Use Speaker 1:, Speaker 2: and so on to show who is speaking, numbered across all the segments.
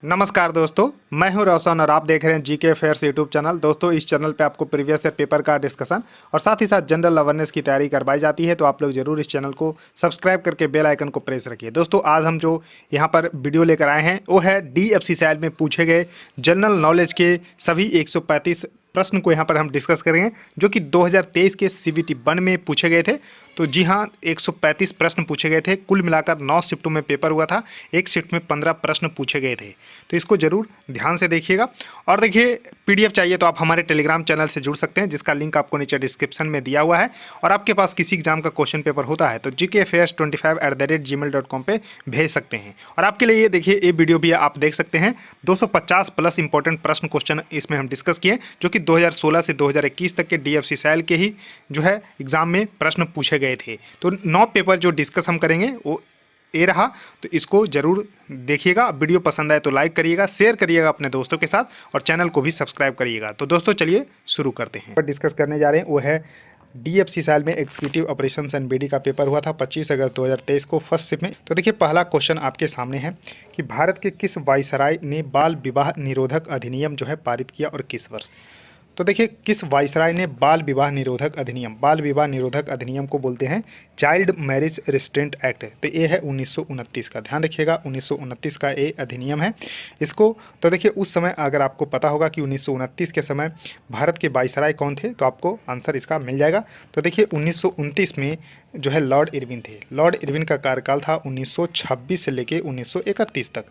Speaker 1: नमस्कार दोस्तों, मैं हूं रोशन और आप देख रहे हैं जीके फेयर्स यूट्यूब चैनल। दोस्तों, इस चैनल पे आपको प्रीवियस ईयर पेपर का डिस्कशन और साथ ही साथ जनरल अवेयरनेस की तैयारी करवाई जाती है, तो आप लोग जरूर इस चैनल को सब्सक्राइब करके बेल आइकन को प्रेस रखिए। दोस्तों, आज हम जो यहां पर वीडियो लेकर आए हैं वो है DFCCIL में पूछे गए जनरल नॉलेज के सभी 135 प्रश्न को यहाँ पर हम डिस्कस करेंगे, जो कि 2023 के CBT 1 में पूछे गए थे। तो जी हाँ, 135 प्रश्न पूछे गए थे। कुल मिलाकर 9 शिफ्टों में पेपर हुआ था। एक शिफ्ट में 15 प्रश्न पूछे गए थे। तो इसको जरूर ध्यान से देखिएगा। और देखिए, PDF चाहिए तो आप हमारे टेलीग्राम चैनल से जुड़ सकते हैं, जिसका लिंक आपको नीचे डिस्क्रिप्शन में दिया हुआ है। और आपके पास किसी एग्जाम का क्वेश्चन पेपर होता है तो gkfairs25@gmail.com पे भेज सकते हैं। और आपके लिए ये देखिए, ये वीडियो भी आप देख सकते हैं। 250 प्लस इंपॉर्टेंट प्रश्न क्वेश्चन इसमें हम डिस्कस किए, जो कि 2016 से 2021 तक के DFCCIL के ही जो है एग्जाम में प्रश्न पूछे गए थे। तो 9 पेपर जो डिस्कस हम करेंगे वो ये रहा। तो इसको जरूर देखिएगा। वीडियो पसंद आए तो लाइक करिएगा, शेयर करिएगा अपने दोस्तों के साथ और चैनल को भी सब्सक्राइब करिएगा। तो दोस्तों, चलिए शुरू करते हैं। डिस्कस करने जा रहे हैं वो है DFCCIL में एग्जीक्यूटिव ऑपरेशंस एंड BD का पेपर हुआ था 25 अगस्त 2023 को फर्स्ट शिफ्ट में। तो देखिए, पहला क्वेश्चन आपके सामने है कि भारत के किस वायसराय ने बाल विवाह निरोधक अधिनियम जो है पारित किया और किस वर्ष। तो देखिए, किस वायसराय ने बाल विवाह निरोधक अधिनियम को बोलते हैं चाइल्ड मैरिज रिस्ट्रेंट एक्ट। तो ये है 1929 का, ध्यान रखिएगा, 1929 का ये अधिनियम है। इसको तो देखिए, उस समय अगर आपको पता होगा कि 1929 के समय भारत के वायसराय कौन थे तो आपको आंसर इसका मिल जाएगा। तो देखिए, 1929 में जो है लॉर्ड इरविन थे। लॉर्ड इरविन का कार्यकाल था 1926 से लेके 1931 तक,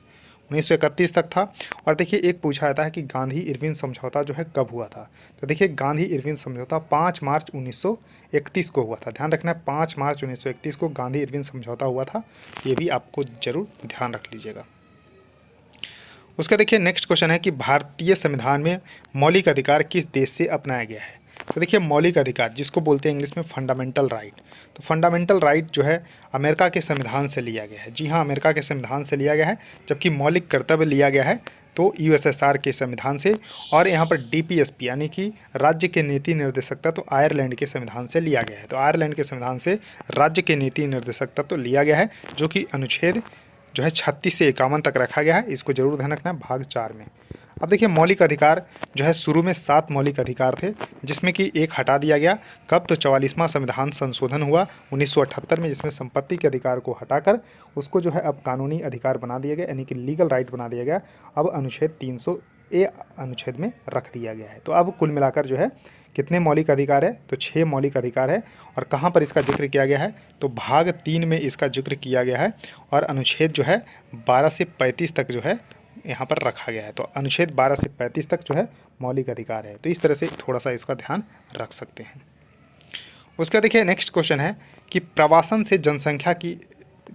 Speaker 1: 1931 तक था। और देखिए, एक पूछा जाता है कि गांधी इरविन समझौता जो है कब हुआ था। तो देखिए, गांधी इरविन समझौता 5 मार्च 1931 को हुआ था। ध्यान रखना है, 5 मार्च 1931 को गांधी इरविन समझौता हुआ था। ये भी आपको जरूर ध्यान रख लीजिएगा। उसका देखिए, नेक्स्ट क्वेश्चन है कि भारतीय संविधान में मौलिक अधिकार किस देश से अपनाया गया है। तो देखिए, मौलिक अधिकार जिसको बोलते हैं इंग्लिश में फंडामेंटल राइट, तो फंडामेंटल राइट जो है अमेरिका के संविधान से लिया गया है। जी हाँ, अमेरिका के संविधान से लिया गया है। जबकि मौलिक कर्तव्य लिया गया है तो USSR के संविधान से। और यहाँ पर DPSP यानी कि राज्य के नीति निर्देशकता तो आयरलैंड के संविधान से लिया गया है। तो आयरलैंड के संविधान से राज्य के नीति निर्देशकता तो लिया गया है, जो कि अनुच्छेद जो है 36 से 51 तक रखा गया है। इसको जरूर ध्यान रखना है, भाग 4 में। अब देखिए, मौलिक अधिकार जो है शुरू में 7 मौलिक अधिकार थे, जिसमें कि एक हटा दिया गया। कब? तो 44वां संविधान संशोधन हुआ 1978 में, जिसमें संपत्ति के अधिकार को हटाकर उसको जो है अब कानूनी अधिकार बना दिया गया, यानी कि लीगल राइट बना दिया गया। अब अनुच्छेद 300A अनुच्छेद में रख दिया गया है। तो अब कुल मिलाकर जो है कितने मौलिक अधिकार है? तो 6 मौलिक अधिकार है। और कहाँ पर इसका जिक्र किया गया है? तो भाग 3 में इसका जिक्र किया गया है। और अनुच्छेद जो है 12 से 35 तक जो है यहाँ पर रखा गया है। तो अनुच्छेद 12 से 35 तक जो है मौलिक अधिकार है। तो इस तरह से थोड़ा सा इसका ध्यान रख सकते हैं। उसका देखिए, नेक्स्ट क्वेश्चन है कि प्रवासन से जनसंख्या की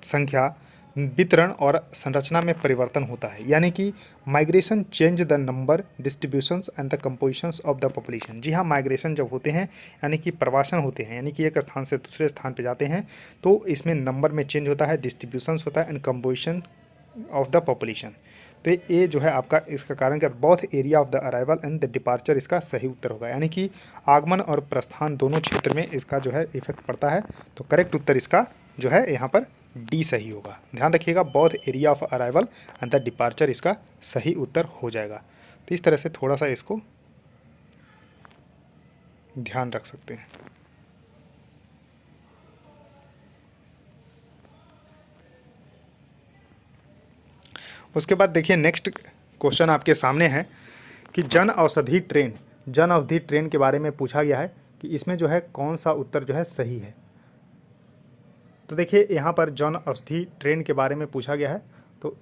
Speaker 1: संख्या, वितरण और संरचना में परिवर्तन होता है, यानी कि migration change the number, distributions and the compositions of the population. जी हाँ, माइग्रेशन जब होते हैं यानी कि प्रवासन होते हैं, यानी कि एक स्थान से दूसरे स्थान पर जाते हैं, तो इसमें नंबर में चेंज होता है, डिस्ट्रीब्यूशंस होता है and composition of the population. तो ये जो है आपका इसका कारण क्या? Both area of the arrival and the departure इसका सही उत्तर होगा, यानी कि आगमन और प्रस्थान दोनों क्षेत्र में इसका जो है इफेक्ट पड़ता है। तो करेक्ट उत्तर इसका जो है यहाँ पर D सही होगा। ध्यान रखिएगा, both area of arrival and the departure इसका सही उत्तर हो जाएगा। तो इस तरह से थोड़ा सा इसको ध्यान रख सकते हैं। उसके बाद देखिए, नेक्स्ट क्वेश्चन आपके सामने है कि जन औषधि ट्रेन के बारे में पूछा गया है कि इसमें जो है कौन सा उत्तर जो है सही है। तो देखिए, यहाँ पर जन औषधि ट्रेन के बारे में पूछा गया है। तो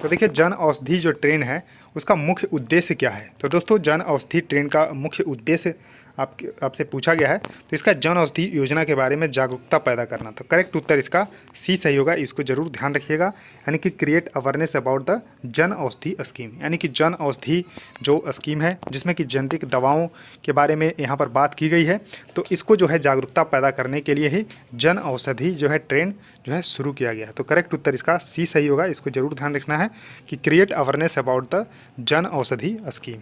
Speaker 1: देखिए, जन औषधि जो ट्रेन है उसका मुख्य उद्देश्य क्या है। तो दोस्तों, जन औषधि ट्रेन का मुख्य उद्देश्य आपसे पूछा गया है। तो इसका जन औषधि योजना के बारे में जागरूकता पैदा करना। तो करेक्ट उत्तर इसका C सही होगा। इसको जरूर ध्यान रखिएगा, यानी कि create awareness about the Jan Aushadhi scheme, यानी कि जन औषधि जो स्कीम है जिसमें कि जेनरिक दवाओं के बारे में यहाँ पर बात की गई है। तो इसको जो है जागरूकता पैदा करने के लिए ही जन औषधि जो है ट्रेन जो है शुरू किया गया है। तो करेक्ट उत्तर इसका C सही होगा। इसको जरूर ध्यान रखना है कि create awareness about the Jan Aushadhi scheme.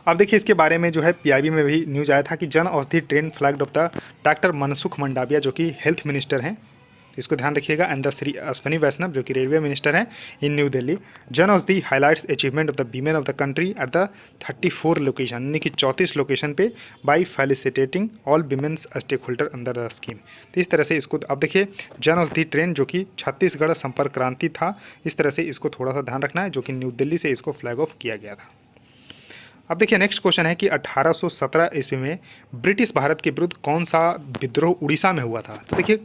Speaker 1: अब देखिए, इसके बारे में जो है PIB में भी न्यूज़ आया था कि Jan Aushadhi train flagged of the doctor Mansukh Mandaviya, जो कि हेल्थ मिनिस्टर हैं। तो इसको ध्यान रखिएगा। एंड द श्री अश्विनी वैष्णव जो कि रेलवे मिनिस्टर हैं इन new Delhi. Jan Aushadhi highlights achievement of the women of the country at the 34 location, यानी कि 34 लोकेशन पे by facilitating all women's stakeholder under the scheme. तो इस तरह से इसको अब देखिए जन औषधि ट्रेन जो कि छत्तीसगढ़ संपर्क क्रांति था, इस तरह से इसको थोड़ा सा ध्यान रखना है, जो कि न्यू दिल्ली से इसको फ्लैग ऑफ किया गया था। अब देखिए नेक्स्ट क्वेश्चन है कि 1817 ईस्वी में ब्रिटिश भारत के विरुद्ध कौन सा विद्रोह उड़ीसा में हुआ था। तो देखिए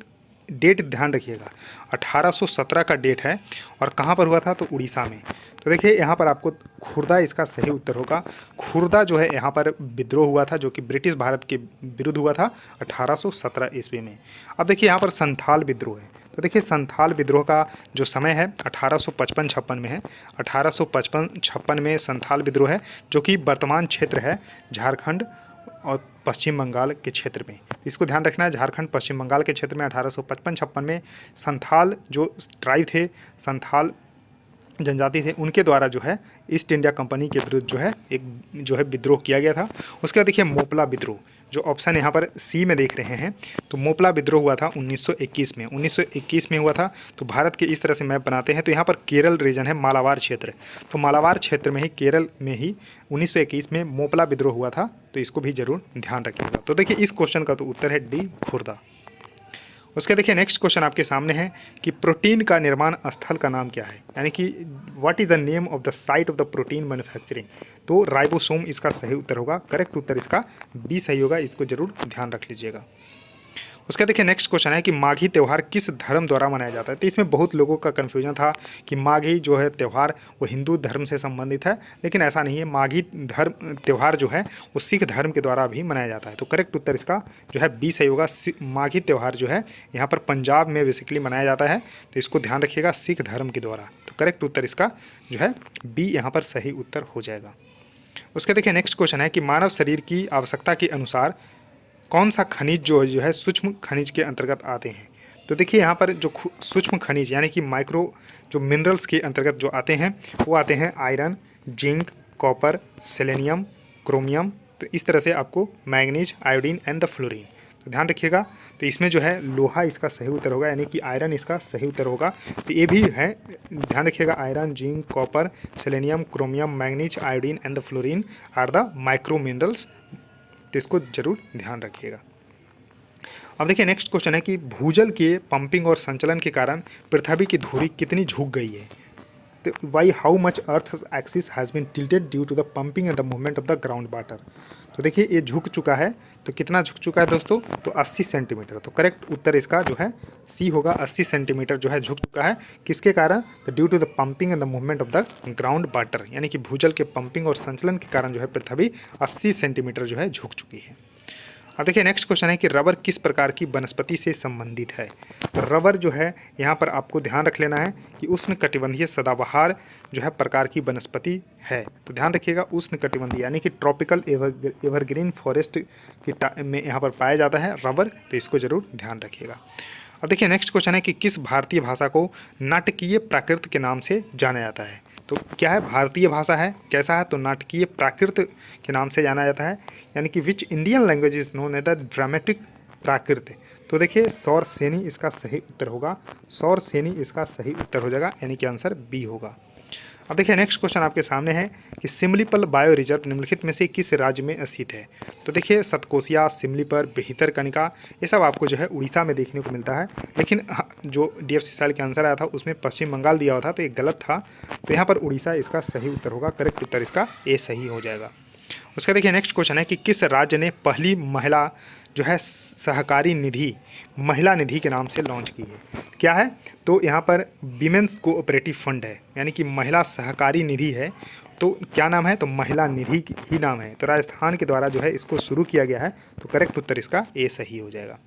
Speaker 1: डेट ध्यान रखिएगा, 1817 का डेट है और कहाँ पर हुआ था, तो उड़ीसा में। तो देखिए यहाँ पर आपको खुर्दा इसका सही उत्तर होगा। खुर्दा जो है यहाँ पर विद्रोह हुआ था जो कि ब्रिटिश भारत के विरुद्ध हुआ था 1817 ईस्वी में। अब देखिए यहाँ पर संथाल विद्रोह है। तो देखिए संथाल विद्रोह का जो समय है 1855-56 में है। 1855-56 में संथाल विद्रोह है जो कि वर्तमान क्षेत्र है झारखंड और पश्चिम बंगाल के क्षेत्र में। इसको ध्यान रखना है, झारखंड पश्चिम बंगाल के क्षेत्र में 1855-56 में संथाल जो ट्राइब थे, संथाल जनजाति थे, उनके द्वारा जो है ईस्ट इंडिया कंपनी के विरुद्ध जो है एक जो है विद्रोह किया गया था। उसके बाद देखिए मोपला विद्रोह, जो ऑप्शन यहाँ पर सी में देख रहे हैं, तो मोपला विद्रोह हुआ था 1921 में। 1921 में हुआ था। तो भारत के इस तरह से मैप बनाते हैं तो यहाँ पर केरल रीजन है, मालाबार क्षेत्र। तो मालाबार क्षेत्र में ही, केरल में ही 1921 में मोपला विद्रोह हुआ था। तो इसको भी जरूर ध्यान रखिएगा। तो देखिए इस क्वेश्चन का तो उत्तर है डी, खुर्दा। उसके देखिए नेक्स्ट क्वेश्चन आपके सामने है कि प्रोटीन का निर्माण स्थल का नाम क्या है, यानी कि what is the name of the site of the protein manufacturing. तो राइबोसोम इसका सही उत्तर होगा। करेक्ट उत्तर इसका बी सही होगा, इसको जरूर ध्यान रख लीजिएगा। उसका देखिए नेक्स्ट क्वेश्चन है कि माघी त्यौहार किस धर्म द्वारा मनाया जाता है। तो इसमें बहुत लोगों का कन्फ्यूजन था कि माघी जो है त्यौहार वो हिंदू धर्म से संबंधित है, लेकिन ऐसा नहीं है। माघी धर्म त्यौहार जो है वो सिख धर्म के द्वारा भी मनाया जाता है। तो करेक्ट उत्तर इसका जो है बी सही होगा। माघी त्यौहार जो है यहाँ पर पंजाब में बेसिकली मनाया जाता है। तो इसको ध्यान रखिएगा, सिख धर्म के द्वारा। तो करेक्ट उत्तर इसका जो है बी यहाँ पर सही उत्तर हो जाएगा। उसके देखिए नेक्स्ट क्वेश्चन है कि मानव शरीर की आवश्यकता के अनुसार कौन सा खनिज जो है सूक्ष्म खनिज के अंतर्गत आते हैं। तो देखिए यहाँ पर जो सूक्ष्म खनिज यानी कि माइक्रो जो मिनरल्स के अंतर्गत जो आते हैं वो आते हैं iron, zinc, copper, selenium, chromium. तो इस तरह से आपको manganese, iodine and the fluorine. तो ध्यान रखिएगा। तो इसमें जो है लोहा इसका सही उत्तर होगा, यानी कि आयरन इसका सही उत्तर होगा। तो ये भी है, ध्यान रखिएगा, iron, zinc, copper, selenium, chromium, manganese, iodine and the fluorine are the micro minerals. तो इसको जरूर ध्यान रखिएगा। अब देखिए नेक्स्ट क्वेश्चन है कि भूजल के पंपिंग और संचलन के कारण पृथ्वी की धुरी कितनी झुक गई है। तो why how much earth axis has been tilted due to the pumping and the movement of the ground water. तो देखिए ये झुक चुका है। तो कितना झुक चुका है दोस्तों, तो 80 सेंटीमीटर। तो करेक्ट उत्तर इसका जो है सी होगा, 80 सेंटीमीटर जो है झुक चुका है। किसके कारण, तो due to the pumping and the movement of the ground water, यानी कि भूजल के पंपिंग और संचलन के कारण जो है पृथ्वी 80 सेंटीमीटर जो है झुक चुकी है। अब देखिए नेक्स्ट क्वेश्चन है कि रबर किस प्रकार की वनस्पति से संबंधित है। तो रबर जो है यहाँ पर आपको ध्यान रख लेना है कि उष्णकटिबंधीय सदाबहार जो है प्रकार की वनस्पति है। तो ध्यान रखिएगा, उष्णकटिबंधीय यानी कि ट्रॉपिकल एवरग्रीन फॉरेस्ट की में यहाँ पर पाया जाता है रबर। तो इसको जरूर ध्यान रखिएगा। अब देखिए नेक्स्ट क्वेश्चन है कि किस भारतीय भाषा को नाटकीय प्राकृत के नाम से जाना जाता है। तो क्या है, भारतीय भाषा है, कैसा है, तो नाटकीय प्राकृत के नाम से जाना जाता है, यानी कि which Indian language is known as the dramatic Prakrit. तो देखिए सौर सेनी इसका सही उत्तर होगा, सौर सेनी इसका सही उत्तर हो जाएगा, यानी कि आंसर बी होगा। अब देखिए नेक्स्ट क्वेश्चन आपके सामने है कि सिमलीपल बायो रिजर्व निम्नलिखित में से किस राज्य में स्थित है। तो देखिए सतकोसिया, सिमलीपल, भितरकनिका ये सब आपको जो है उड़ीसा में देखने को मिलता है, लेकिन जो DFC साल के आंसर आया था उसमें पश्चिम बंगाल दिया हुआ था, तो ये गलत था। तो यहाँ पर उड़ीसा इसका सही उत्तर होगा। करेक्ट उत्तर इसका ए सही हो जाएगा। उसका देखिए नेक्स्ट क्वेश्चन है कि किस राज्य ने पहली महिला जो है सहकारी निधि, महिला निधि के नाम से लॉन्च की है। क्या है, तो यहाँ पर विमेंस कोऑपरेटिव फंड है, यानी कि महिला सहकारी निधि है। तो क्या नाम है, तो महिला निधि ही नाम है। तो राजस्थान के द्वारा जो है इसको शुरू किया गया है। तो करेक्ट उत्तर इसका ए सही हो जाएगा।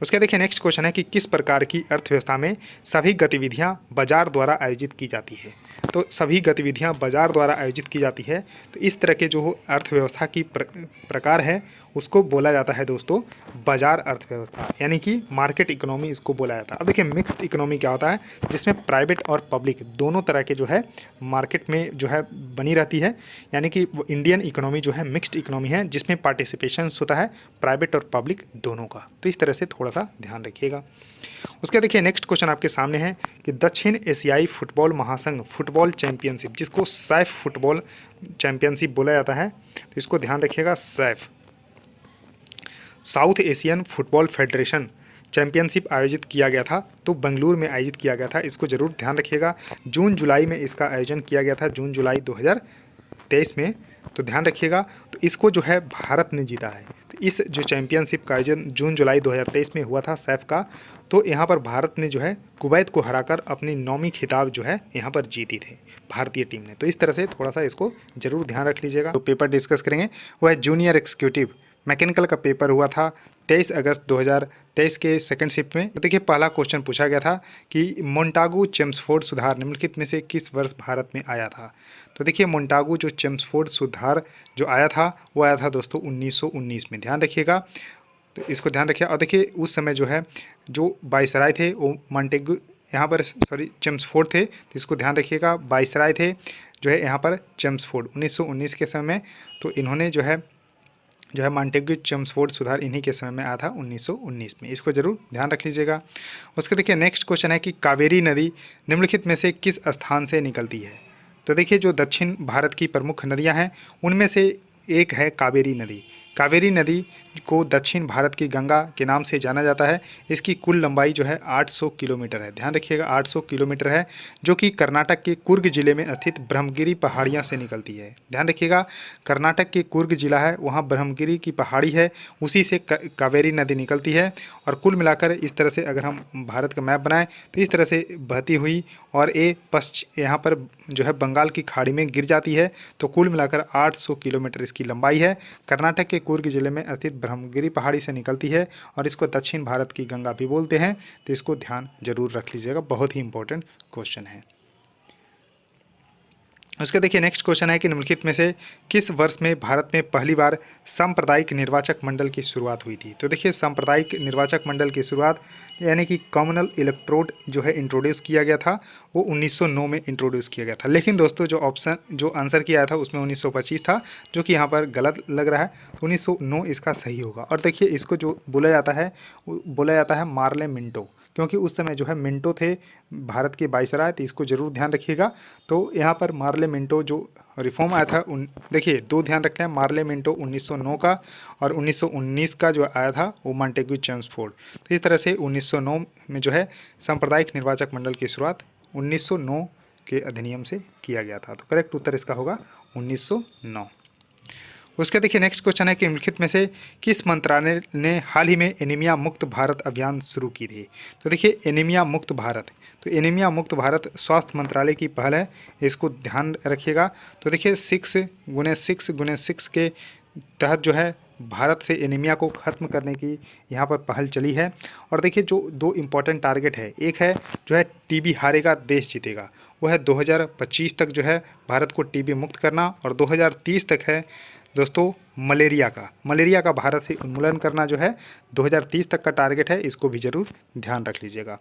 Speaker 1: उसके देखिए नेक्स्ट क्वेश्चन है कि किस प्रकार की अर्थव्यवस्था में सभी गतिविधियां बाजार द्वारा आयोजित की जाती है। तो सभी गतिविधियां बाजार द्वारा आयोजित की जाती है। तो इस तरह के जो अर्थव्यवस्था की प्रकार है उसको बोला जाता है दोस्तों बाजार अर्थव्यवस्था, यानी कि मार्केट इकोनॉमी इसको बोला जाता है। अब देखिए मिक्स्ड इकोनॉमी क्या होता है, जिसमें प्राइवेट और पब्लिक दोनों तरह के जो है मार्केट में जो है बनी रहती है, यानी कि इंडियन इकोनॉमी जो है मिक्स्ड इकोनॉमी है, जिसमें पार्टिसिपेशन होता है प्राइवेट और पब्लिक दोनों का। तो इस तरह से थोड़ा सा ध्यान रखिएगा। उसके देखिए नेक्स्ट क्वेश्चन आपके सामने है कि दक्षिण एशियाई फुटबॉल महासंघ फुटबॉल चैंपियनशिप, जिसको सैफ फुटबॉल चैंपियनशिप बोला जाता है, तो इसको ध्यान रखिएगा Saif. South Asian football federation championship आयोजित किया गया था, तो बेंगलुरु में आयोजित किया गया था, इसको जरूर ध्यान रखिएगा। जून जुलाई में इसका आयोजन किया गया था, जून जुलाई 2023 में, तो ध्यान रखिएगा। तो इसको जो है भारत ने जीता है। तो इस जो चैंपियनशिप का आयोजन जून जुलाई 2023 में हुआ था सैफ का, तो यहाँ पर भारत ने जो है कुवैत को हराकर अपनी 9वीं खिताब जो है यहाँ पर जीती थी भारतीय टीम ने। तो इस तरह से थोड़ा सा इसको जरूर ध्यान रख लीजिएगा। तो पेपर डिस्कस करेंगे वो है जूनियर एग्जीक्यूटिव मैकेनिकल का पेपर हुआ था 23 अगस्त 2023 के सेकंड शिफ्ट में। तो देखिए पहला क्वेश्चन पूछा गया था कि मोंटागू चेम्सफोर्ड सुधार निम्नलिखित में से किस वर्ष भारत में आया था। तो देखिए मोंटागू जो चेम्सफोर्ड सुधार जो आया था वो आया था दोस्तों 1919 में, ध्यान रखिएगा। तो इसको ध्यान रखिए। और देखिए उस समय जो है जो वाइसराय थे वो मोंटेगू यहाँ पर चेम्सफोर्ड थे, तो इसको ध्यान रखिएगा। वाइसराय थे जो है यहाँ पर चेम्सफोर्ड 1919 के समय में, तो इन्होंने जो है मॉन्टेग्यू चेम्सफोर्ड सुधार इन्हीं के समय में आया था 1919 में, इसको जरूर ध्यान रख लीजिएगा। उसके देखिए नेक्स्ट क्वेश्चन है कि कावेरी नदी निम्नलिखित में से किस स्थान से निकलती है। तो देखिए जो दक्षिण भारत की प्रमुख नदियां हैं उनमें से एक है कावेरी नदी। कावेरी नदी को दक्षिण भारत की गंगा के नाम से जाना जाता है। इसकी कुल लंबाई जो है 800 किलोमीटर है, ध्यान रखिएगा 800 किलोमीटर है, जो कि कर्नाटक के कुर्ग जिले में स्थित ब्रह्मगिरी पहाड़ियाँ से निकलती है। ध्यान रखिएगा कर्नाटक के कुर्ग जिला है, वहाँ ब्रह्मगिरी की पहाड़ी है, उसी से कावेरी नदी निकलती है। और कुल मिलाकर इस तरह से अगर हम भारत का मैप बनाएं तो इस तरह से बहती हुई और ये यहाँ पर जो है बंगाल की खाड़ी में गिर जाती है। तो कुल मिलाकर 800 किलोमीटर इसकी लंबाई है। कर्नाटक के कुर्ग जिले में स्थित ब्रह्मगिरी पहाड़ी से निकलती है और इसको दक्षिण भारत की गंगा भी बोलते हैं। तो इसको ध्यान जरूर रख लीजिएगा, बहुत ही इंपॉर्टेंट क्वेश्चन है। उसके देखिए नेक्स्ट क्वेश्चन है कि निम्नलिखित में से किस वर्ष में भारत में पहली बार सांप्रदायिक निर्वाचक मंडल की शुरुआत हुई थी। तो देखिए सांप्रदायिक निर्वाचक मंडल की शुरुआत यानी कि कॉमनल इलेक्ट्रोड जो है इंट्रोड्यूस किया गया था, वो 1909 में इंट्रोड्यूस किया गया था। लेकिन दोस्तों जो आंसर किया था उसमें 1925 था, जो कि यहाँ पर गलत लग रहा है। 1909 इसका सही होगा। और देखिए इसको जो बोला जाता है मार्ले मिंटो, क्योंकि उस समय जो है मिंटो थे भारत के वाइसराय, तो इसको जरूर ध्यान रखिएगा। तो यहाँ पर मार्ले मिंटो जो रिफॉर्म आया था देखिए दो ध्यान रखें, मार्ले मिंटो 1909 का और 1919 का जो आया था वो मॉन्टेग्यू चेम्सफोर्ड। तो इस तरह से 1909 में जो है सांप्रदायिक निर्वाचक मंडल की शुरुआत 1909 के अधिनियम से किया गया था। तो करेक्ट उत्तर इसका होगा 1909। उसके देखिए नेक्स्ट क्वेश्चन है कि निम्नलिखित में से किस मंत्रालय ने हाल ही में एनीमिया मुक्त भारत अभियान शुरू की थी। तो देखिए एनीमिया मुक्त भारत, तो एनीमिया मुक्त भारत स्वास्थ्य मंत्रालय की पहल है, इसको ध्यान रखिएगा। तो देखिए 6x6 के तहत जो है भारत से एनीमिया को ख़त्म करने की यहाँ पर पहल चली है। और देखिए जो दो इम्पॉर्टेंट टारगेट है, एक है जो है टीबी हारेगा देश जीतेगा, वो है 2025 तक जो है भारत को टीबी मुक्त करना, और 2030 तक है दोस्तों मलेरिया का भारत से उन्मूलन करना जो है 2030 तक का टारगेट है, इसको भी जरूर ध्यान रख लीजिएगा।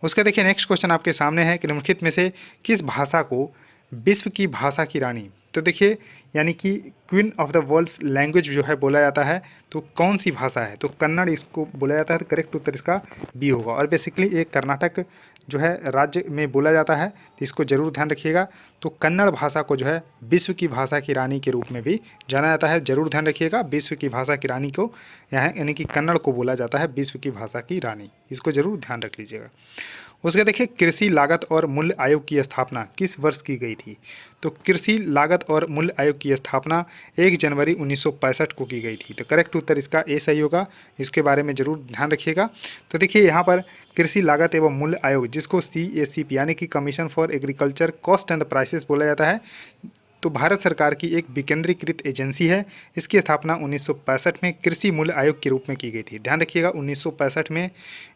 Speaker 1: उसके देखिए नेक्स्ट क्वेश्चन आपके सामने है कि निम्नलिखित में से किस भाषा को विश्व की भाषा की रानी, तो देखिए यानी कि queen of the world's language जो है बोला जाता है, तो कौन सी भाषा है, तो कन्नड़ इसको बोला जाता है। तो करेक्ट उत्तर इसका बी होगा। और बेसिकली एक कर्नाटक जो है राज्य में बोला जाता है, तो इसको जरूर ध्यान रखिएगा। तो कन्नड़ भाषा को जो है विश्व की भाषा की रानी के रूप में भी जाना जाता है, जरूर ध्यान रखिएगा। विश्व की भाषा की रानी को यहाँ यानी कि कन्नड़ को बोला जाता है विश्व की भाषा की रानी, इसको जरूर ध्यान रख लीजिएगा। उसके देखिए कृषि लागत और मूल्य आयोग की स्थापना किस वर्ष की गई थी। तो कृषि लागत और मूल्य आयोग की स्थापना 1 जनवरी 1965 को की गई थी। तो करेक्ट उत्तर इसका ए सही होगा, इसके बारे में जरूर ध्यान रखिएगा। तो देखिए यहाँ पर कृषि लागत एवं मूल्य आयोग, जिसको CACP यानी कि commission for agriculture cost and the prices बोला जाता है, तो भारत सरकार की एक विकेंद्रीकृत एजेंसी है। इसकी स्थापना 1965 में कृषि मूल्य आयोग के रूप में की गई थी। ध्यान रखिएगा 1965 में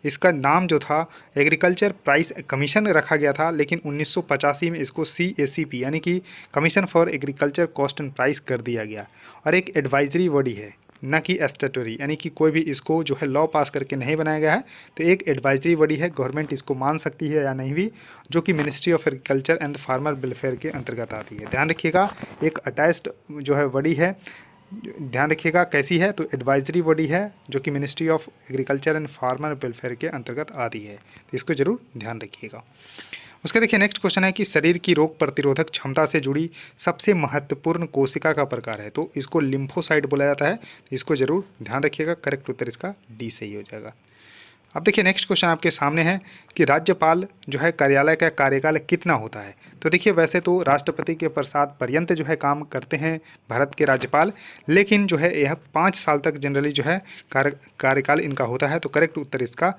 Speaker 1: इसका नाम जो था एग्रीकल्चर प्राइस कमीशन रखा गया था, लेकिन 1985 में इसको CACP यानी कि commission for agriculture cost and price कर दिया गया। और एक एडवाइजरी बॉडी है, न कि स्टैट्यूटरी, यानी कि कोई भी इसको जो है लॉ पास करके नहीं बनाया गया है। तो एक एडवाइजरी बॉडी है, गवर्नमेंट इसको मान सकती है या नहीं भी, जो कि ministry of agriculture and farmer welfare के अंतर्गत आती है। ध्यान रखिएगा, एक अटैच्ड जो है बॉडी है, ध्यान रखिएगा कैसी है, तो एडवाइजरी बॉडी है जो कि ministry of agriculture and farmer welfare के अंतर्गत आती है। तो इसको जरूर ध्यान रखिएगा। उसका देखिए नेक्स्ट क्वेश्चन है कि शरीर की रोग प्रतिरोधक क्षमता से जुड़ी सबसे महत्वपूर्ण कोशिका का प्रकार है, तो इसको लिम्फोसाइट बोला जाता है। तो इसको जरूर ध्यान रखिएगा, करेक्ट उत्तर इसका डी सही हो जाएगा। अब देखिए नेक्स्ट क्वेश्चन आपके सामने है कि राज्यपाल जो है कार्यालय का कार्यकाल कितना होता है। तो देखिए वैसे तो राष्ट्रपति के प्रसाद पर्यंत जो है काम करते हैं भारत के राज्यपाल, लेकिन जो है यह 5 साल तक जनरली जो है कार्यकाल इनका होता है। तो करेक्ट उत्तर इसका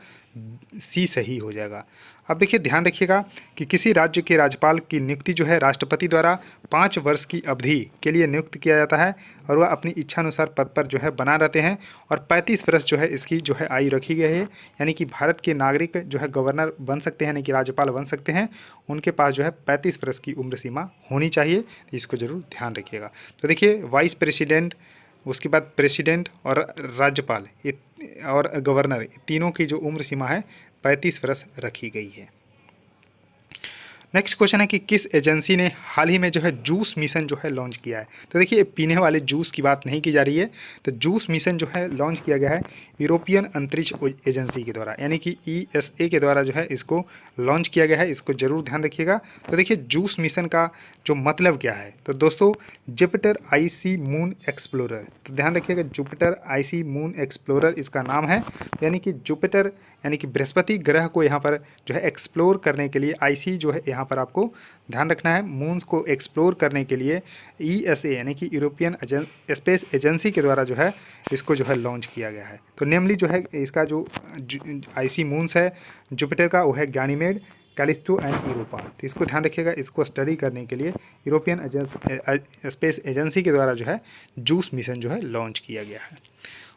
Speaker 1: सी सही हो जाएगा। अब देखिए ध्यान रखिएगा कि किसी राज्य के राज्यपाल की नियुक्ति जो है राष्ट्रपति द्वारा 5 वर्ष की अवधि के लिए नियुक्त किया जाता है और वह अपनी इच्छा अनुसार पद पर जो है बना रहते हैं और 35 वर्ष जो है इसकी जो है आयु रखी गई है। यानी कि भारत के नागरिक जो है गवर्नर बन सकते हैं, यानी कि राज्यपाल बन सकते हैं, उनके पास जो है 35 वर्ष की उम्र सीमा होनी चाहिए। तो इसको जरूर ध्यान रखिएगा। तो देखिए वाइस प्रेसिडेंट, उसके बाद प्रेसिडेंट और राज्यपाल और गवर्नर, तीनों की जो उम्र सीमा है 35 वर्ष रखी गई है। नेक्स्ट क्वेश्चन है कि किस एजेंसी ने हाल ही में जो है जूस मिशन जो है लॉन्च किया है। तो देखिए पीने वाले जूस की बात नहीं की जा रही है, तो जूस मिशन जो है लॉन्च किया गया है यूरोपियन अंतरिक्ष एजेंसी के द्वारा, यानी कि ESA के द्वारा जो है इसको लॉन्च किया गया है। इसको जरूर ध्यान रखिएगा। तो देखिए जूस मिशन का जो मतलब क्या है, तो दोस्तों जुपिटर आईसी मून एक्सप्लोरर, तो ध्यान रखिएगा जुपिटर आईसी मून एक्सप्लोरर इसका नाम है। यानी कि जुपिटर यानी कि बृहस्पति ग्रह को यहाँ पर जो है एक्सप्लोर करने के लिए आईसी जो है यहाँ पर आपको ध्यान रखना है, मून्स को एक्सप्लोर करने के लिए ESA यानी कि यूरोपियन स्पेस एजेंसी के द्वारा जो है इसको जो है लॉन्च किया गया है। तो नेमली जो है इसका जो आईसी मून्स है जुपिटर का वो है गैनीमेड, कैलिस्टो एंड यूरोपा। तो इसको ध्यान रखिएगा, इसको स्टडी करने के लिए यूरोपियन स्पेस एजेंसी के द्वारा जो है जूस मिशन जो है लॉन्च किया गया है।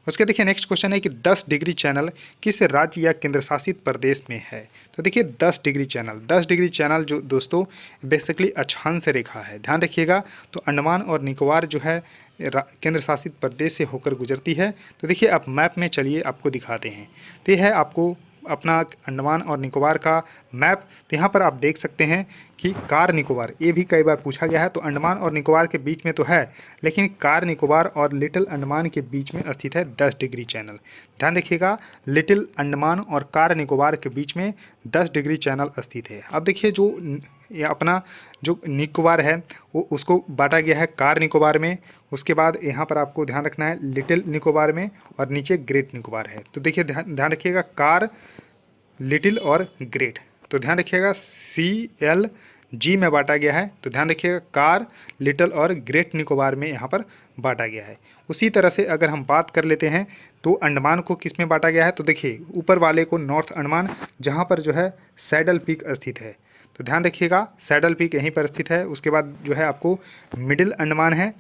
Speaker 1: उसके देखिए नेक्स्ट क्वेश्चन है कि 10 डिग्री चैनल किस राज्य या केंद्र शासित प्रदेश में है। तो देखिए 10 डिग्री चैनल जो दोस्तों बेसिकली अक्षांश रेखा है, ध्यान रखिएगा। तो अंडमान और निकोबार जो है केंद्र शासित प्रदेश से होकर गुजरती है। तो देखिए आप मैप में चलिए आपको दिखाते हैं। तो यह है आपको अपना अंडमान और निकोबार का मैप। तो यहाँ पर आप देख सकते हैं कि कार निकोबार, ये भी कई बार पूछा गया है। तो अंडमान और निकोबार के बीच में तो है, लेकिन कार निकोबार और लिटिल अंडमान के बीच में स्थित है 10 डिग्री चैनल। ध्यान रखिएगा, लिटिल अंडमान और कार निकोबार के बीच में 10 डिग्री चैनल स्थित है। अब देखिए जो ये अपना जो निकोबार है वो उसको बांटा गया है कार निकोबार में, उसके बाद यहाँ पर आपको ध्यान रखना है लिटिल निकोबार में, और नीचे ग्रेट निकोबार है। तो देखिए ध्यान रखिएगा कार, लिटिल और ग्रेट। तो ध्यान रखिएगा CLG में बांटा गया है। तो ध्यान रखिएगा कार, लिटिल और ग्रेट निकोबार में यहाँ पर बांटा गया है। उसी तरह से अगर हम बात कर लेते हैं तो अंडमान को किस में बांटा गया है, तो देखिए ऊपर वाले को नॉर्थ अंडमान, जहाँ पर जो है सैडल पीक स्थित है। तो ध्यान रखिएगा सैडल पीक यहीं पर स्थित है। उसके बाद जो है आपको मिडिल अंडमान है,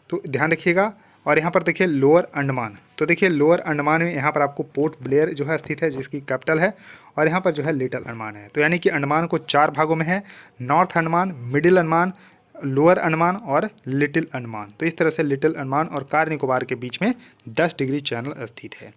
Speaker 1: तो ध्यान रखिएगा। और यहाँ पर देखिए लोअर अंडमान, तो देखिए लोअर अंडमान में यहाँ पर आपको पोर्ट ब्लेयर जो है स्थित है जिसकी कैपिटल है, और यहाँ पर जो है लिटिल अंडमान है। तो यानी कि अंडमान को 4 भागों में है, north Andaman, middle Andaman, lower Andaman और लिटिल अंडमान। तो इस तरह से लिटिल अंडमान और कार निकोबार के बीच में 10 डिग्री चैनल स्थित है।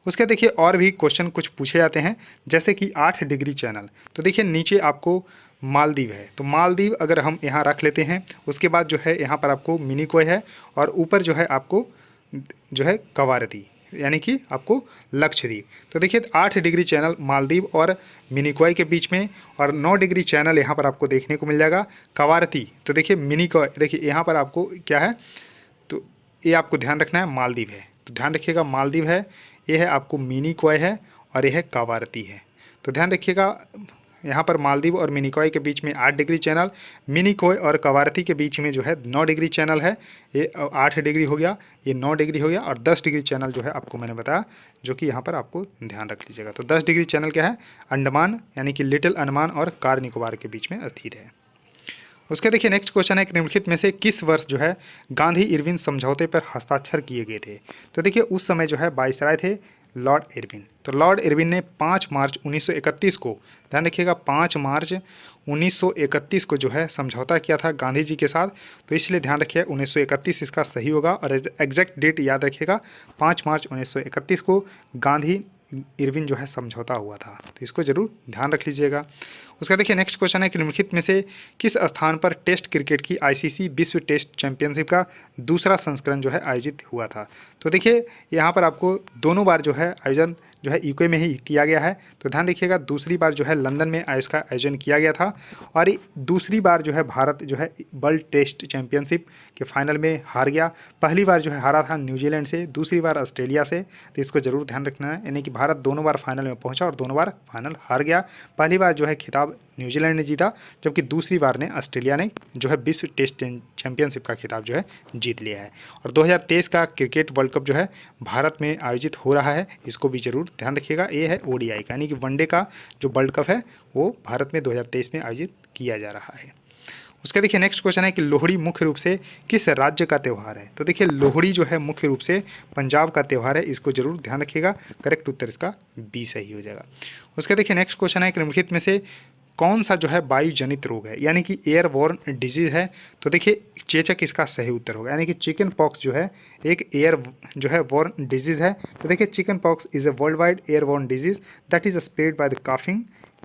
Speaker 1: उसके देखिए और भी क्वेश्चन कुछ पूछे जाते हैं, जैसे कि 8 डिग्री चैनल। तो देखिए नीचे आपको मालदीव है, तो मालदीव अगर हम यहाँ रख लेते हैं, उसके बाद जो है यहाँ पर आपको मिनिकोय है, और ऊपर जो है आपको जो है कवारती, यानी कि आपको लक्षद्वीप। तो देखिए 8 डिग्री चैनल मालदीव और मिनिकोय के बीच में, और 9 डिग्री चैनल यहाँ पर आपको देखने को मिल जाएगा कवारती। तो देखिए मिनिकोय, देखिए यहाँ पर आपको क्या है, तो ये आपको ध्यान रखना है मालदीव है। तो ध्यान रखिएगा मालदीव है, ये है आपको मिनिकोय है, और यह है कवारती है। तो ध्यान रखिएगा यहाँ पर मालदीव और मिनिकोय के बीच में 8 डिग्री चैनल, मिनिकोय और कवारती के बीच में जो है 9 डिग्री चैनल है। ये 8 डिग्री हो गया, ये 9 डिग्री हो गया, और 10 डिग्री चैनल जो है आपको मैंने बताया, जो कि यहाँ पर आपको ध्यान रख लीजिएगा। तो 10 डिग्री चैनल क्या है, अंडमान यानी कि लिटिल अंडमान और कार निकोबार के बीच में स्थित है। उसके देखिए नेक्स्ट क्वेश्चन है कि निम्नलिखित में से किस वर्ष जो है गांधी इरविन समझौते पर हस्ताक्षर किए गए थे। तो देखिए उस समय जो है वायसराय थे लॉर्ड इरविन। तो लॉर्ड इरविन ने 5 मार्च 1931 को, ध्यान रखिएगा 5 मार्च 1931 को जो है समझौता किया था गांधी जी के साथ। तो इसलिए ध्यान रखिए 1931 इसका सही होगा और एग्जैक्ट डेट याद रखिएगा 5 मार्च 1931 को गांधी इरविन जो है समझौता हुआ था। तो इसको जरूर ध्यान रख लीजिएगा। उसका देखिए नेक्स्ट क्वेश्चन है कि निम्नलिखित में से किस स्थान पर टेस्ट क्रिकेट की आईसीसी विश्व टेस्ट चैंपियनशिप का दूसरा संस्करण जो है आयोजित हुआ था। तो देखिए यहाँ पर आपको दोनों बार जो है आयोजन जो है यूके में ही किया गया है। तो ध्यान रखिएगा दूसरी बार जो है लंदन में इसका आयोजन किया गया था और दूसरी बार जो है भारत जो है वर्ल्ड टेस्ट चैंपियनशिप के फाइनल में हार गया। पहली बार जो है हारा था न्यूजीलैंड से, दूसरी बार ऑस्ट्रेलिया से। तो इसको जरूर ध्यान रखना है, यानी कि भारत दोनों बार फाइनल में पहुंचा और दोनों बार फाइनल हार गया। पहली बार जो है खिताब न्यूजीलैंड ने जीता, जबकि दूसरी बार ने ऑस्ट्रेलिया ने जो है विश्व टेस्ट चैंपियनशिप का खिताब जो है जीत लिया है। और 2023 का क्रिकेट वर्ल्ड कप जो है भारत में आयोजित हो रहा है, इसको भी जरूर ध्यान रखिएगा। ये है ओडीआई का, यानी कि वनडे का जो वर्ल्ड कप है वो भारत में 2023 में आयोजित किया जा रहा है। उसका देखिए नेक्स्ट क्वेश्चन है कि लोहड़ी मुख्य रूप से किस राज्य का त्यौहार है। तो देखिए लोहड़ी जो है मुख्य रूप से पंजाब का त्यौहार है, इसको जरूर ध्यान रखिएगा। करेक्ट उत्तर इसका बी सही हो जाएगा। उसका देखिए नेक्स्ट क्वेश्चन है कि निम्नलिखित में से कौन सा जो है वायु जनित रोग है, यानी कि एयरबोर्न डिजीज है। तो देखिए चेचक इसका सही उत्तर होगा, यानी कि चिकन पॉक्स जो है एक एयर जो है बोर्न डिजीज है। तो देखिए chickenpox is a worldwide airborne disease that is spread by the coughing,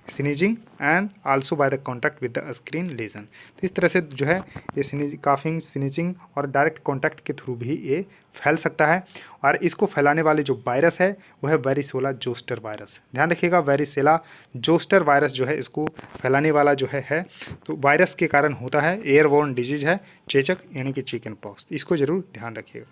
Speaker 1: sneezing and also by the contact with the skin lesion. तो इस तरह से जो है ये काफिंग, स्नीजिंग और डायरेक्ट कॉन्टैक्ट के थ्रू भी ये फैल सकता है। और इसको फैलाने वाले जो वायरस है वो है वेरिसेला जोस्टर वायरस। ध्यान रखिएगा वेरिसेला जोस्टर वायरस जो है इसको फैलाने वाला जो है तो वायरस के कारण होता है, एयरबोर्न डिजीज है चेचक, यानी कि चिकन पॉक्स। इसको जरूर ध्यान रखिएगा।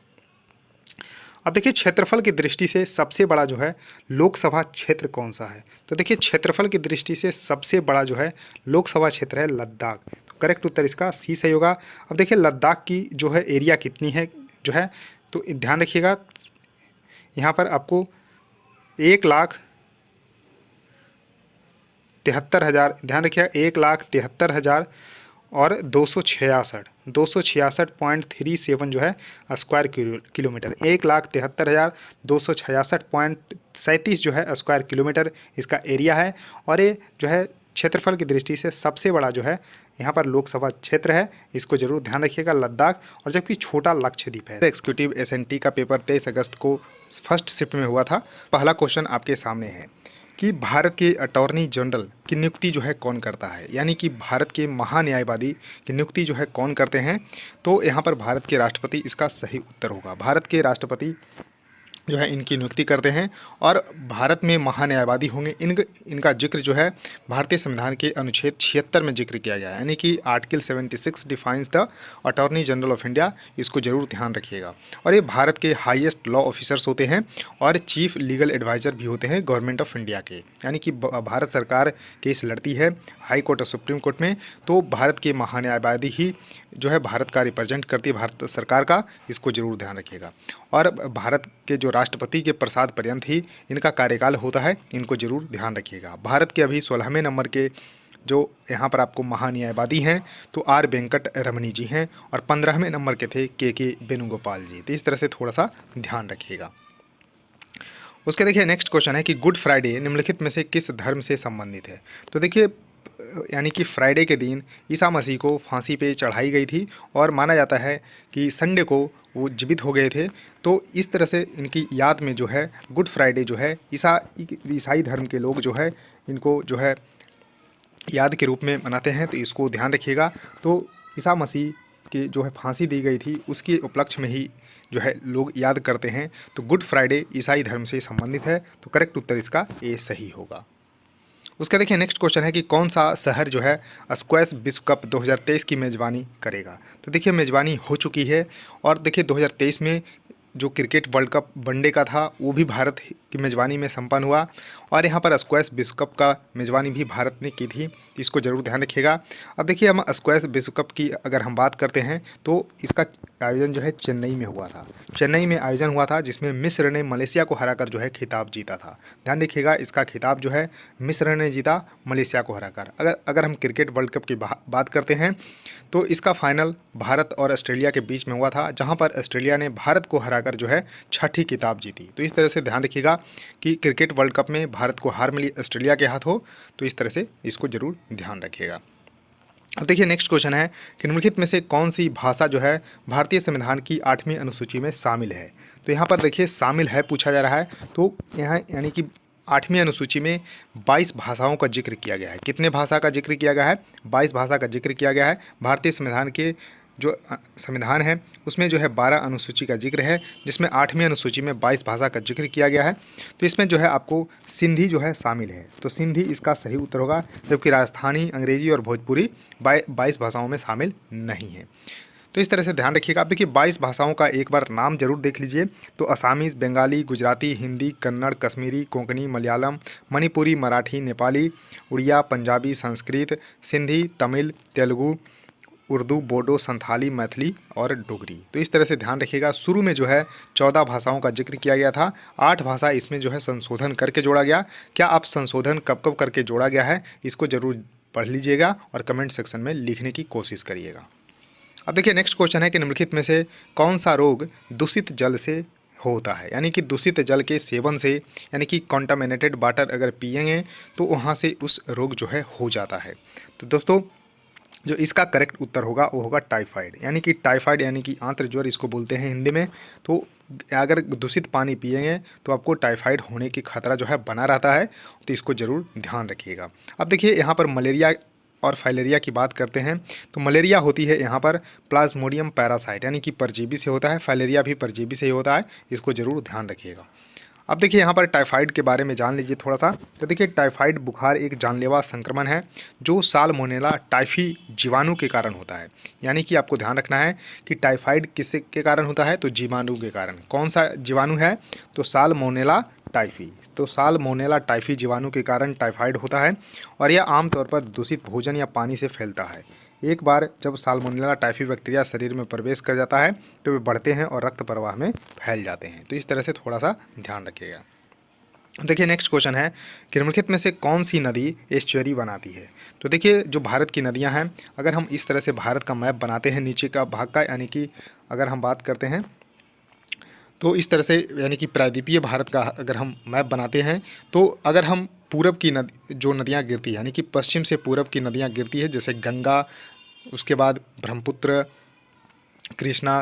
Speaker 1: अब देखिए क्षेत्रफल की दृष्टि से सबसे बड़ा जो है लोकसभा क्षेत्र कौन सा है। तो देखिए क्षेत्रफल की दृष्टि से सबसे बड़ा जो है लोकसभा क्षेत्र है लद्दाख। तो करेक्ट उत्तर इसका सी सही होगा। अब देखिए लद्दाख की जो है एरिया कितनी है जो है, तो ध्यान रखिएगा यहाँ पर आपको 1,73,000, ध्यान रखिएगा 1,73,000 और 266.37 जो है स्क्वायर किलोमीटर, 1,73,266.37 जो है स्क्वायर किलोमीटर इसका एरिया है। और ये जो है क्षेत्रफल की दृष्टि से सबसे बड़ा जो है यहाँ पर लोकसभा क्षेत्र है, इसको जरूर ध्यान रखिएगा लद्दाख। और जबकि छोटा लक्षद्वीप है। एग्जीक्यूटिव एसएनटी का पेपर 23 अगस्त को फर्स्ट शिफ्ट में हुआ था। पहला क्वेश्चन आपके सामने है कि भारत के अटॉर्नी जनरल की नियुक्ति जो है कौन करता है, यानी कि भारत के महान्यायवादी की नियुक्ति जो है कौन करते हैं। तो यहाँ पर भारत के राष्ट्रपति इसका सही उत्तर होगा। भारत के राष्ट्रपति जो है इनकी नियुक्ति करते हैं और भारत में महान्यायवादी होंगे। इनका जिक्र जो है भारतीय संविधान के अनुच्छेद 76 में जिक्र किया गया है, यानी कि article 76 defines the attorney general of India. इसको जरूर ध्यान रखिएगा। और ये भारत के हाईएस्ट लॉ ऑफिसर्स होते हैं और चीफ लीगल एडवाइज़र भी होते हैं गवर्नमेंट ऑफ इंडिया के, यानी कि भारत सरकार केस लड़ती है हाई कोर्ट और सुप्रीम कोर्ट में, तो भारत के महान्यायवादी ही जो है भारत का रिप्रेजेंट करती है भारत सरकार का। इसको जरूर ध्यान रखिएगा। और भारत के जो राष्ट्रपति के प्रसाद पर्यंत ही इनका कार्यकाल होता है, इनको जरूर ध्यान रखिएगा। भारत के अभी 16वें नंबर के जो यहाँ पर आपको महान्यायवादी हैं तो आर वेंकट रमनी जी हैं और 15वें नंबर के थे के वेणुगोपाल जी। तो इस तरह से थोड़ा सा ध्यान रखिएगा। उसके देखिए नेक्स्ट क्वेश्चन है कि गुड फ्राइडे निम्नलिखित में से किस धर्म से संबंधित है। तो देखिए यानी कि फ्राइडे के दिन ईसा मसीह को फांसी पे चढ़ाई गई थी और माना जाता है कि संडे को वो जीवित हो गए थे। तो इस तरह से इनकी याद में जो है गुड फ्राइडे जो है ईसाई धर्म के लोग जो है इनको जो है याद के रूप में मनाते हैं। तो इसको ध्यान रखिएगा। तो ईसा मसीह की जो है फांसी दी गई थी उसके उपलक्ष्य में ही जो है लोग याद करते हैं। तो गुड फ्राइडे ईसाई धर्म से संबंधित है। तो करेक्ट उत्तर इसका ए सही होगा। उसका देखिए नेक्स्ट क्वेश्चन है कि कौन सा शहर जो है स्क्वैश विश्व कप 2023 की मेज़बानी करेगा। तो देखिए मेज़बानी हो चुकी है और देखिए 2023 में जो क्रिकेट वर्ल्ड कप वनडे का था वो भी भारत की मेज़बानी में संपन्न हुआ और यहाँ पर स्क्वैश विश्व कप का मेज़बानी भी भारत ने की थी। इसको जरूर ध्यान रखिएगा। अब देखिए हम स्क्वैश विश्व कप की अगर हम बात करते हैं तो इसका आयोजन जो है चेन्नई में हुआ था। चेन्नई में आयोजन हुआ था जिसमें मिस्र ने मलेशिया को हराकर जो है खिताब जीता था। ध्यान रखिएगा इसका खिताब जो है मिस्र ने जीता मलेशिया को हराकर। अगर हम क्रिकेट वर्ल्ड कप की बात करते हैं तो इसका फाइनल भारत और ऑस्ट्रेलिया के बीच में हुआ था, जहां पर ऑस्ट्रेलिया ने भारत को हराकर हराकर जो है छठी खिताब जीती। तो इस तरह से ध्यान रखिएगा कि क्रिकेट वर्ल्ड कप में भारत को हार मिली ऑस्ट्रेलिया के हाथों, तो इस तरह से इसको जरूर ध्यान रखिएगा। अब देखिए नेक्स्ट क्वेश्चन है कि निम्नलिखित में से कौन सी भाषा जो है भारतीय संविधान की 8वीं अनुसूची में शामिल है। तो यहाँ पर देखिए शामिल है पूछा जा रहा है, तो यहाँ यानी कि 8वीं अनुसूची में 22 भाषाओं का जिक्र किया गया है। कितने भाषा का जिक्र किया गया है? 22 भाषा का जिक्र किया गया है। भारतीय संविधान के जो संविधान है उसमें जो है 12 अनुसूची का जिक्र है, जिसमें 8वीं अनुसूची में 22 भाषा का जिक्र किया गया है। तो इसमें जो है आपको सिंधी जो है शामिल है, तो सिंधी इसका सही उत्तर होगा, जबकि राजस्थानी, अंग्रेजी और भोजपुरी 22 भाषाओं में शामिल नहीं है। तो इस तरह से ध्यान रखिएगा। आप देखिए 22 भाषाओं का एक बार नाम जरूर देख लीजिए, तो असामीज़, बंगाली, गुजराती, हिंदी, कन्नड़, कश्मीरी, कोंकणी, मलयालम, मणिपुरी, मराठी, नेपाली, उड़िया, पंजाबी, संस्कृत, सिंधी, तमिल, तेलुगु, उर्दू, बोडो, संथाली, मैथिली और डोगरी। तो इस तरह से ध्यान रखिएगा। शुरू में जो है 14 भाषाओं का जिक्र किया गया था, 8 भाषा इसमें जो है संशोधन करके जोड़ा गया। क्या आप संशोधन कब कब करके जोड़ा गया है इसको जरूर पढ़ लीजिएगा और कमेंट सेक्शन में लिखने की कोशिश करिएगा। अब देखिए नेक्स्ट क्वेश्चन है कि निम्नलिखित में से कौन सा रोग दूषित जल से होता है, यानी कि दूषित जल के सेवन से, यानी कि कॉन्टामिनेटेड वाटर अगर पिएंगे तो वहाँ से उस रोग जो है हो जाता है। तो दोस्तों जो इसका करेक्ट उत्तर होगा वो होगा टाइफाइड, यानी कि टाइफाइड यानी कि आंत्र ज्वर इसको बोलते हैं हिंदी में। तो अगर दूषित पानी पिएंगे तो आपको टाइफाइड होने की खतरा जो है बना रहता है, तो इसको ज़रूर ध्यान रखिएगा। अब देखिए यहाँ पर मलेरिया और फाइलेरिया की बात करते हैं, तो मलेरिया होती है यहाँ पर प्लाज्मोडियम पैरासाइट, यानी कि परजीवी से होता है। फाइलेरिया भी परजीवी से ही होता है, इसको ज़रूर ध्यान रखिएगा। अब देखिए यहाँ पर टाइफाइड के बारे में जान लीजिए थोड़ा सा। तो देखिए टाइफाइड बुखार एक जानलेवा संक्रमण है जो साल्मोनेला टाइफी जीवाणु के कारण होता है। यानी कि आपको ध्यान रखना है कि टाइफाइड किसके के कारण होता है, तो जीवाणु के कारण। कौन सा जीवाणु है, तो साल्मोनेला टाइफी। तो साल्मोनेला टाइफी जीवाणु के कारण टाइफाइड होता है और यह आमतौर पर दूषित भोजन या पानी से फैलता है। एक बार जब साल्मोनेला टाइफी बैक्टीरिया शरीर में प्रवेश कर जाता है तो वे बढ़ते हैं और रक्त प्रवाह में फैल जाते हैं। तो इस तरह से थोड़ा सा ध्यान रखिएगा। देखिए नेक्स्ट क्वेश्चन है कि निम्नलिखित में से कौन सी नदी एस्चुअरी बनाती है। तो देखिए जो भारत की नदियां हैं, अगर हम इस तरह से भारत का मैप बनाते हैं नीचे का भाग का, यानी कि अगर हम बात करते हैं तो इस तरह से, यानी कि प्रायद्वीपीय भारत का अगर हम मैप बनाते हैं, तो अगर हम पूरब की नदी जो नदियाँ गिरती है, यानी कि पश्चिम से पूरब की नदियाँ गिरती है, जैसे गंगा, उसके बाद ब्रह्मपुत्र, कृष्णा,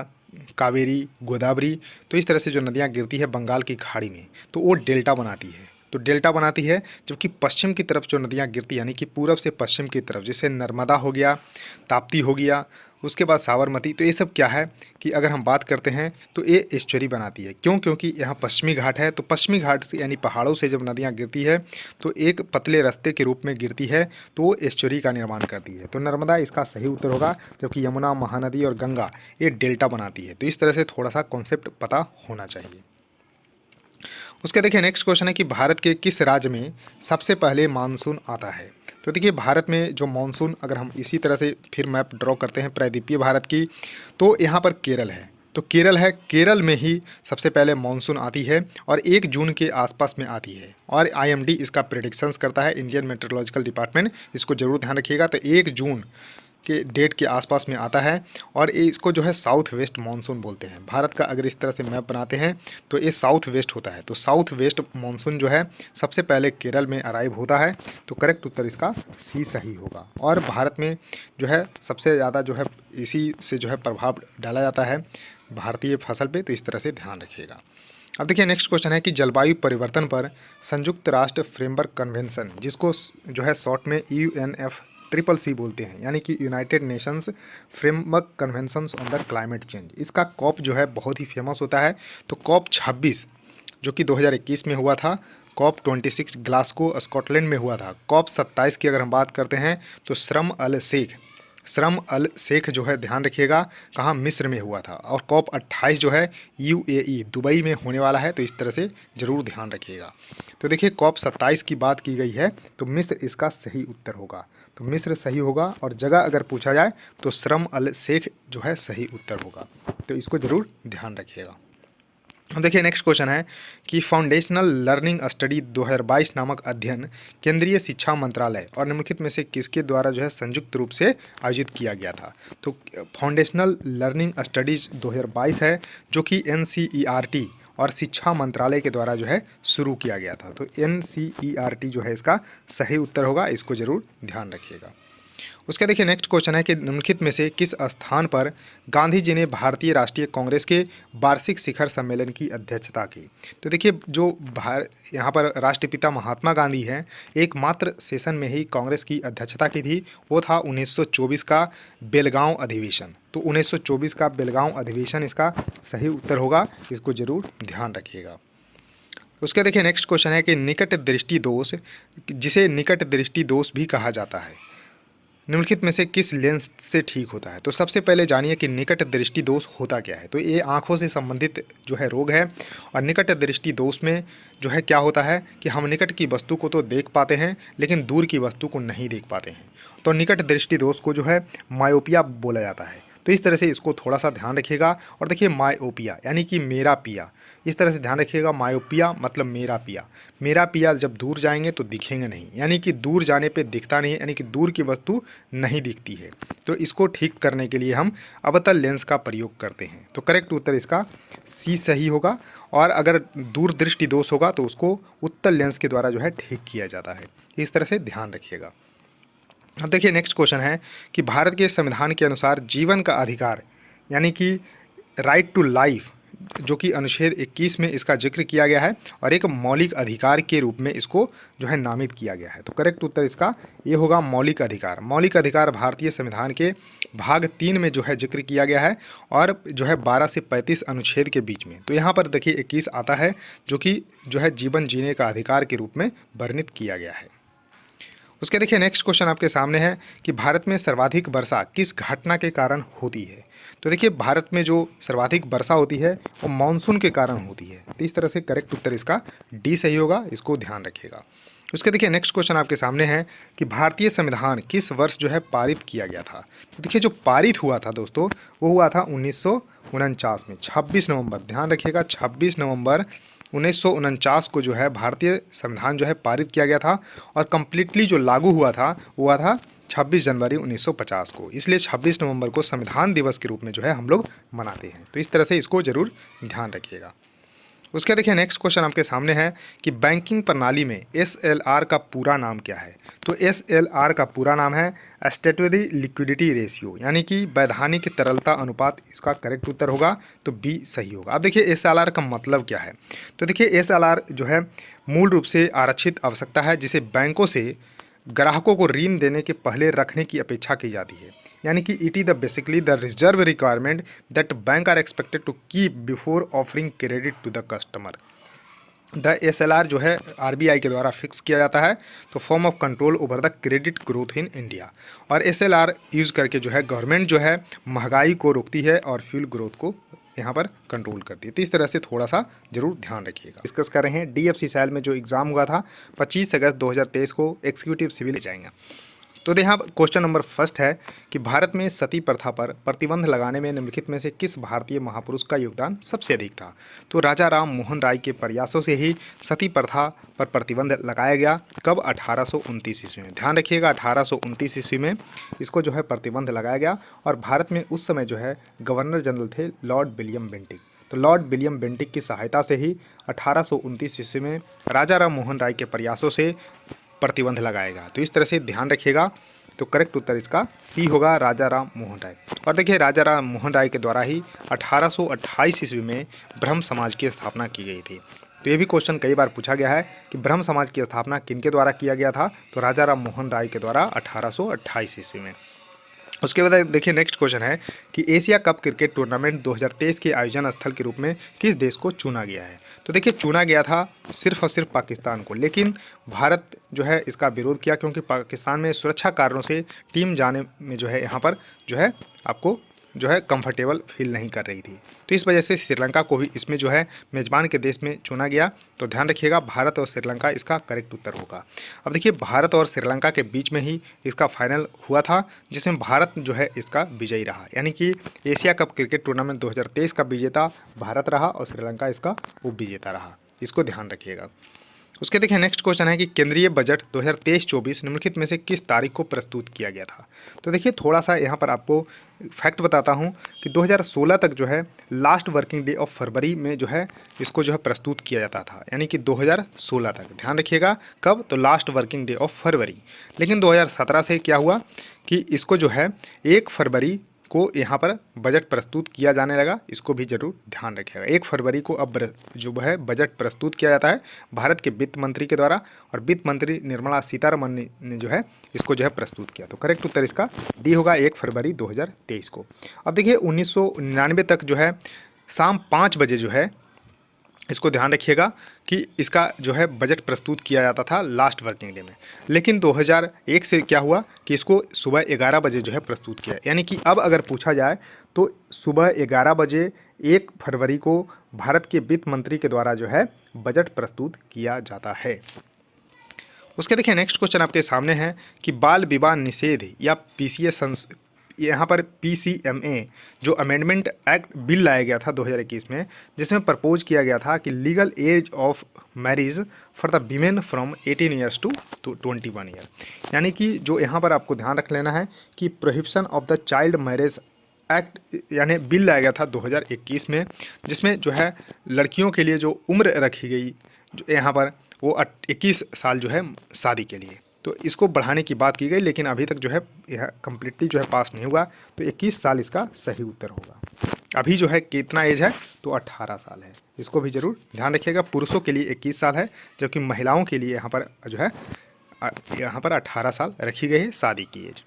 Speaker 1: कावेरी, गोदावरी, तो इस तरह से जो नदियाँ गिरती है बंगाल की खाड़ी में, तो वो डेल्टा बनाती है। तो डेल्टा बनाती है, जबकि पश्चिम की तरफ जो नदियाँ गिरती है, यानी कि पूरब से पश्चिम की तरफ, जैसे नर्मदा हो गया, ताप्ती हो गया, उसके बाद साबरमती, तो ये सब क्या है कि अगर हम बात करते हैं तो ये एस्चुअरी बनाती है। क्यों? क्योंकि यहाँ पश्चिमी घाट है, तो पश्चिमी घाट से यानी पहाड़ों से जब नदियाँ गिरती है तो एक पतले रास्ते के रूप में गिरती है, तो वो एस्चुअरी का निर्माण करती है। तो नर्मदा इसका सही उत्तर होगा, जबकि यमुना, महानदी और गंगा ये डेल्टा बनाती है। तो इस तरह से थोड़ा सा कॉन्सेप्ट पता होना चाहिए। उसके देखिए नेक्स्ट क्वेश्चन है कि भारत के किस राज्य में सबसे पहले मानसून आता है। तो देखिए भारत में जो मानसून, अगर हम इसी तरह से फिर मैप ड्रॉ करते हैं प्रायद्वीपीय भारत की, तो यहाँ पर केरल है। तो केरल है, केरल में ही सबसे पहले मानसून आती है और 1 जून के आसपास में आती है। और आईएमडी इसका प्रेडिक्शंस करता है, इंडियन मेट्रोलॉजिकल डिपार्टमेंट, इसको जरूर ध्यान रखिएगा। तो 1 जून के डेट के आसपास में आता है और ये इसको जो है साउथ वेस्ट मानसून बोलते हैं। भारत का अगर इस तरह से मैप बनाते हैं तो ये साउथ वेस्ट होता है। तो साउथ वेस्ट मानसून जो है सबसे पहले केरल में अराइव होता है। तो करेक्ट उत्तर इसका सी सही होगा। और भारत में जो है सबसे ज़्यादा जो है इसी से जो है प्रभाव डाला जाता है भारतीय फसल पे। तो इस तरह से ध्यान रखिएगा। अब देखिए नेक्स्ट क्वेश्चन है कि जलवायु परिवर्तन पर संयुक्त राष्ट्र फ्रेमवर्क कन्वेंशन, जिसको जो है शॉर्ट में UNFCCC बोलते हैं, यानी कि United Nations framework conventions on the climate change, इसका कॉप जो है बहुत ही फेमस होता है। तो कॉप 26 जो कि 2021 में हुआ था, कॉप 26 ग्लासगो स्कॉटलैंड में हुआ था। कॉप 27 की अगर हम बात करते हैं तो शर्म अल शेख जो है, ध्यान रखिएगा, कहाँ, मिस्र में हुआ था। और कॉप 28 जो है UAE दुबई में होने वाला है। तो इस तरह से ज़रूर ध्यान रखिएगा। तो देखिए कॉप 27 की बात की गई है तो मिस्र इसका सही उत्तर होगा। तो मिस्र सही होगा। और जगह अगर पूछा जाए तो शर्म अल शेख जो है सही उत्तर होगा। तो इसको ज़रूर ध्यान रखिएगा। अब देखिए नेक्स्ट क्वेश्चन है कि फाउंडेशनल लर्निंग स्टडी 2022 नामक अध्ययन केंद्रीय शिक्षा मंत्रालय और निम्नलिखित में से किसके द्वारा जो है संयुक्त रूप से आयोजित किया गया था। तो फाउंडेशनल लर्निंग स्टडीज 2022 है जो कि NCERT और शिक्षा मंत्रालय के द्वारा जो है शुरू किया गया था। तो NCERT जो है इसका सही उत्तर होगा, इसको जरूर ध्यान रखिएगा। उसका देखिए नेक्स्ट क्वेश्चन है कि निम्नलिखित में से किस स्थान पर गांधी जी ने भारतीय राष्ट्रीय कांग्रेस के वार्षिक शिखर सम्मेलन की अध्यक्षता की। तो देखिए जो यहाँ पर राष्ट्रपिता महात्मा गांधी हैं, एकमात्र सेशन में ही कांग्रेस की अध्यक्षता की थी, वो था 1924 का बेलगांव अधिवेशन। तो 1924 का बेलगांव अधिवेशन इसका सही उत्तर होगा, इसको जरूर ध्यान रखिएगा। उसके देखिए नेक्स्ट क्वेश्चन है कि निकट दृष्टि दोष, जिसे निकट दृष्टि दोष भी कहा जाता है, निम्नलिखित में से किस लेंस से ठीक होता है। तो सबसे पहले जानिए कि निकट दृष्टि दोष होता क्या है। तो ये आँखों से संबंधित जो है रोग है, और निकट दृष्टि दोष में जो है क्या होता है कि हम निकट की वस्तु को तो देख पाते हैं लेकिन दूर की वस्तु को नहीं देख पाते हैं। तो निकट दृष्टि दोष को जो है मायोपिया बोला जाता है। तो इस तरह से इसको थोड़ा सा ध्यान रखिएगा। और देखिए मायोपिया यानी कि मेरा पिया, इस तरह से ध्यान रखिएगा। मायोपिया मतलब मेरा पिया, मेरा पिया जब दूर जाएंगे तो दिखेंगे नहीं, यानी कि दूर जाने पे दिखता नहीं है, यानी कि दूर की वस्तु नहीं दिखती है। तो इसको ठीक करने के लिए हम अवतल लेंस का प्रयोग करते हैं। तो करेक्ट उत्तर इसका सी सही होगा। और अगर दूर दृष्टि दोष होगा तो उसको उत्तल लेंस के द्वारा जो है ठीक किया जाता है। इस तरह से ध्यान रखिएगा। अब देखिए नेक्स्ट क्वेश्चन है कि भारत के संविधान के अनुसार जीवन का अधिकार यानी कि राइट टू लाइफ, जो कि अनुच्छेद 21 में इसका जिक्र किया गया है और एक मौलिक अधिकार के रूप में इसको जो है नामित किया गया है। तो करेक्ट उत्तर इसका ये होगा मौलिक अधिकार। मौलिक अधिकार भारतीय संविधान के भाग 3 में जो है जिक्र किया गया है और जो है 12 से 35 अनुच्छेद के बीच में। तो यहाँ पर देखिए 21 आता है जो कि जो है जीवन जीने का अधिकार के रूप में वर्णित किया गया है। उसके देखिए नेक्स्ट क्वेश्चन आपके सामने है कि भारत में सर्वाधिक वर्षा किस घटना के कारण होती है। तो देखिए भारत में जो सर्वाधिक वर्षा होती है वो मानसून के कारण होती है। तो इस तरह से करेक्ट उत्तर इसका डी सही होगा, इसको ध्यान रखिएगा। उसके देखिए नेक्स्ट क्वेश्चन आपके सामने है कि भारतीय संविधान किस वर्ष जो है पारित किया गया था। तो देखिए जो पारित हुआ था दोस्तों वो हुआ था 1949 में, 26 नवंबर, ध्यान रखिएगा 26 नवंबर 1949 को जो है भारतीय संविधान जो है पारित किया गया था। और कम्प्लीटली जो लागू हुआ था 26 जनवरी 1950 को। इसलिए 26 नवंबर को संविधान दिवस के रूप में जो है हम लोग मनाते हैं। तो इस तरह से इसको जरूर ध्यान रखिएगा। उसके देखिए नेक्स्ट क्वेश्चन आपके सामने है कि बैंकिंग प्रणाली में SLR का पूरा नाम क्या है। तो SLR का पूरा नाम है स्टैट्यूटरी लिक्विडिटी रेशियो, यानी कि वैधानिक तरलता अनुपात, इसका करेक्ट उत्तर होगा। तो बी सही होगा। अब देखिए SLR का मतलब क्या है। तो देखिए SLR जो है मूल रूप से आरक्षित आवश्यकता है जिसे बैंकों से ग्राहकों को ऋण देने के पहले रखने की अपेक्षा की जाती है, यानी कि it is the basically the reserve requirement that bank are expected to keep before offering credit to the customer. The SLR जो है RBI के द्वारा फिक्स किया जाता है, तो form of control over the credit growth in India. और SLR use करके जो है गवर्नमेंट जो है महंगाई को रोकती है और फ्यूल ग्रोथ को यहाँ पर कंट्रोल करती है। तो इस तरह से थोड़ा सा जरूर ध्यान रखिएगा। डिस्कस कर रहे हैं DFC सैल में जो एग्ज़ाम हुआ था 25 अगस्त 2023 को एग्जीक्यूटिव सिविल जाएंगे। तो यहाँ क्वेश्चन नंबर फर्स्ट है कि भारत में सती प्रथा पर प्रतिबंध लगाने में निम्नलिखित में से किस भारतीय महापुरुष का योगदान सबसे अधिक था। तो राजा राम मोहन राय के प्रयासों से ही सती प्रथा पर प्रतिबंध लगाया गया। कब? 1829 ईस्वी में। ध्यान रखिएगा 1829 ईस्वी में इसको जो है प्रतिबंध लगाया गया। और भारत में उस समय जो है गवर्नर जनरल थे लॉर्ड विलियम बेंटिक। तो लॉर्ड विलियम बेंटिक की सहायता से ही 1829 ईस्वी में राजा राम मोहन राय के प्रयासों से प्रतिबंध लगाएगा। तो इस तरह से ध्यान रखिएगा। तो करेक्ट उत्तर इसका सी होगा, राजा राम मोहन राय। और देखिए राजा राम मोहन राय के द्वारा ही 1828 ईस्वी में ब्रह्म समाज की स्थापना की गई थी। तो ये भी क्वेश्चन कई बार पूछा गया है कि ब्रह्म समाज की स्थापना किनके द्वारा किया गया था। तो राजा राम मोहन राय के द्वारा 1828 ईस्वी में। उसके बाद देखिए नेक्स्ट क्वेश्चन है कि एशिया कप क्रिकेट टूर्नामेंट 2023 के आयोजन स्थल के रूप में किस देश को चुना गया है। तो देखिए चुना गया था सिर्फ और सिर्फ पाकिस्तान को, लेकिन भारत जो है इसका विरोध किया क्योंकि पाकिस्तान में सुरक्षा कारणों से टीम जाने में जो है यहाँ पर जो है आपको जो है कंफर्टेबल फील नहीं कर रही थी। तो इस वजह से श्रीलंका को भी इसमें जो है मेज़बान के देश में चुना गया। तो ध्यान रखिएगा, भारत और श्रीलंका इसका करेक्ट उत्तर होगा। अब देखिए, भारत और श्रीलंका के बीच में ही इसका फाइनल हुआ था, जिसमें भारत जो है इसका विजयी रहा। यानी कि एशिया कप क्रिकेट टूर्नामेंट 2023 का विजेता भारत रहा और श्रीलंका इसका उप विजेता रहा। इसको ध्यान रखिएगा। उसके देखिए नेक्स्ट क्वेश्चन है कि केंद्रीय बजट 2023-24 निम्नलिखित में से किस तारीख को प्रस्तुत किया गया था। तो देखिए, थोड़ा सा यहाँ पर आपको फैक्ट बताता हूँ कि 2016 तक जो है last working day of February में जो है इसको जो है प्रस्तुत किया जाता था। यानी कि 2016 तक, ध्यान रखिएगा कब, तो last working day of February. लेकिन 2017 से क्या हुआ कि इसको जो है 1 फरवरी को यहाँ पर बजट प्रस्तुत किया जाने लगा। इसको भी जरूर ध्यान रखिएगा। 1 फरवरी को अब जो है बजट प्रस्तुत किया जाता है भारत के वित्त मंत्री के द्वारा, और वित्त मंत्री निर्मला सीतारमण ने जो है इसको जो है प्रस्तुत किया। तो करेक्ट उत्तर इसका डी होगा, 1 फरवरी 2023 को। अब देखिए 1999 तक जो है शाम 5 बजे जो है, इसको ध्यान रखिएगा कि इसका जो है बजट प्रस्तुत किया जाता था लास्ट वर्किंग डे में। लेकिन 2001 से क्या हुआ कि इसको सुबह 11 बजे जो है प्रस्तुत किया। यानी कि अब अगर पूछा जाए तो सुबह 11 बजे 1 फरवरी को भारत के वित्त मंत्री के द्वारा जो है बजट प्रस्तुत किया जाता है। उसके देखिए नेक्स्ट क्वेश्चन आपके सामने है कि बाल विवाह निषेध या पीसीए यहाँ पर PCMA जो अमेंडमेंट एक्ट बिल लाया गया था 2021 में, जिसमें प्रपोज किया गया था कि legal age of marriage for the women from 18 years to 21 year. यानी कि जो यहाँ पर आपको ध्यान रख लेना है कि prohibition of the child marriage act यानी बिल लाया गया था 2021 में, जिसमें जो है लड़कियों के लिए जो उम्र रखी गई जो यहाँ पर वो 21 साल जो है शादी के लिए, तो इसको बढ़ाने की बात की गई। लेकिन अभी तक जो है यह कम्प्लीटली जो है पास नहीं हुआ। तो 21 साल इसका सही उत्तर होगा। अभी जो है कितना एज है, तो 18 साल है। इसको भी जरूर ध्यान रखिएगा। पुरुषों के लिए 21 साल है, जबकि महिलाओं के लिए यहाँ पर जो है 18 साल रखी गई है शादी की एज।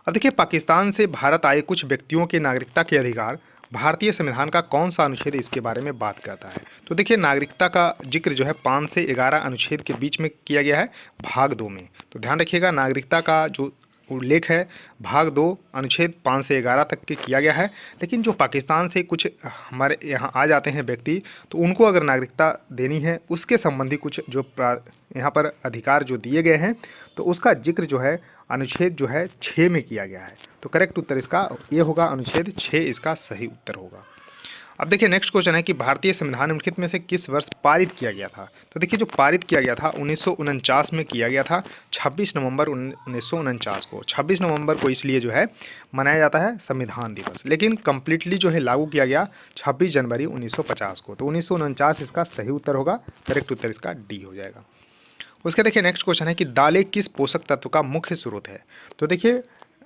Speaker 1: अब देखिए, पाकिस्तान से भारत आए कुछ व्यक्तियों के नागरिकता के अधिकार भारतीय संविधान का कौन सा अनुच्छेद इसके बारे में बात करता है। तो देखिए, नागरिकता का जिक्र जो है 5 से 11 अनुच्छेद के बीच में किया गया है भाग 2 में। तो ध्यान रखिएगा, नागरिकता का जो उल्लेख है भाग 2 अनुच्छेद 5 से 11 तक के किया गया है। लेकिन जो पाकिस्तान से कुछ हमारे यहाँ आ जाते हैं व्यक्ति, तो उनको अगर नागरिकता देनी है, उसके संबंधी कुछ जो यहाँ पर अधिकार जो दिए गए हैं, तो उसका जिक्र जो है अनुच्छेद जो है 6 में किया गया है। तो करेक्ट उत्तर इसका ये होगा, अनुच्छेद 6 इसका सही उत्तर होगा। अब देखिए नेक्स्ट क्वेश्चन है कि भारतीय संविधान निम्नलिखित में से किस वर्ष पारित किया गया था। तो देखिए, जो पारित किया गया था 1949 में किया गया था, 26 नवंबर 1949 को। 26 नवंबर को इसलिए जो है मनाया जाता है संविधान दिवस, लेकिन कम्प्लीटली जो है लागू किया गया 26 जनवरी 1950 को। तो 1949 इसका सही उत्तर होगा। करेक्ट उत्तर इसका डी हो जाएगा। उसके देखिए नेक्स्ट क्वेश्चन है कि दालें किस पोषक तत्व का मुख्य स्रोत है। तो देखिए,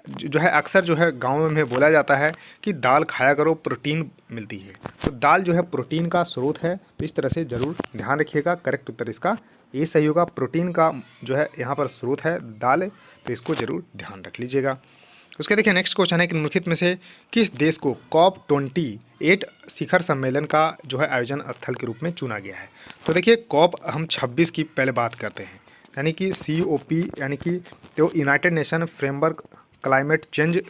Speaker 1: जो है अक्सर जो है गाँव में बोला जाता है कि दाल खाया करो, प्रोटीन मिलती है। तो दाल जो है प्रोटीन का स्रोत है। तो इस तरह से ज़रूर ध्यान रखिएगा। करेक्ट उत्तर इसका ये सही होगा। प्रोटीन का जो है यहाँ पर स्रोत है दाल, तो इसको ज़रूर ध्यान रख लीजिएगा। उसके देखिए नेक्स्ट क्वेश्चन है कि निम्नलिखित में से किस देश को COP28 शिखर सम्मेलन का जो है आयोजन स्थल के रूप में चुना गया है। तो देखिए, COP हम 26 की पहले बात करते हैं, यानी कि COP यानी कि तो United nation framework climate change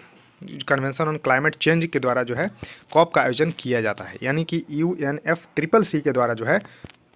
Speaker 1: convention on climate change के द्वारा जो है COP का आयोजन किया जाता है। यानी कि UNFCCC के द्वारा जो है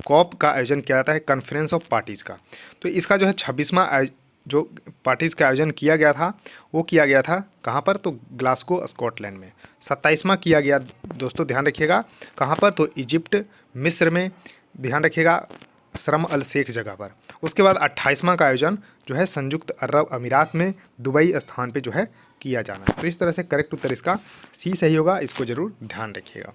Speaker 1: COP का आयोजन किया जाता है, कॉन्फ्रेंस ऑफ पार्टीज़ का। तो इसका जो है 26वां जो पार्टीज़ का आयोजन किया गया था, वो किया गया था कहाँ पर, तो ग्लासगो स्कॉटलैंड में। 27वां किया गया दोस्तों, ध्यान रखिएगा कहाँ पर, तो इजिप्ट मिस्र में, ध्यान रखिएगा शर्म अल शेख जगह पर। उसके बाद 28वां का आयोजन जो है संयुक्त अरब अमीरात में दुबई स्थान पे जो है किया जाना है। तो इस तरह से करेक्ट उत्तर इसका सी सही होगा। इसको जरूर ध्यान रखिएगा।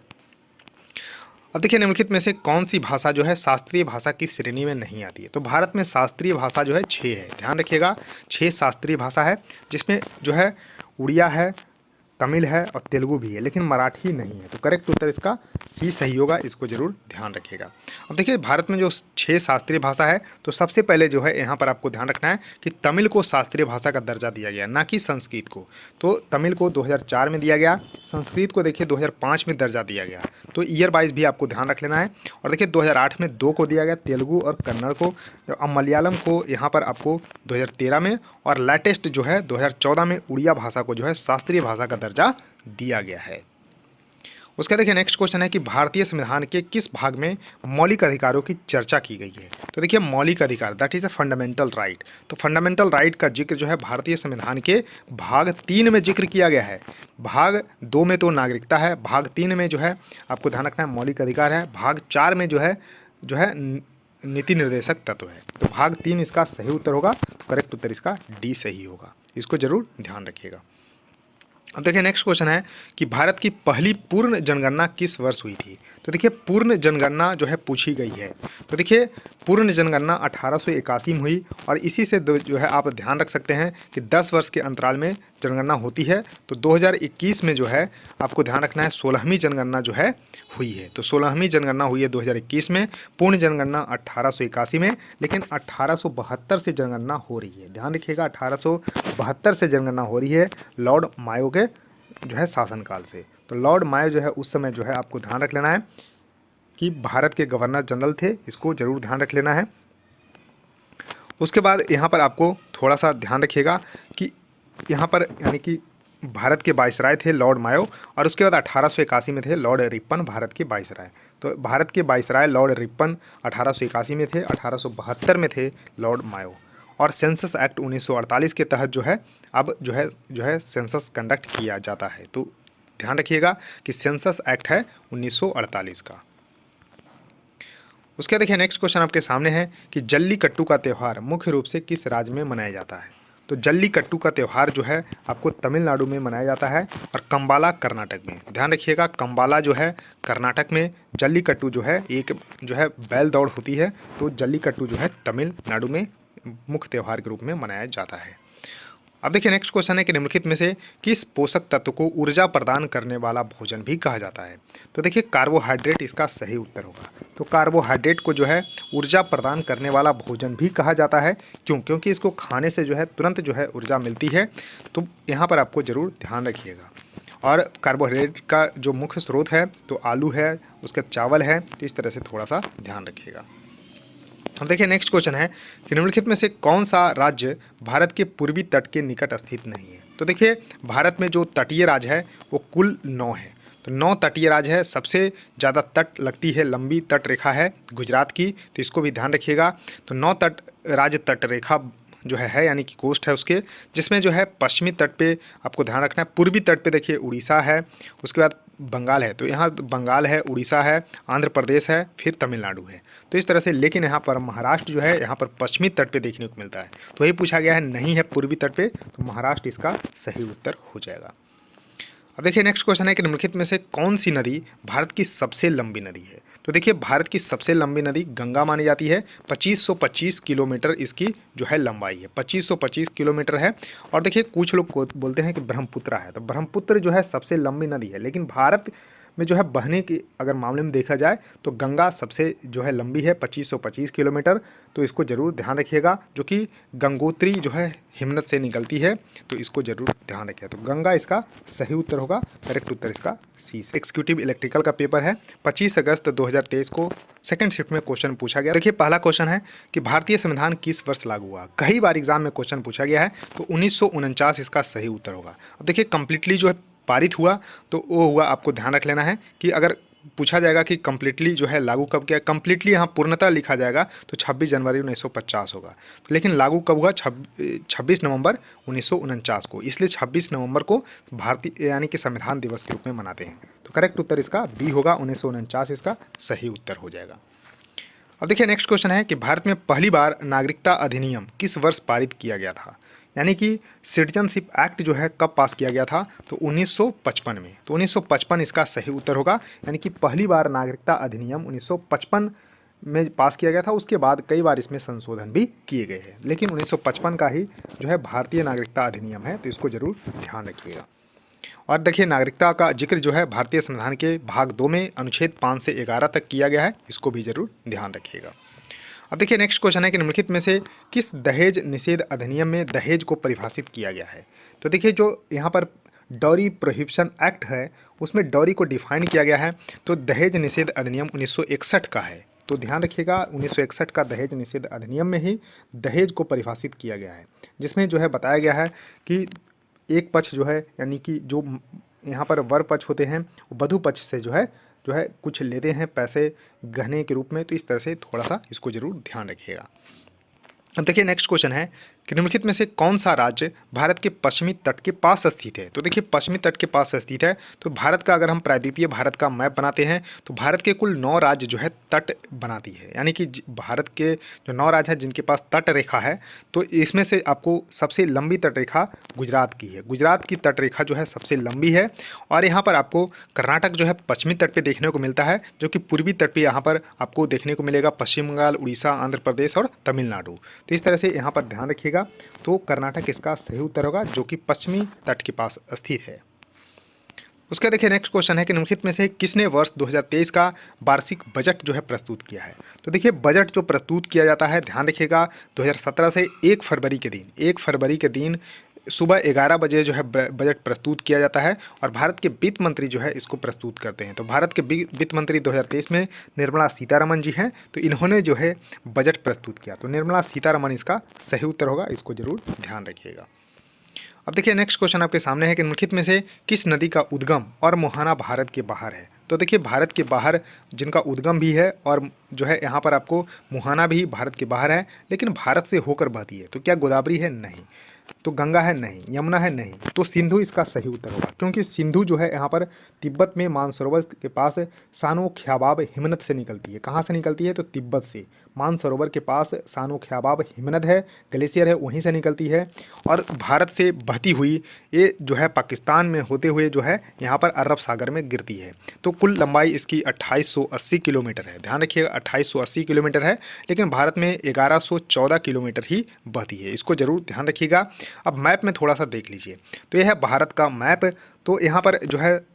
Speaker 1: अब देखिए, निम्नलिखित में से कौन सी भाषा जो है शास्त्रीय भाषा की श्रेणी में नहीं आती है। तो भारत में शास्त्रीय भाषा जो है 6 है। ध्यान रखिएगा, 6 शास्त्रीय भाषा है, जिसमें जो है उड़िया है, तमिल है और तेलुगु भी है, लेकिन मराठी नहीं है। तो करेक्ट उत्तर इसका सी सही होगा। इसको जरूर ध्यान रखिएगा। अब देखिए, भारत में जो 6 शास्त्रीय भाषा है, तो सबसे पहले जो है यहाँ पर आपको ध्यान रखना है कि तमिल को शास्त्रीय भाषा का दर्जा दिया गया, ना कि संस्कृत को। तो तमिल को 2004 में दिया गया, संस्कृत को देखिए 2005 में दर्जा दिया गया। तो ईयर वाइज भी आपको ध्यान रख लेना है। और देखिए 2008 में 2 को दिया गया, तेलुगु और कन्नड़ को। अब मलयालम को यहाँ पर आपको 2013 में, और लेटेस्ट जो है 2014 में उड़िया भाषा को जो है शास्त्रीय भाषा का दर्जा दर्जा दिया गया है। उसका देखिए नेक्स्ट क्वेश्चन है कि भारतीय संविधान के किस भाग में मौलिक अधिकारों की चर्चा की गई है। तो देखिए मौलिक अधिकार that is a fundamental right. तो फंडामेंटल राइट का जिक्र जो है भारतीय संविधान के भाग 3 में जिक्र किया गया है। भाग 2 में तो नागरिकता है, भाग 3 में जो है आपको ध्यान रखना है मौलिक अधिकार है, भाग 4 में जो है नीति निर्देशक तत्व है। तो भाग 3 इसका सही उत्तर होगा। करेक्ट उत्तर इसका डी सही होगा, इसको जरूर ध्यान रखिएगा। अब देखिए नेक्स्ट क्वेश्चन है कि भारत की पहली पूर्ण जनगणना किस वर्ष हुई थी। तो देखिए पूर्ण जनगणना जो है पूछी गई है। तो देखिए पूर्ण जनगणना 1881 में हुई और इसी से जो है आप ध्यान रख सकते हैं कि 10 वर्ष के अंतराल में जनगणना होती है। तो 2021 में जो है आपको ध्यान रखना है 16वीं जनगणना जो है हुई है। तो 16वीं जनगणना हुई है 2021 में, पूर्ण जनगणना 1881 में, लेकिन 1872 से जनगणना हो रही है। ध्यान रखिएगा 1872 से जनगणना हो रही है लॉर्ड मायो के जो है शासनकाल से। तो लॉर्ड मायो जो है उस समय जो है आपको ध्यान रख लेना है कि भारत के गवर्नर जनरल थे, इसको जरूर ध्यान रख लेना है। उसके बाद यहाँ पर आपको थोड़ा सा ध्यान रखिएगा कि यहाँ पर यानी कि भारत के वाइसराय थे लॉर्ड मायो और उसके बाद 1881 में थे लॉर्ड रिपन भारत के वाइसराय। तो भारत के वाइसराय लॉर्ड रिपन 1881 में थे, 1872 में थे लॉर्ड मायो। और सेंसस एक्ट 1948 के तहत जो है अब जो है सेंसस कंडक्ट किया जाता है। तो ध्यान रखिएगा कि सेंसस एक्ट है 1948 का। उसके देखिए नेक्स्ट क्वेश्चन आपके सामने है कि जल्लीकट्टू का त्यौहार मुख्य रूप से किस राज्य में मनाया जाता है। तो जल्लीकट्टू का त्यौहार जो है आपको तमिलनाडु में मनाया जाता है और कंबाला कर्नाटक में। ध्यान रखिएगा कंबाला जो है कर्नाटक में, जल्लीकट्टू जो है एक जो है बैल दौड़ होती है। तो जल्लीकट्टू जो है तमिलनाडु में मुख्य त्यौहार के रूप में मनाया जाता है। अब देखिए नेक्स्ट क्वेश्चन है कि निम्नलिखित में से किस पोषक तत्व को ऊर्जा प्रदान करने वाला भोजन भी कहा जाता है। तो देखिए कार्बोहाइड्रेट इसका सही उत्तर होगा। तो कार्बोहाइड्रेट को जो है ऊर्जा प्रदान करने वाला भोजन भी कहा जाता है। क्यों? क्योंकि इसको खाने से जो है तुरंत जो है ऊर्जा मिलती है। तो यहाँ पर आपको ज़रूर ध्यान रखिएगा। और कार्बोहाइड्रेट का जो मुख्य स्रोत है तो आलू है, उसका चावल है। तो इस तरह से थोड़ा सा ध्यान रखिएगा। अब देखिए नेक्स्ट क्वेश्चन है कि निम्नलिखित में से कौन सा राज्य भारत के पूर्वी तट के निकट स्थित नहीं है। तो देखिए भारत में जो तटीय राज्य है वो कुल 9 है। तो 9 तटीय राज्य है। सबसे ज़्यादा तट लगती है, लंबी तट रेखा है गुजरात की। तो इसको भी ध्यान रखिएगा। तो 9 राज्य तट रेखा जो है यानी कि कोस्ट है उसके, जिसमें जो है पश्चिमी तट पे आपको ध्यान रखना है, पूर्वी तट पे देखिए उड़ीसा है, उसके बाद बंगाल है। तो यहाँ बंगाल है, उड़ीसा है, आंध्र प्रदेश है, फिर तमिलनाडु है। तो इस तरह से, लेकिन यहाँ पर महाराष्ट्र जो है यहाँ पर पश्चिमी तट पे देखने को मिलता है। तो वही पूछा गया है, नहीं है पूर्वी तट पे, तो महाराष्ट्र इसका सही उत्तर हो जाएगा। अब देखिए नेक्स्ट क्वेश्चन है कि निम्नलिखित में से कौन सी नदी भारत की सबसे लंबी नदी है। तो देखिए भारत की सबसे लंबी नदी गंगा मानी जाती है। 2525 किलोमीटर इसकी जो है लंबाई है, 2525 किलोमीटर है। और देखिए कुछ लोग बोलते हैं कि ब्रह्मपुत्र है। तो ब्रह्मपुत्र जो है सबसे लंबी नदी है, लेकिन भारत में जो है बहने की अगर मामले में देखा जाए तो गंगा सबसे जो है लंबी है, 2525 किलोमीटर। तो इसको ज़रूर ध्यान रखिएगा, जो कि गंगोत्री जो है हिमनद से निकलती है। तो इसको जरूर ध्यान रखिएगा। तो गंगा इसका सही उत्तर होगा। करेक्ट उत्तर इसका सी। एग्जीक्यूटिव इलेक्ट्रिकल का पेपर है, 25 अगस्त 2023 को सेकंड शिफ्ट में क्वेश्चन पूछा गया। देखिए पहला क्वेश्चन है कि भारतीय संविधान किस वर्ष लागू हुआ। कई बार एग्जाम में क्वेश्चन पूछा गया है। तो 1949 इसका सही उत्तर होगा। अब देखिए कंप्लीटली जो है पारित हुआ तो वो हुआ, आपको ध्यान रख लेना है कि अगर पूछा जाएगा कि कम्प्लीटली जो है लागू कब किया, कम्प्लीटली यहाँ पूर्णतः लिखा जाएगा तो 26 जनवरी 1950 होगा। लेकिन लागू कब हुआ, 26 नवंबर 1949 को। इसलिए 26 नवंबर को भारतीय यानी कि संविधान दिवस के रूप में मनाते हैं। तो करेक्ट उत्तर इसका बी होगा, 1949 इसका सही उत्तर हो जाएगा। अब देखिए नेक्स्ट क्वेश्चन है कि भारत में पहली बार नागरिकता अधिनियम किस वर्ष पारित किया गया था। यानी कि सिटीजनशिप एक्ट जो है कब पास किया गया था। तो 1955 में। तो 1955 इसका सही उत्तर होगा। यानी कि पहली बार नागरिकता अधिनियम 1955 में पास किया गया था। उसके बाद कई बार इसमें संशोधन भी किए गए हैं, लेकिन 1955 का ही जो है भारतीय नागरिकता अधिनियम है। तो इसको जरूर ध्यान रखिएगा। और देखिए नागरिकता का जिक्र जो है भारतीय संविधान के भाग 2 में अनुच्छेद 5 से 11 तक किया गया है। इसको भी जरूर ध्यान रखिएगा। अब देखिए नेक्स्ट क्वेश्चन है कि निम्नलिखित में से किस दहेज निषेध अधिनियम में दहेज को परिभाषित किया गया है। तो देखिए जो यहाँ पर डॉरी प्रोहिबिशन एक्ट है उसमें डॉरी को डिफाइन किया गया है। तो दहेज निषेध अधिनियम 1961 का है। तो ध्यान रखिएगा 1961 का दहेज निषेध अधिनियम में ही दहेज को परिभाषित किया गया है, जिसमें जो है बताया गया है कि एक पक्ष जो है यानी कि जो यहाँ पर वर पक्ष होते हैं वधु पक्ष से जो है कुछ लेते हैं पैसे गहने के रूप में। तो इस तरह से थोड़ा सा इसको जरूर ध्यान रखिएगा। अब देखिए नेक्स्ट क्वेश्चन है कि निम्नलिखित में से कौन सा राज्य भारत के पश्चिमी तट के पास स्थित है। तो देखिए पश्चिमी तट के पास स्थित है, तो भारत का अगर हम प्रायद्वीपीय भारत का मैप बनाते हैं तो भारत के कुल 9 राज्य जो है तट बनाती है, यानी कि भारत के जो 9 राज्य हैं जिनके पास तट रेखा है, तो इसमें से आपको सबसे लंबी तट रेखा गुजरात की है। गुजरात की तट रेखा जो है सबसे लंबी है। और यहाँ पर आपको कर्नाटक जो है पश्चिमी तट पर देखने को मिलता है, जो कि पूर्वी तट पर यहाँ पर आपको देखने को मिलेगा पश्चिम बंगाल, उड़ीसा, आंध्र प्रदेश और तमिलनाडु। तो इस तरह से यहाँ पर ध्यान रखिएगा। तो कर्नाटक इसका सही उत्तर होगा, जो कि पश्चिमी तट के पास स्थित है। उसका देखिए नेक्स्ट क्वेश्चन है कि निम्नलिखित में से किसने वर्ष 2023 का वार्षिक बजट जो है प्रस्तुत किया है। तो देखिए बजट जो प्रस्तुत किया जाता है, ध्यान रखिएगा, 2017 से 1 फरवरी के दिन सुबह 11 बजे जो है बजट प्रस्तुत किया जाता है और भारत के वित्त मंत्री जो है इसको प्रस्तुत करते हैं। तो भारत के वित्त मंत्री 2023 में निर्मला सीतारमण जी हैं, तो इन्होंने जो है बजट प्रस्तुत किया। तो निर्मला सीतारमण इसका सही उत्तर होगा, इसको जरूर ध्यान रखिएगा। अब देखिए नेक्स्ट क्वेश्चन आपके सामने है कि निम्नलिखित में से किस नदी का उद्गम और मुहाना भारत के बाहर है। तो देखिए भारत के बाहर जिनका उद्गम भी है और जो है यहाँ पर आपको मुहाना भी भारत के बाहर है, लेकिन भारत से होकर बहती है। तो क्या गोदावरी है? नहीं। तो गंगा है? नहीं। यमुना है? नहीं। तो सिंधु इसका सही उत्तर होगा, क्योंकि सिंधु जो है यहाँ पर तिब्बत में मानसरोवर के पास सानो ख्याबाब हिमनद से निकलती है। कहाँ से निकलती है? तो तिब्बत से। मानसरोवर के पास सानो ख्याबाब हिमनद है, ग्लेशियर है, वहीं से निकलती है और भारत से बहती हुई ये जो है पाकिस्तान में होते हुए जो है यहाँ पर अरब सागर में गिरती है। तो कुल लंबाई इसकी 2880 किलोमीटर है। ध्यान रखिएगा 2880 किलोमीटर है, लेकिन भारत में 1114 किलोमीटर ही बहती है, इसको जरूर ध्यान रखिएगा। अब मैप में थोड़ा सा देख लीजिए, तो यह है भारत का मैप। तो यहाँ पर जो है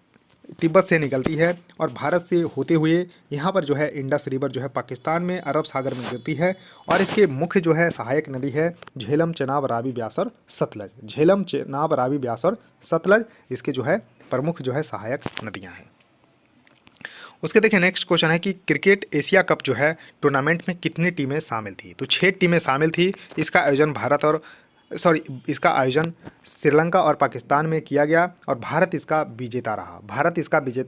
Speaker 1: तिब्बत से निकलती है और भारत से होते हुए यहाँ पर जो है इंडस रिवर जो है पाकिस्तान में अरब सागर में गिरती है और इसके मुख्य जो है सहायक नदी है झेलम, चेनाब, रावी, ब्यास और सतलज। झेलम, चेनाब, रावी, ब्यास और सतलज इसके जो है प्रमुख जो है सहायक नदियाँ हैं। उसके देखिए नेक्स्ट क्वेश्चन है कि क्रिकेट एशिया कप जो है टूर्नामेंट में कितनी टीमें शामिल थी। तो 6 टीमें शामिल थी। इसका आयोजन श्रीलंका और पाकिस्तान में किया गया और भारत इसका विजेता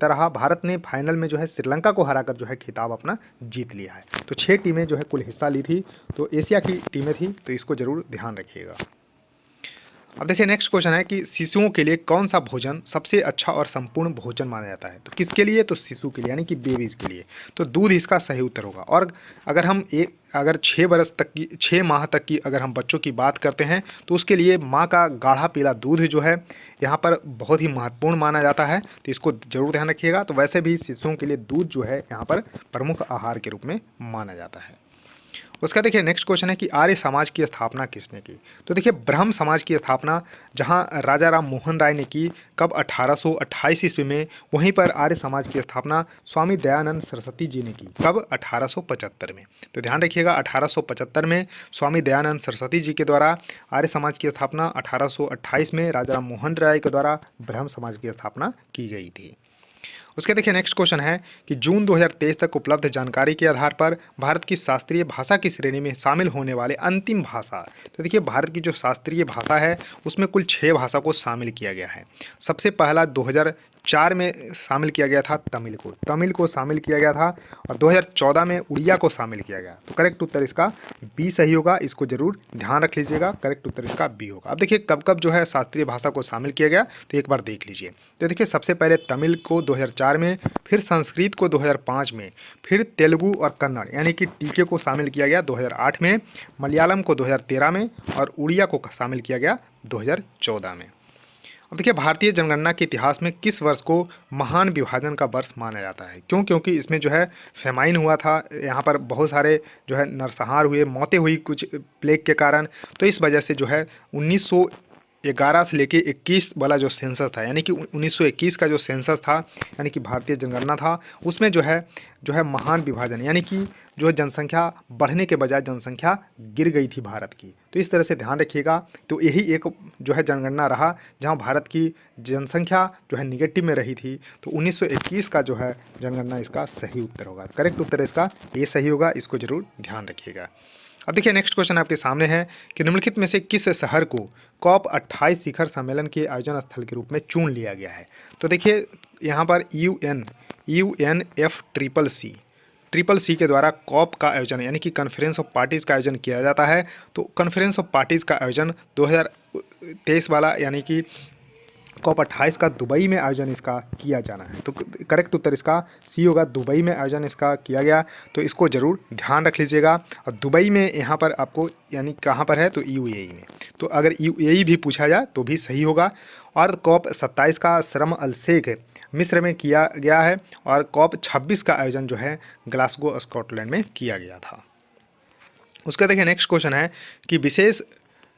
Speaker 1: रहा। भारत ने फाइनल में जो है श्रीलंका को हराकर जो है खिताब अपना जीत लिया है। तो 6 टीमें जो है कुल हिस्सा ली थी, तो एशिया की टीमें थी, तो इसको जरूर ध्यान रखिएगा। अब देखिए नेक्स्ट क्वेश्चन है कि शिशुओं के लिए कौन सा भोजन सबसे अच्छा और संपूर्ण भोजन माना जाता है। तो किसके लिए? तो शिशु के लिए, यानी कि बेबीज़ के लिए। तो दूध इसका सही उत्तर होगा। और अगर 6 माह तक की अगर हम बच्चों की बात करते हैं तो उसके लिए माँ का गाढ़ा पीला दूध जो है यहाँ पर बहुत ही महत्वपूर्ण माना जाता है, तो इसको जरूर ध्यान रखिएगा। तो वैसे भी शिशुओं के लिए दूध जो है यहाँ पर प्रमुख आहार के रूप में माना जाता है। उसका देखिए नेक्स्ट क्वेश्चन है कि आर्य समाज की स्थापना किसने की। तो देखिए ब्रह्म समाज की स्थापना जहां राजा राम मोहन राय ने की, कब? 1828 ईस्वी में। वहीं पर आर्य समाज की स्थापना स्वामी दयानंद सरस्वती जी ने की, कब? 1875 में। तो ध्यान रखिएगा 1875 में स्वामी दयानंद सरस्वती जी के द्वारा आर्य समाज की स्थापना, 1828 में राजा राम मोहन राय के द्वारा ब्रह्म समाज की स्थापना की गई थी। उसके देखिए नेक्स्ट क्वेश्चन है कि जून 2023 तक उपलब्ध जानकारी के आधार पर भारत की शास्त्रीय भाषा की श्रेणी में शामिल होने वाले अंतिम भाषा। तो देखिए भारत की जो शास्त्रीय भाषा है उसमें कुल 6 भाषा को शामिल किया गया है। सबसे पहला 2004 में शामिल किया गया था तमिल को शामिल किया गया था और 2014 में उड़िया को शामिल किया गया। तो करेक्ट उत्तर इसका बी सही होगा, इसको जरूर ध्यान रख लीजिएगा। करेक्ट उत्तर इसका बी होगा। अब देखिए कब कब जो है शास्त्रीय भाषा को शामिल किया गया, तो एक बार देख लीजिए। तो देखिए सबसे पहले तमिल को 2004 में, फिर संस्कृत को 2005 में, फिर तेलुगु और कन्नड़ यानी कि टीके को शामिल किया गया 2008 में, मलयालम को 2013 में और उड़िया को शामिल किया गया 2014 में। अब देखिए भारतीय जनगणना के इतिहास में किस वर्ष को महान विभाजन का वर्ष माना जाता है। क्योंकि इसमें जो है फेमाइन हुआ था, यहाँ पर बहुत सारे जो है नरसंहार हुए, मौतें हुई कुछ प्लेग के कारण। तो इस वजह से जो है 1911 से लेके 21 वाला जो सेंसस था, यानी कि 1921 का जो सेंसस था, यानी कि भारतीय जनगणना था, उसमें जो है महान विभाजन यानी कि जो जनसंख्या बढ़ने के बजाय जनसंख्या गिर गई थी भारत की। तो इस तरह से ध्यान रखिएगा। तो यही एक जो है जनगणना रहा जहां भारत की जनसंख्या जो है निगेटिव में रही थी। तो 1921 का जो है जनगणना इसका सही उत्तर होगा। करेक्ट उत्तर इसका ये सही होगा, इसको जरूर ध्यान रखिएगा। अब देखिए नेक्स्ट क्वेश्चन आपके सामने है कि निम्नलिखित में से किस शहर को COP28 शिखर सम्मेलन के आयोजन स्थल के रूप में चुन लिया गया है। तो देखिए यहाँ पर UNFCCC ट्रिपल सी के द्वारा कॉप का आयोजन यानी कि कॉन्फ्रेंस ऑफ पार्टीज़ का आयोजन किया जाता है। तो कॉन्फ्रेंस ऑफ पार्टीज़ का आयोजन 2023 वाला यानी कि COP28 का दुबई में आयोजन इसका किया जाना है। तो करेक्ट उत्तर इसका सी होगा, दुबई में आयोजन इसका किया गया। तो इसको ज़रूर ध्यान रख लीजिएगा। और दुबई में यहाँ पर आपको यानी कहाँ पर है तो UAE में। तो अगर UAE भी पूछा जाए तो भी सही होगा। और COP27 का शर्म अल शेख मिस्र में किया गया है। और COP26 का आयोजन जो है ग्लासगो स्कॉटलैंड में किया गया था। उसका देखिए नेक्स्ट क्वेश्चन है कि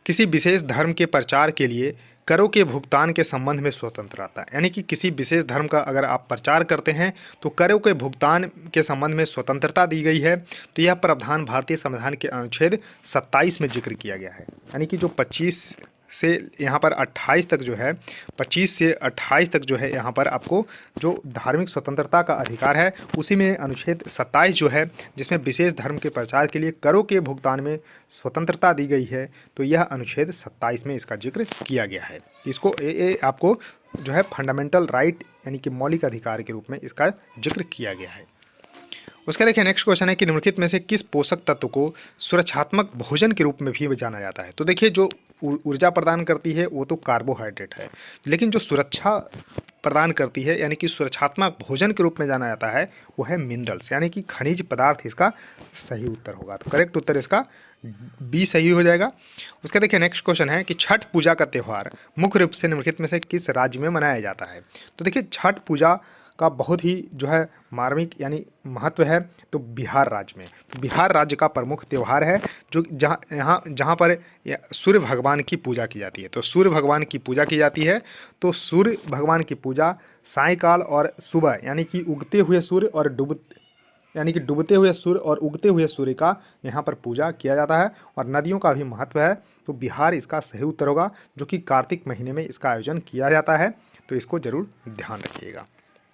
Speaker 1: किसी विशेष धर्म के प्रचार के लिए करों के भुगतान के संबंध में स्वतंत्रता, यानी कि किसी विशेष धर्म का अगर आप प्रचार करते हैं तो करों के भुगतान के संबंध में स्वतंत्रता दी गई है। तो यह प्रावधान भारतीय संविधान के अनुच्छेद 27 में जिक्र किया गया है। यानी कि जो 25 से यहाँ पर 28 तक जो है 25 से 28 तक जो है यहाँ पर आपको जो धार्मिक स्वतंत्रता का अधिकार है उसी में अनुच्छेद 27 जो है जिसमें विशेष धर्म के प्रचार के लिए करों के भुगतान में स्वतंत्रता दी गई है। तो यह अनुच्छेद 27 में इसका जिक्र किया गया है। इसको आपको जो है फंडामेंटल राइट यानी कि मौलिक अधिकार के रूप में इसका जिक्र किया गया है। उसका देखिए नेक्स्ट क्वेश्चन है कि निम्नलिखित में से किस पोषक तत्व को सुरक्षात्मक भोजन के रूप में भी जाना जाता है। तो देखिए जो ऊर्जा प्रदान करती है वो तो कार्बोहाइड्रेट है, लेकिन जो सुरक्षा प्रदान करती है यानी कि सुरक्षात्मक भोजन के रूप में जाना जाता है वो है मिनरल्स यानी कि खनिज पदार्थ। इसका सही उत्तर होगा। तो करेक्ट उत्तर इसका बी सही हो जाएगा। उसका देखिए नेक्स्ट क्वेश्चन है कि छठ पूजा का त्यौहार मुख्य रूप से निम्नलिखित में से किस राज्य में मनाया जाता है। तो देखिए छठ पूजा का बहुत ही जो है मार्मिक यानी महत्व है तो बिहार राज्य में। तो बिहार राज्य का प्रमुख त्यौहार है जो जहाँ पर सूर्य भगवान की पूजा की जाती है। तो सूर्य भगवान की पूजा की जाती है। तो सूर्य भगवान की पूजा सायंकाल और सुबह यानी कि उगते हुए सूर्य और डूबते हुए सूर्य और उगते हुए सूर्य का यहाँ पर पूजा किया जाता है। और नदियों का भी महत्व है। तो बिहार इसका सही उत्तर होगा जो कि कार्तिक महीने में इसका आयोजन किया जाता है। तो इसको जरूर ध्यान रखिएगा।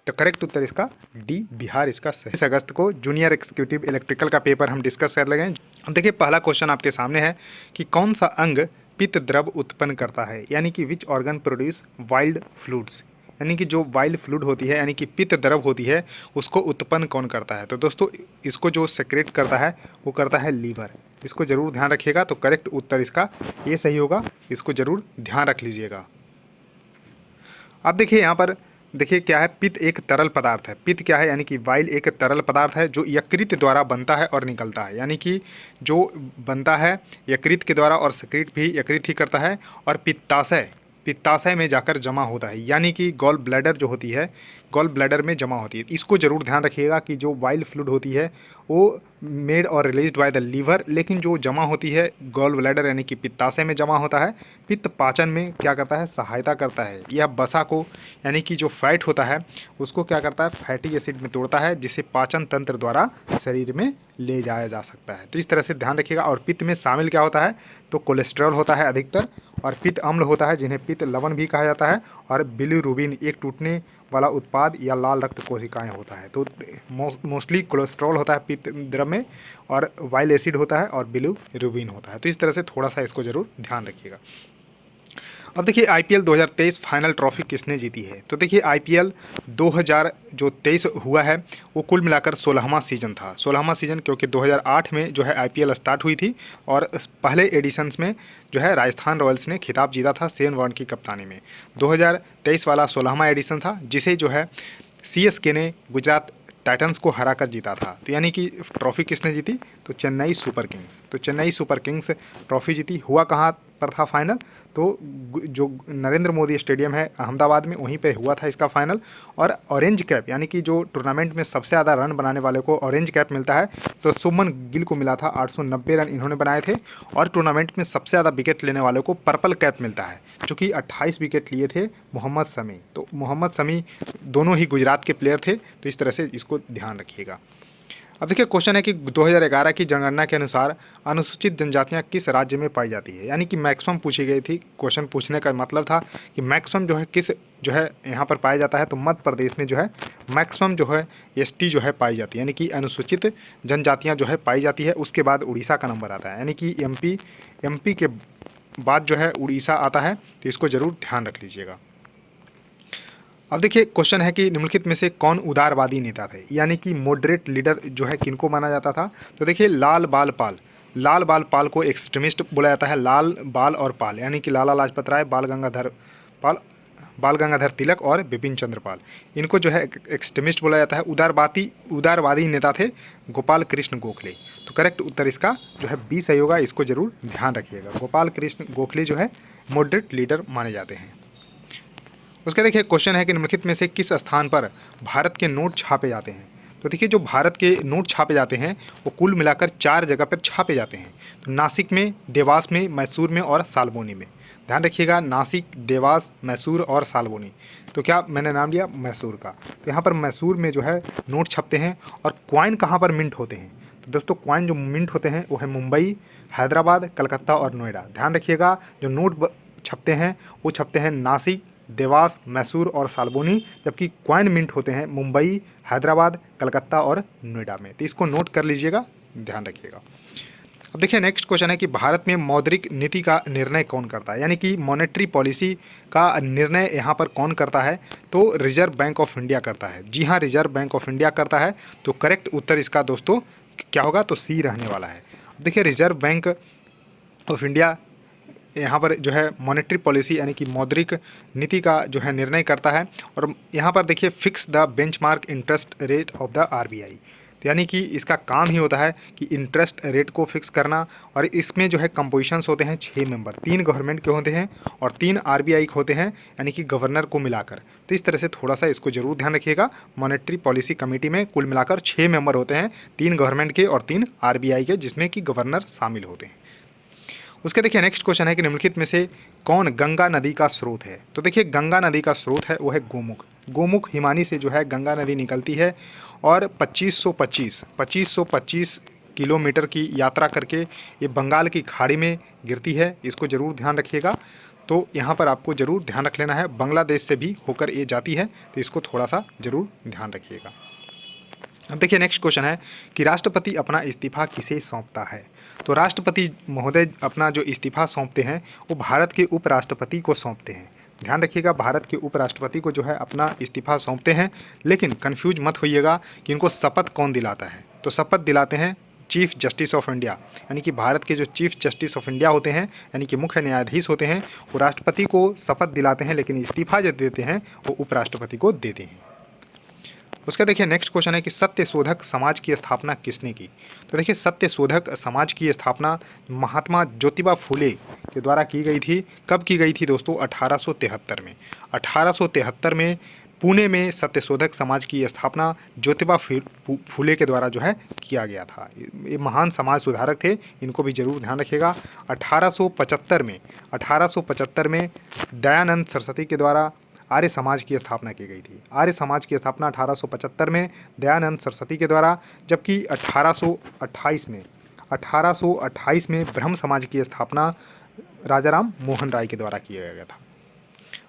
Speaker 1: तो करेक्ट उत्तर इसका डी बिहार इसका सही। 20 अगस्त को जूनियर एग्जीक्यूटिव इलेक्ट्रिकल का पेपर हम डिस्कस कर लगे। अब देखिए पहला क्वेश्चन आपके सामने है कि कौन सा अंग पित्त द्रव उत्पन्न करता है, यानी कि which organ produce wild fluids, यानी कि जो वाइल्ड फ्लूइड होती है यानी कि पित्त द्रव होती है उसको उत्पन्न कौन करता है। तो दोस्तों इसको जो सेक्रेट करता है वो करता है लीवर। इसको जरूर ध्यान रखिएगा। तो करेक्ट उत्तर इसका ये सही होगा। इसको जरूर ध्यान रख लीजिएगा। अब देखिए यहाँ पर देखिए क्या है, पित्त एक तरल पदार्थ है। पित्त क्या है यानी कि वाइल एक तरल पदार्थ है जो यकृत द्वारा बनता है और निकलता है, यानी कि जो बनता है यकृत के द्वारा और सेक्रेट भी यकृत ही करता है। और पित्ताशय में जाकर जमा होता है, यानी कि गॉल ब्लैडर जो होती है गॉल ब्लैडर में जमा होती है। इसको जरूर ध्यान रखिएगा कि जो वाइल फ्लूइड होती है वो मेड और रिलीज्ड बाय द लीवर, लेकिन जो जमा होती है गॉल ब्लैडर यानी कि पित्ताशय में जमा होता है। पित्त पाचन में क्या करता है, सहायता करता है। यह बसा को यानी कि जो फैट होता है उसको क्या करता है, फैटी एसिड में तोड़ता है जिसे पाचन तंत्र द्वारा शरीर में ले जाया जा सकता है। तो इस तरह से ध्यान रखिएगा। और पित्त में शामिल क्या होता है तो कोलेस्ट्रॉल होता है अधिकतर, और पित्त अम्ल होता है जिन्हें पित्त लवण भी कहा जाता है, और बिलीरुबिन एक टूटने वाला उत्पाद या लाल रक्त कोशिकाएं होता है। तो मोस्टली कोलेस्ट्रॉल होता है पित्त द्रव में, और वाइल एसिड होता है और बिलीरुबिन होता है। तो इस तरह से थोड़ा सा इसको जरूर ध्यान रखिएगा। अब देखिए IPL 2023 फाइनल ट्रॉफी किसने जीती है। तो देखिए IPL 2023 हुआ है वो कुल मिलाकर 16वां सीज़न था। 16वां सीज़न क्योंकि 2008 में जो है IPL स्टार्ट हुई थी, और पहले एडिशंस में जो है राजस्थान रॉयल्स ने खिताब जीता था शेन वॉर्न की कप्तानी में। 2023 वाला 16वां एडिशन था जिसे जो है CSK ने गुजरात टाइटंस को हराकर जीता था। तो यानी कि ट्रॉफी किसने जीती तो चेन्नई सुपर किंग्स। तो चेन्नई सुपर किंग्स ट्रॉफी जीती। हुआ कहाँ पर था फाइनल, तो जो नरेंद्र मोदी स्टेडियम है अहमदाबाद में वहीं पे हुआ था इसका फाइनल। और ऑरेंज कैप यानी कि जो टूर्नामेंट में सबसे ज़्यादा रन बनाने वाले को ऑरेंज कैप मिलता है, तो शुभमन गिल को मिला था 890 रन इन्होंने बनाए थे। और टूर्नामेंट में सबसे ज़्यादा विकेट लेने वाले को पर्पल कैप मिलता है जो कि 28 विकेट लिए थे मोहम्मद शमी। तो मोहम्मद शमी दोनों ही गुजरात के प्लेयर थे। तो इस तरह से इसको ध्यान रखिएगा। अब देखिए क्वेश्चन है कि 2011 की जनगणना के अनुसार अनुसूचित जनजातियां किस राज्य में पाई जाती है, यानी कि मैक्सिमम पूछी गई थी। क्वेश्चन पूछने का मतलब था कि मैक्सिमम जो है किस जो है यहाँ पर पाया जाता है, तो मध्य प्रदेश में जो है मैक्सिमम जो है एसटी जो है पाई जाती है, यानी कि अनुसूचित जनजातियाँ जो है पाई जाती है। उसके बाद उड़ीसा का नंबर आता है, यानी कि एमपी के बाद जो है उड़ीसा आता है, तो इसको जरूर ध्यान रख लीजिएगा। अब देखिए क्वेश्चन है कि निम्नलिखित में से कौन उदारवादी नेता थे, यानी कि मॉडरेट लीडर जो है किनको माना जाता था। तो देखिए लाल बाल पाल को एक्सट्रीमिस्ट बोला जाता है। लाल बाल और पाल यानी कि लाला लाजपत राय, बाल गंगाधर तिलक और बिपिन चंद्र पाल, इनको जो है एक्सट्रीमिस्ट बोला जाता है। उदारवादी नेता थे गोपाल कृष्ण गोखले। तो करेक्ट उत्तर इसका जो है बी सही होगा, इसको जरूर ध्यान रखिएगा। गोपाल कृष्ण गोखले जो है मॉडरेट लीडर माने जाते हैं। उसके देखिए क्वेश्चन है कि निम्नलिखित में से किस स्थान पर भारत के नोट छापे जाते हैं। तो देखिए जो भारत के नोट छापे जाते हैं वो कुल मिलाकर 4 जगह पर छापे जाते हैं। तो नासिक में, देवास में, मैसूर में और सालबोनी में। ध्यान रखिएगा, नासिक, देवास, मैसूर और सालबोनी। तो क्या मैंने नाम लिया मैसूर का, तो यहाँ पर मैसूर में जो है नोट छपते हैं। और क्वाइन कहाँ पर मिंट होते हैं, तो दोस्तों क्वाइन जो मिंट होते हैं वो है मुंबई, हैदराबाद, कलकत्ता और नोएडा। ध्यान रखिएगा, जो नोट छपते हैं वो छपते हैं नासिक, देवास, मैसूर और सालबोनी, जबकि क्वाइन मिंट होते हैं मुंबई, हैदराबाद, कलकत्ता और नोएडा में। तो इसको नोट कर लीजिएगा, ध्यान रखिएगा। अब देखिए नेक्स्ट क्वेश्चन है कि भारत में मौद्रिक नीति का निर्णय कौन करता है, यानी कि मॉनेटरी पॉलिसी का निर्णय यहाँ पर कौन करता है। तो रिजर्व बैंक ऑफ इंडिया करता है। जी हाँ, रिजर्व बैंक ऑफ इंडिया करता है। तो करेक्ट उत्तर इसका दोस्तों क्या होगा, तो सी रहने वाला है। देखिए रिजर्व बैंक ऑफ इंडिया यहाँ पर जो है मॉनेटरी पॉलिसी यानी कि मौद्रिक नीति का जो है निर्णय करता है। और यहाँ पर देखिए fix the benchmark interest rate of the RBI, तो यानी कि इसका काम ही होता है कि इंटरेस्ट रेट को फिक्स करना। और इसमें जो है कंपोजिशंस होते हैं 6 मेंबर, 3 गवर्नमेंट के होते हैं और 3 आरबीआई के होते हैं, यानी कि गवर्नर को मिलाकर। तो इस तरह से थोड़ा सा इसको जरूर ध्यान रखिएगा। मॉनेटरी पॉलिसी कमेटी में कुल मिलाकर 6 मेंबर होते हैं, 3 गवर्नमेंट के और 3 आरबीआई के, जिसमें कि गवर्नर शामिल होते हैं। उसके देखिए नेक्स्ट क्वेश्चन है कि निम्नलिखित में से कौन गंगा नदी का स्रोत है। तो देखिए गंगा नदी का स्रोत है वो है गोमुख हिमानी से जो है गंगा नदी निकलती है और 2525 किलोमीटर की यात्रा करके ये बंगाल की खाड़ी में गिरती है। इसको जरूर ध्यान रखिएगा। तो यहाँ पर आपको जरूर ध्यान रख लेना है, बांग्लादेश से भी होकर ये जाती है, तो इसको थोड़ा सा जरूर ध्यान रखिएगा। अब देखिए नेक्स्ट क्वेश्चन है कि राष्ट्रपति अपना इस्तीफा किसे सौंपता है। तो राष्ट्रपति महोदय अपना जो इस्तीफा सौंपते हैं वो भारत के उपराष्ट्रपति को सौंपते हैं। ध्यान रखिएगा, भारत के उपराष्ट्रपति को जो है अपना इस्तीफा सौंपते हैं। लेकिन कंफ्यूज मत होइएगा कि इनको शपथ कौन दिलाता है। तो शपथ दिलाते हैं चीफ जस्टिस ऑफ इंडिया, यानी कि भारत के जो चीफ जस्टिस ऑफ इंडिया होते हैं, यानी कि मुख्य न्यायाधीश होते हैं, वो राष्ट्रपति को शपथ दिलाते हैं, लेकिन इस्तीफा जो देते हैं वो उपराष्ट्रपति को देते हैं। उसका देखिए नेक्स्ट क्वेश्चन है कि सत्य शोधक समाज की स्थापना किसने की। तो देखिए सत्य शोधक समाज की स्थापना महात्मा ज्योतिबा फूले के द्वारा की गई थी। कब की गई थी दोस्तों, 1873 में। 1873 में पुणे में सत्य शोधक समाज की स्थापना ज्योतिबा फूले के द्वारा जो है किया गया था। ये महान समाज सुधारक थे, इनको भी जरूर ध्यान रखिएगा। 1875 में दयानंद सरस्वती के द्वारा आर्य समाज की स्थापना की गई थी। आर्य समाज की स्थापना 1875 में दयानंद सरस्वती के द्वारा, जबकि 1828 में ब्रह्म समाज की स्थापना राजाराम मोहन राय के द्वारा किया गया था।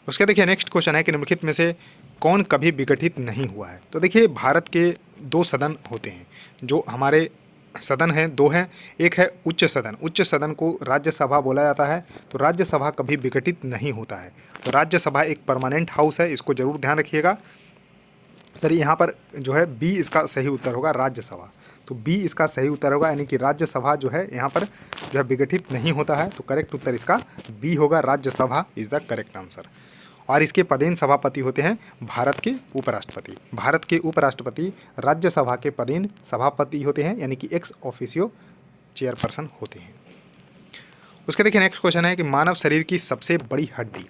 Speaker 1: उसके देखिए नेक्स्ट क्वेश्चन है कि निम्नलिखित में से कौन कभी विघटित नहीं हुआ है। तो देखिए भारत के 2 सदन होते हैं, जो हमारे सदन हैं 2 हैं। एक है उच्च सदन, उच्च सदन को राज्यसभा बोला जाता है। तो राज्यसभा कभी विघटित नहीं होता है। तो राज्यसभा एक परमानेंट हाउस है, इसको जरूर ध्यान रखिएगा। तो यहाँ पर जो है बी इसका सही उत्तर होगा, राज्यसभा। तो बी इसका सही उत्तर होगा, यानी कि राज्यसभा जो है यहाँ पर जो है विघटित नहीं होता है। तो करेक्ट उत्तर इसका बी होगा, Rajya Sabha is the correct answer. और इसके पदेन सभापति होते हैं भारत के उपराष्ट्रपति। भारत के उपराष्ट्रपति राज्यसभा के पदेन सभापति होते हैं, यानी कि एक्स ऑफिशियो चेयरपर्सन होते हैं। उसके देखिए नेक्स्ट क्वेश्चन है कि मानव शरीर की सबसे बड़ी हड्डी,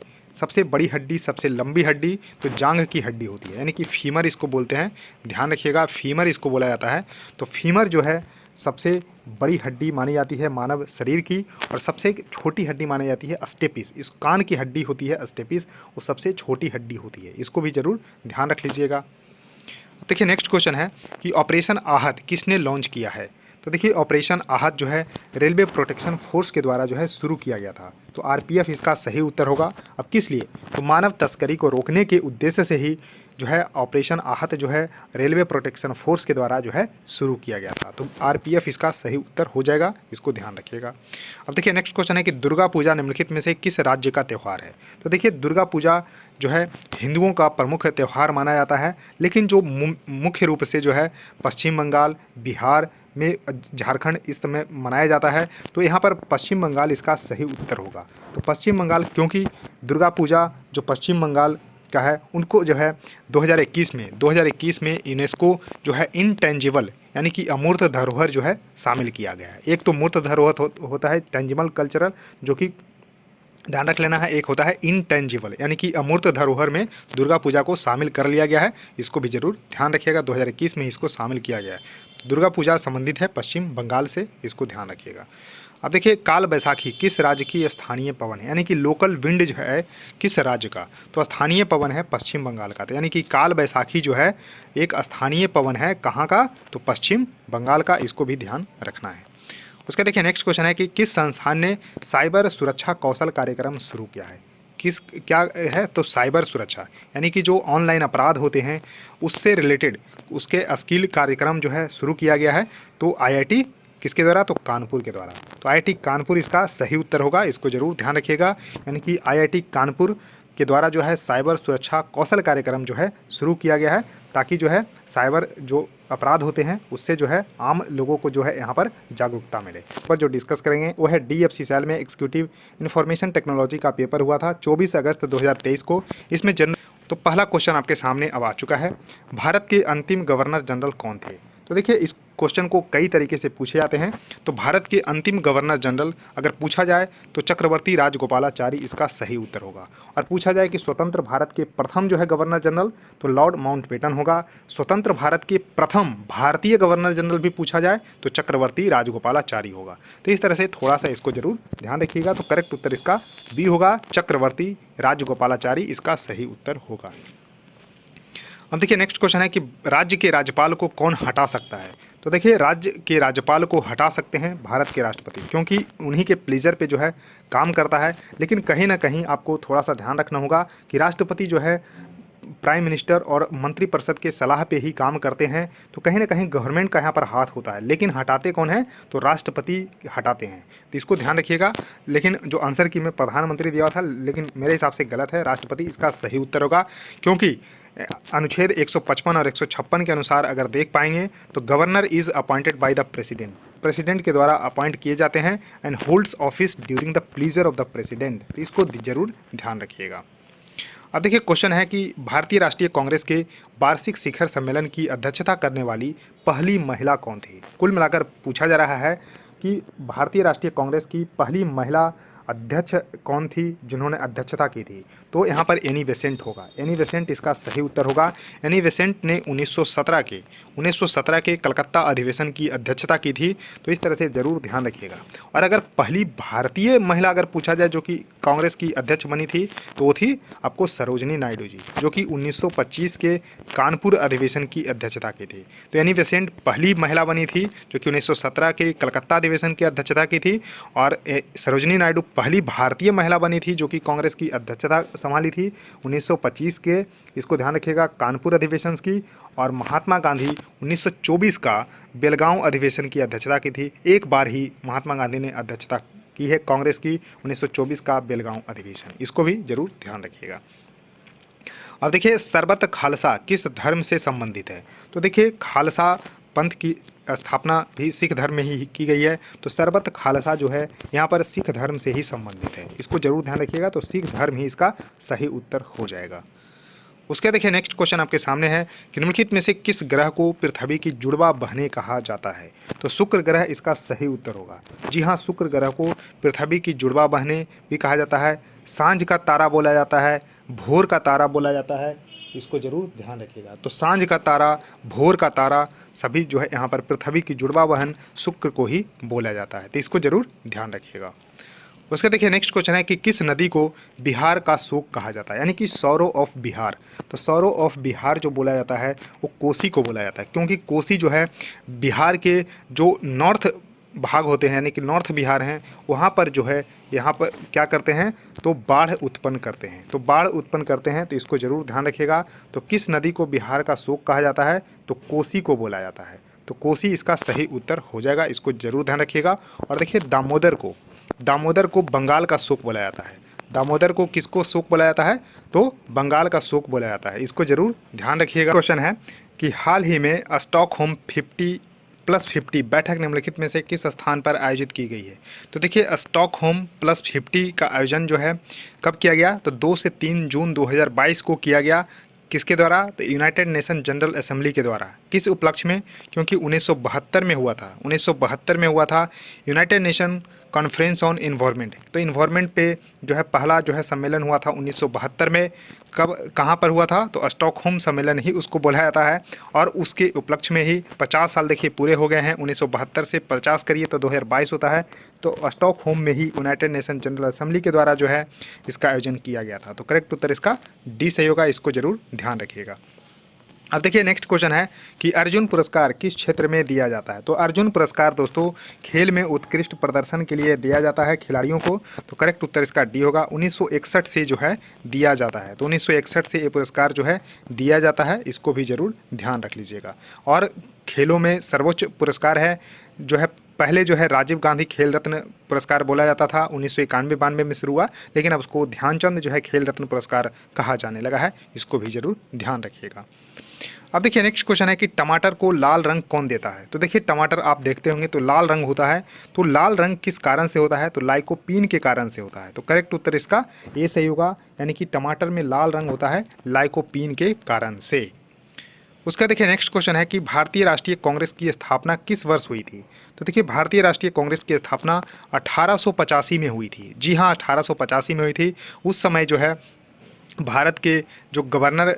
Speaker 1: सबसे लंबी हड्डी तो जांघ की हड्डी होती है, यानी कि फीमर इसको बोलते हैं। ध्यान रखिएगा, फीमर इसको बोला जाता है। तो फीमर जो है सबसे बड़ी हड्डी मानी जाती है मानव शरीर की, और सबसे छोटी हड्डी मानी जाती है स्टेपिस। इस कान की हड्डी होती है स्टेपिस, वो सबसे छोटी हड्डी होती है। इसको भी जरूर ध्यान रख लीजिएगा। देखिए नेक्स्ट क्वेश्चन है कि ऑपरेशन आहत किसने लॉन्च किया है। तो देखिए ऑपरेशन आहत जो है रेलवे प्रोटेक्शन फोर्स के द्वारा जो है शुरू किया गया था। तो आरपीएफ इसका सही उत्तर होगा। अब किस लिए, तो मानव तस्करी को रोकने के उद्देश्य से ही जो है ऑपरेशन आहत जो है रेलवे प्रोटेक्शन फोर्स के द्वारा जो है शुरू किया गया था। तो आरपीएफ इसका सही उत्तर हो जाएगा, इसको ध्यान रखिएगा। अब देखिए नेक्स्ट क्वेश्चन है कि दुर्गा पूजा निम्नलिखित में से किस राज्य का त्यौहार है। तो देखिए दुर्गा पूजा जो है हिंदुओं का प्रमुख त्यौहार माना जाता है, लेकिन जो मुख्य रूप से जो है पश्चिम बंगाल, बिहार में, झारखंड इस समय मनाया जाता है। तो यहाँ पर पश्चिम बंगाल इसका सही उत्तर होगा। तो पश्चिम बंगाल, क्योंकि दुर्गा पूजा जो पश्चिम बंगाल का है उनको जो है 2021 में यूनेस्को जो है इनटेंजिबल यानी कि अमूर्त धरोहर जो है शामिल किया गया है। एक तो मूर्त धरोहर होता है टेंजिबल कल्चरल, जो कि ध्यान रख लेना है, एक होता है इनटेंजिबल यानी कि अमूर्त धरोहर में दुर्गा पूजा को शामिल कर लिया गया है। इसको भी जरूर ध्यान रखिएगा, 2021 में इसको शामिल किया गया है। दुर्गा पूजा संबंधित है पश्चिम बंगाल से, इसको ध्यान रखिएगा। अब देखिए काल बैसाखी किस राज्य की स्थानीय पवन है, यानी कि लोकल विंड जो है किस राज्य का, तो स्थानीय पवन है पश्चिम बंगाल का। तो यानी कि काल बैसाखी जो है एक स्थानीय पवन है, कहाँ का, तो पश्चिम बंगाल का, इसको भी ध्यान रखना है। उसका देखिए नेक्स्ट क्वेश्चन है कि किस संस्थान ने साइबर सुरक्षा कौशल कार्यक्रम शुरू किया है। क्या है, तो साइबर सुरक्षा यानी कि जो ऑनलाइन अपराध होते हैं उससे रिलेटेड उसके स्किल कार्यक्रम जो है शुरू किया गया है। तो आईआईटी किसके द्वारा, तो कानपुर के द्वारा। तो आईआईटी कानपुर इसका सही उत्तर होगा, इसको जरूर ध्यान रखिएगा। यानी कि आईआईटी कानपुर के द्वारा जो है साइबर सुरक्षा कौशल कार्यक्रम जो है शुरू किया गया है, ताकि जो है साइबर जो अपराध होते हैं उससे जो है आम लोगों को जो है यहाँ पर जागरूकता मिले। पर जो डिस्कस करेंगे वो है डीएफसी सैल में एग्जीक्यूटिव इंफॉर्मेशन टेक्नोलॉजी का पेपर हुआ था 24 अगस्त 2023 को। इसमें तो पहला क्वेश्चन आपके सामने अब आ चुका है, भारत के अंतिम गवर्नर जनरल कौन थे। तो देखिए इस क्वेश्चन को कई तरीके से पूछे जाते हैं। तो भारत के अंतिम गवर्नर जनरल अगर पूछा जाए तो चक्रवर्ती राजगोपालाचारी इसका सही उत्तर होगा। और पूछा जाए कि स्वतंत्र भारत के प्रथम जो है गवर्नर जनरल, तो लॉर्ड माउंटबेटन होगा। स्वतंत्र भारत के प्रथम भारतीय गवर्नर जनरल भी पूछा जाए तो चक्रवर्ती राजगोपालाचारी होगा। तो इस तरह से थोड़ा सा इसको जरूर ध्यान रखिएगा। तो करेक्ट उत्तर इसका बी होगा, चक्रवर्ती राजगोपालाचारी इसका सही उत्तर होगा। अब देखिए नेक्स्ट क्वेश्चन है कि राज्य के राज्यपाल को कौन हटा सकता है। तो देखिए राज्य के राज्यपाल को हटा सकते हैं भारत के राष्ट्रपति, क्योंकि उन्हीं के प्लेजर पे जो है काम करता है। लेकिन कहीं ना कहीं आपको थोड़ा सा ध्यान रखना होगा कि राष्ट्रपति जो है प्राइम मिनिस्टर और मंत्रिपरिषद के सलाह पे ही काम करते हैं। तो कहीं ना कहीं गवर्नमेंट का यहाँ पर हाथ होता है, लेकिन हटाते कौन है, तो राष्ट्रपति हटाते हैं। तो इसको ध्यान रखिएगा। लेकिन जो आंसर की मैं प्रधानमंत्री दिया था, लेकिन मेरे हिसाब से गलत है, राष्ट्रपति इसका सही उत्तर होगा। क्योंकि अनुच्छेद 155 और 156 के अनुसार अगर देख पाएंगे तो governor is appointed by the president, president के द्वारा अपॉइंट किए जाते हैं, and holds office during the pleaser of the president. तो इसको जरूर ध्यान रखिएगा। अब देखिए क्वेश्चन है कि भारतीय राष्ट्रीय कांग्रेस के वार्षिक शिखर सम्मेलन की अध्यक्षता करने वाली पहली महिला कौन थी। कुल मिलाकर पूछा जा रहा है कि भारतीय राष्ट्रीय कांग्रेस की पहली महिला अध्यक्ष कौन थी जिन्होंने अध्यक्षता की थी। तो यहाँ पर एनी बेसेंट होगा, एनी बेसेंट इसका सही उत्तर होगा। एनी बेसेंट ने 1917 के कलकत्ता अधिवेशन की अध्यक्षता की थी। तो इस तरह से ज़रूर ध्यान रखिएगा। और अगर पहली भारतीय महिला अगर पूछा जाए जो कि कांग्रेस की अध्यक्ष बनी थी, तो वो थी आपको सरोजनी नायडू जी, जो कि 1925 के कानपुर अधिवेशन की अध्यक्षता की थी। तो एनी बेसेंट पहली महिला बनी थी जो कि 1917 के कलकत्ता अधिवेशन की अध्यक्षता की थी। और सरोजनी नायडू पहली भारतीय महिला बनी थी जो कि कांग्रेस की अध्यक्षता संभाली थी 1925 के, इसको ध्यान रखिएगा, कानपुर अधिवेशन की। और महात्मा गांधी 1924 का बेलगांव अधिवेशन की अध्यक्षता की थी। एक बार ही महात्मा गांधी ने अध्यक्षता की है कांग्रेस की, 1924 का बेलगांव अधिवेशन, इसको भी जरूर ध्यान रखिएगा। अब देखिए सरबत खालसा किस धर्म से संबंधित है। तो देखिए खालसा पंथ की स्थापना भी सिख धर्म में ही की गई है। तो सरबत खालसा जो है यहाँ पर सिख धर्म से ही संबंधित है, इसको जरूर ध्यान रखिएगा। तो सिख धर्म ही इसका सही उत्तर हो जाएगा। उसके देखिए नेक्स्ट क्वेश्चन आपके सामने है कि निम्नलिखित में से किस ग्रह को पृथ्वी की जुड़वा बहने कहा जाता है। तो शुक्र ग्रह इसका सही उत्तर होगा। जी हाँ, शुक्र ग्रह को पृथ्वी की जुड़वा बहने भी कहा जाता है, सांझ का तारा बोला जाता है, भोर का तारा बोला जाता है, इसको जरूर ध्यान रखिएगा। तो सांझ का तारा, भोर का तारा सभी जो है यहाँ पर पृथ्वी की जुड़वा बहन शुक्र को ही बोला जाता है। तो इसको जरूर ध्यान रखिएगा। उसके देखिए नेक्स्ट क्वेश्चन है कि किस नदी को बिहार का शोक कहा जाता है, यानी कि सौरो ऑफ बिहार। तो सौरो ऑफ बिहार जो बोला जाता है वो कोसी को बोला जाता है, क्योंकि कोसी जो है बिहार के जो नॉर्थ भाग होते हैं, यानी कि नॉर्थ बिहार हैं, वहाँ पर जो है यहाँ पर क्या करते हैं, तो बाढ़ उत्पन्न करते हैं। तो बाढ़ उत्पन्न करते हैं, तो इसको जरूर ध्यान रखिएगा। तो किस नदी को बिहार का शोक कहा जाता है, तो कोसी को बोला जाता है। तो कोसी इसका सही उत्तर हो जाएगा, इसको जरूर ध्यान रखिएगा। और देखिए दामोदर को बंगाल का शोक बोला जाता है। दामोदर को किसको शोक बोला जाता है, तो बंगाल का शोक बोला जाता है, इसको जरूर ध्यान रखिएगा। क्वेश्चन है कि हाल ही में स्टॉकहोम 50+50 बैठक निम्नलिखित में से किस स्थान पर आयोजित की गई है। तो देखिए स्टॉकहोम +50 का आयोजन जो है कब किया गया, तो 2 से 3 जून 2022 को किया गया। किसके द्वारा, तो यूनाइटेड नेशन जनरल असेंबली के द्वारा। किस उपलक्ष्य में, क्योंकि 1972 में हुआ था, 1972 में हुआ था United nation conference on environment. तो इन्वायरमेंट पे जो है पहला जो है सम्मेलन हुआ था 1972 में। कब कहाँ पर हुआ था, तो स्टॉकहोम सम्मेलन ही उसको बोला जाता है। और उसके उपलक्ष्य में ही 50 साल देखिए पूरे हो गए हैं, 1972 से 50 करिए तो 2022 होता है। तो स्टॉकहोम में ही यूनाइटेड नेशन जनरल असेंबली के द्वारा जो है इसका आयोजन किया गया था। तो करेक्ट उत्तर इसका डी सही होगा, इसको जरूर ध्यान रखिएगा। अब देखिए नेक्स्ट क्वेश्चन है कि अर्जुन पुरस्कार किस क्षेत्र में दिया जाता है। तो अर्जुन पुरस्कार दोस्तों खेल में उत्कृष्ट प्रदर्शन के लिए दिया जाता है खिलाड़ियों को। तो करेक्ट उत्तर इसका डी होगा, 1961 से जो है दिया जाता है। तो 1961 से ये पुरस्कार जो है दिया जाता है, इसको भी जरूर ध्यान रख लीजिएगा। और खेलों में सर्वोच्च पुरस्कार है जो है, पहले जो है राजीव गांधी खेल रत्न पुरस्कार बोला जाता था, 1991-92 में शुरू हुआ, लेकिन अब उसको ध्यानचंद जो है खेल रत्न पुरस्कार कहा जाने लगा है, इसको भी जरूर ध्यान रखिएगा। अब देखिए नेक्स्ट क्वेश्चन है कि टमाटर को लाल रंग कौन देता है। तो देखिए टमाटर आप देखते होंगे तो लाल रंग होता है, तो लाल रंग किस कारण से होता है, तो लाइकोपीन के कारण से होता है। तो करेक्ट उत्तर इसका ए सही होगा, यानी कि टमाटर में लाल रंग होता है लाइकोपीन के कारण से। उसका देखिए नेक्स्ट क्वेश्चन है कि भारतीय राष्ट्रीय कांग्रेस की स्थापना किस वर्ष हुई थी। तो देखिए भारतीय राष्ट्रीय कांग्रेस की स्थापना 1885 में हुई थी। जी हाँ, 1885 में हुई थी। उस समय जो है भारत के जो गवर्नर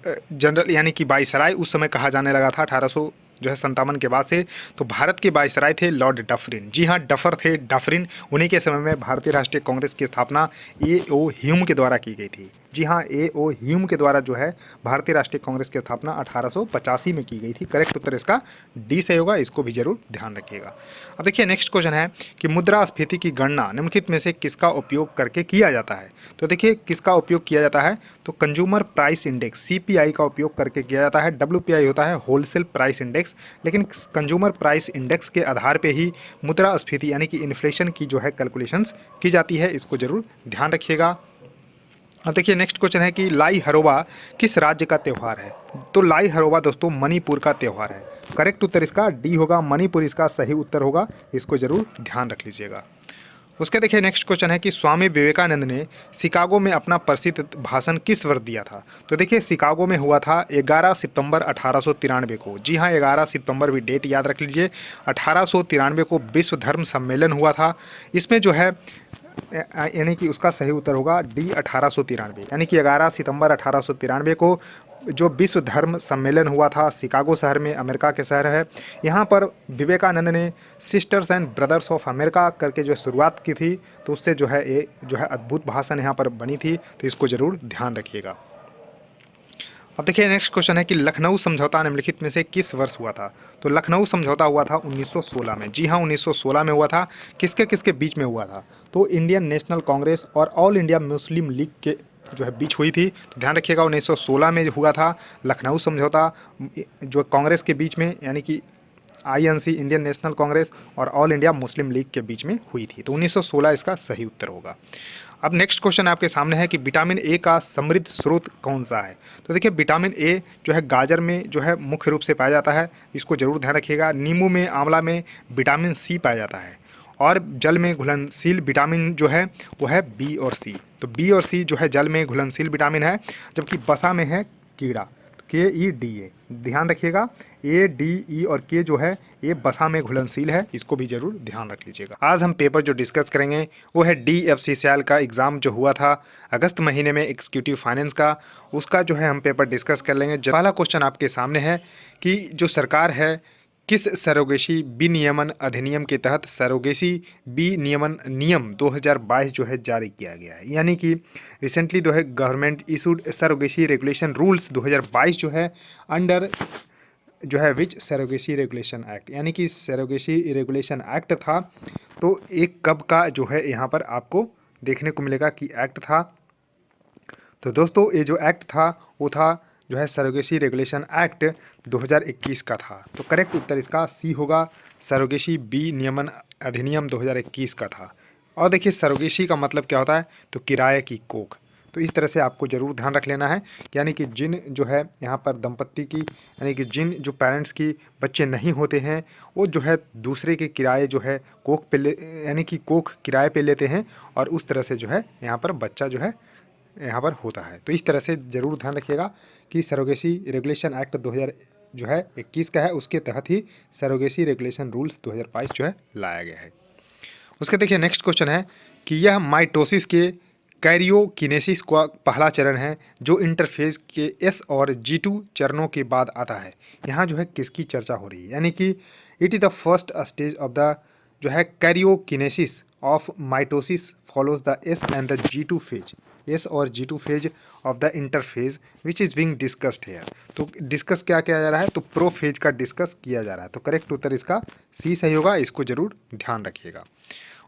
Speaker 1: जनरल यानी कि वायसराय उस समय कहा जाने लगा था 1857 के बाद से। तो भारत के वायसराय थे लॉर्ड डफरिन। जी हाँ, डफर थे डफरिन। उन्हीं के समय में भारतीय राष्ट्रीय कांग्रेस की स्थापना ए.ओ. ह्यूम के द्वारा की गई थी। जी हाँ, ए.ओ. ह्यूम के द्वारा जो है भारतीय राष्ट्रीय कांग्रेस की स्थापना 1885 में की गई थी। करेक्ट उत्तर इसका डी से होगा, इसको भी जरूर ध्यान रखिएगा। अब देखिए नेक्स्ट क्वेश्चन है कि मुद्रास्फीति की गणना निम्नलिखित में से किसका उपयोग करके किया जाता है। तो देखिए किसका उपयोग किया जाता है, तो कंज्यूमर प्राइस इंडेक्स CPI का उपयोग करके किया जाता है। WPI होता है होलसेल प्राइस इंडेक्स, लेकिन कंज्यूमर प्राइस इंडेक्स के आधार पे ही मुद्रास्फीति यानी कि इन्फ्लेशन की जो है कैलकुलेशंस की जाती है, इसको जरूर ध्यान रखिएगा। अब देखिए नेक्स्ट क्वेश्चन है कि लाई हरोबा किस राज्य का त्यौहार है। तो लाई हरोबा दोस्तों मणिपुर का त्यौहार है। करेक्ट उत्तर इसका डी होगा, मणिपुर इसका सही उत्तर होगा, इसको जरूर ध्यान रख लीजिएगा। उसके देखिए नेक्स्ट क्वेश्चन है कि स्वामी विवेकानंद ने शिकागो में अपना प्रसिद्ध भाषण किस वर्ष दिया था। तो देखिए शिकागो में हुआ था 11 सितंबर 1893 को। जी हाँ, 11 सितंबर भी डेट याद रख लीजिए। 1893 को विश्व धर्म सम्मेलन हुआ था। इसमें जो है यानी कि उसका सही उत्तर होगा डी 1893, यानी कि 11 सितंबर 1893 को जो विश्व धर्म सम्मेलन हुआ था शिकागो शहर में, अमेरिका के शहर है। यहाँ पर विवेकानंद ने sisters and brothers of America करके जो शुरुआत की थी, तो उससे जो है ये जो है अद्भुत भाषण यहाँ पर बनी थी। तो इसको जरूर ध्यान रखिएगा। अब देखिए नेक्स्ट क्वेश्चन है कि लखनऊ समझौता निम्नलिखित में से किस वर्ष हुआ था। तो लखनऊ समझौता हुआ था 1916 में। जी हाँ, 1916 में हुआ था। किसके किसके बीच में हुआ था, तो इंडियन नेशनल कांग्रेस और ऑल इंडिया मुस्लिम लीग के जो है बीच हुई थी। तो ध्यान रखिएगा 1916 में हुआ था लखनऊ समझौता, जो कांग्रेस के बीच में यानी कि INC इंडियन नेशनल कांग्रेस और ऑल इंडिया मुस्लिम लीग के बीच में हुई थी। तो 1916 इसका सही उत्तर होगा। अब नेक्स्ट क्वेश्चन आपके सामने है कि विटामिन ए का समृद्ध स्रोत कौन सा है। तो देखिए विटामिन ए जो है गाजर में जो है मुख्य रूप से पाया जाता है, इसको जरूर ध्यान रखिएगा। नींबू में, आंवला में विटामिन सी पाया जाता है, और जल में घुलनशील विटामिन जो है वो है बी और सी। तो बी और सी जो है जल में घुलनशील विटामिन है, जबकि वसा में है कीड़ा, KEDA। ध्यान रखिएगा, ADE और K जो है ये वसा में घुलनशील है, इसको भी जरूर ध्यान रख लीजिएगा। आज हम पेपर जो डिस्कस करेंगे वो है DFCCIL का एग्ज़ाम जो हुआ था अगस्त महीने में एग्जीक्यूटिव फाइनेंस का, उसका जो है हम पेपर डिस्कस कर लेंगे। पहला क्वेश्चन आपके सामने है कि जो सरकार है किस सरोगेसी विनियमन अधिनियम के तहत सरोगेसी विनियमन नियम 2022 जो है जारी किया गया है? यानी कि रिसेंटली जो है government issued surrogacy regulation rules 2022 जो है अंडर जो है विच सरोगेसी रेगुलेशन एक्ट, यानी कि सरोगेसी रेगुलेशन एक्ट था। तो एक कब का जो है यहाँ पर आपको देखने को मिलेगा कि एक्ट था। तो दोस्तों ये जो एक्ट था वो था जो है सरोगेसी रेगुलेशन एक्ट 2021 का था। तो करेक्ट उत्तर इसका सी होगा, सरोगेसी विनियमन अधिनियम 2021 का था। और देखिए सरोगेसी का मतलब क्या होता है, तो किराए की कोख। तो इस तरह से आपको ज़रूर ध्यान रख लेना है, यानी कि जिन जो है यहाँ पर दंपत्ति की, यानी कि जिन जो पेरेंट्स की बच्चे नहीं होते हैं वो जो है दूसरे के किराए जो है कोख पे ले, यानी कि कोख किराए पे लेते हैं और उस तरह से जो है यहाँ पर बच्चा जो है यहाँ पर होता है। तो इस तरह से ज़रूर ध्यान रखिएगा कि सरोगेसी रेगुलेशन एक्ट 2000 जो है 21 का है, उसके तहत ही सरोगेसी रेगुलेशन रूल्स 2022 जो है लाया गया है। उसके देखिए नेक्स्ट क्वेश्चन है कि यह माइटोसिस के कैरियोकिनेसिस का पहला चरण है जो इंटरफेज के एस और G2 चरणों के बाद आता है। यहाँ जो है किसकी चर्चा हो रही है, यानी कि it is the first stage of the जो है karyokinesis of mitosis follows the S and the G2 phase, S और G2 phase of the interphase which is being discussed here. तो डिस्कस क्या किया जा रहा है, तो प्रो फेज का डिस्कस किया जा रहा है। तो करेक्ट उत्तर इसका सी सही होगा, इसको जरूर ध्यान रखिएगा।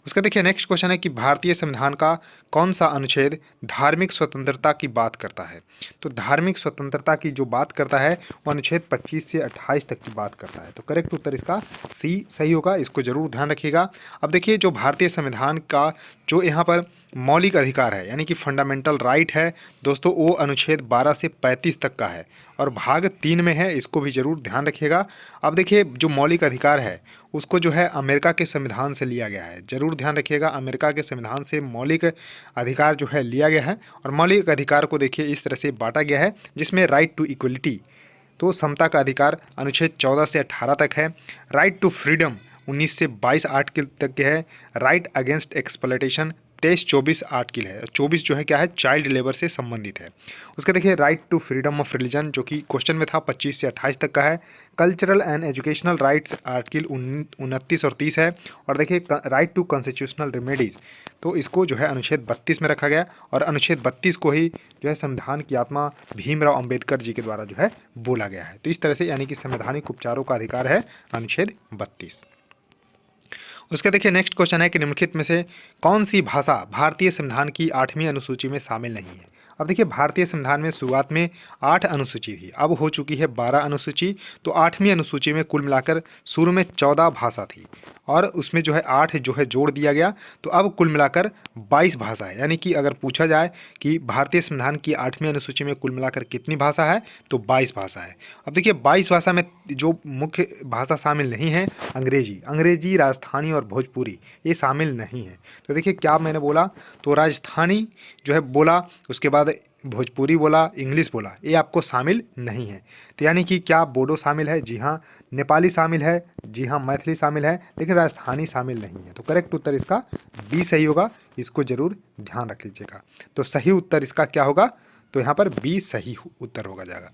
Speaker 1: उसका देखिए नेक्स्ट क्वेश्चन है कि भारतीय संविधान का कौन सा अनुच्छेद धार्मिक स्वतंत्रता की बात करता है? तो धार्मिक स्वतंत्रता की जो बात करता है वो अनुच्छेद 25 से 28 तक की बात करता है। तो करेक्ट उत्तर इसका सी सही होगा, इसको जरूर ध्यान रखिएगा। अब देखिए जो भारतीय संविधान का जो यहाँ पर मौलिक अधिकार है, यानी कि फंडामेंटल राइट है दोस्तों, वो अनुच्छेद 12 से 35 तक का है और भाग 3 में है, इसको भी जरूर ध्यान रखिएगा। अब देखिए जो मौलिक अधिकार है उसको जो है अमेरिका के संविधान से लिया गया है, जरूर ध्यान रखिएगा। अमेरिका के संविधान से मौलिक अधिकार जो है लिया गया है और मौलिक अधिकार को देखिए इस तरह से बांटा गया है जिसमें राइट टू इक्वलिटी, तो समता का अधिकार अनुच्छेद 14 से 18 तक है। राइट टू फ्रीडम 19 से 22 आर्टिकल तक के है। राइट अगेंस्ट एक्सप्लॉयटेशन 23-24 आर्टिकल है। 24 जो है क्या है, चाइल्ड लेबर से संबंधित है। उसके देखिए right to freedom of religion जो कि क्वेश्चन में था 25 से 28 तक का है। Cultural and educational rights article 29 और 30 है। और देखिए राइट टू कॉन्स्टिट्यूशनल रेमेडीज़, तो इसको जो है अनुच्छेद 32 में रखा गया और अनुच्छेद 32 को ही जो है संविधान की आत्मा भीमराव अंबेडकर जी के द्वारा जो है बोला गया है। तो इस तरह से यानी कि संवैधानिक उपचारों का अधिकार है अनुच्छेद 32। उसके देखिए नेक्स्ट क्वेश्चन है कि निम्नलिखित में से कौन सी भाषा भारतीय संविधान की 8वीं अनुसूची में शामिल नहीं है? अब देखिए भारतीय संविधान में शुरुआत में 8 अनुसूची थी, अब हो चुकी है 12 अनुसूची। तो 8वीं अनुसूची में कुल मिलाकर शुरू में 14 भाषा थी और उसमें जो है 8 जो है जोड़ दिया गया, तो अब कुल मिलाकर 22 भाषा है। यानी कि अगर पूछा जाए कि भारतीय संविधान की 8वीं अनुसूची में कुल मिलाकर कितनी भाषा है, तो 22 भाषा है। अब देखिए 22 भाषा में जो मुख्य भाषा शामिल नहीं है अंग्रेजी, राजस्थानी और भोजपुरी ये शामिल नहीं है। तो देखिए क्या मैंने बोला, तो राजस्थानी जो है बोला, उसके बाद भोजपुरी बोला, इंग्लिश बोला, ये आपको शामिल नहीं है। तो यानी कि क्या बोडो शामिल है? जी हाँ। नेपाली शामिल है? जी हाँ। मैथिली शामिल है, लेकिन राजस्थानी शामिल नहीं है। तो करेक्ट उत्तर इसका बी सही होगा, इसको जरूर ध्यान रख लीजिएगा। तो सही उत्तर इसका क्या होगा, तो यहाँ पर बी सही उत्तर होगा जाएगा।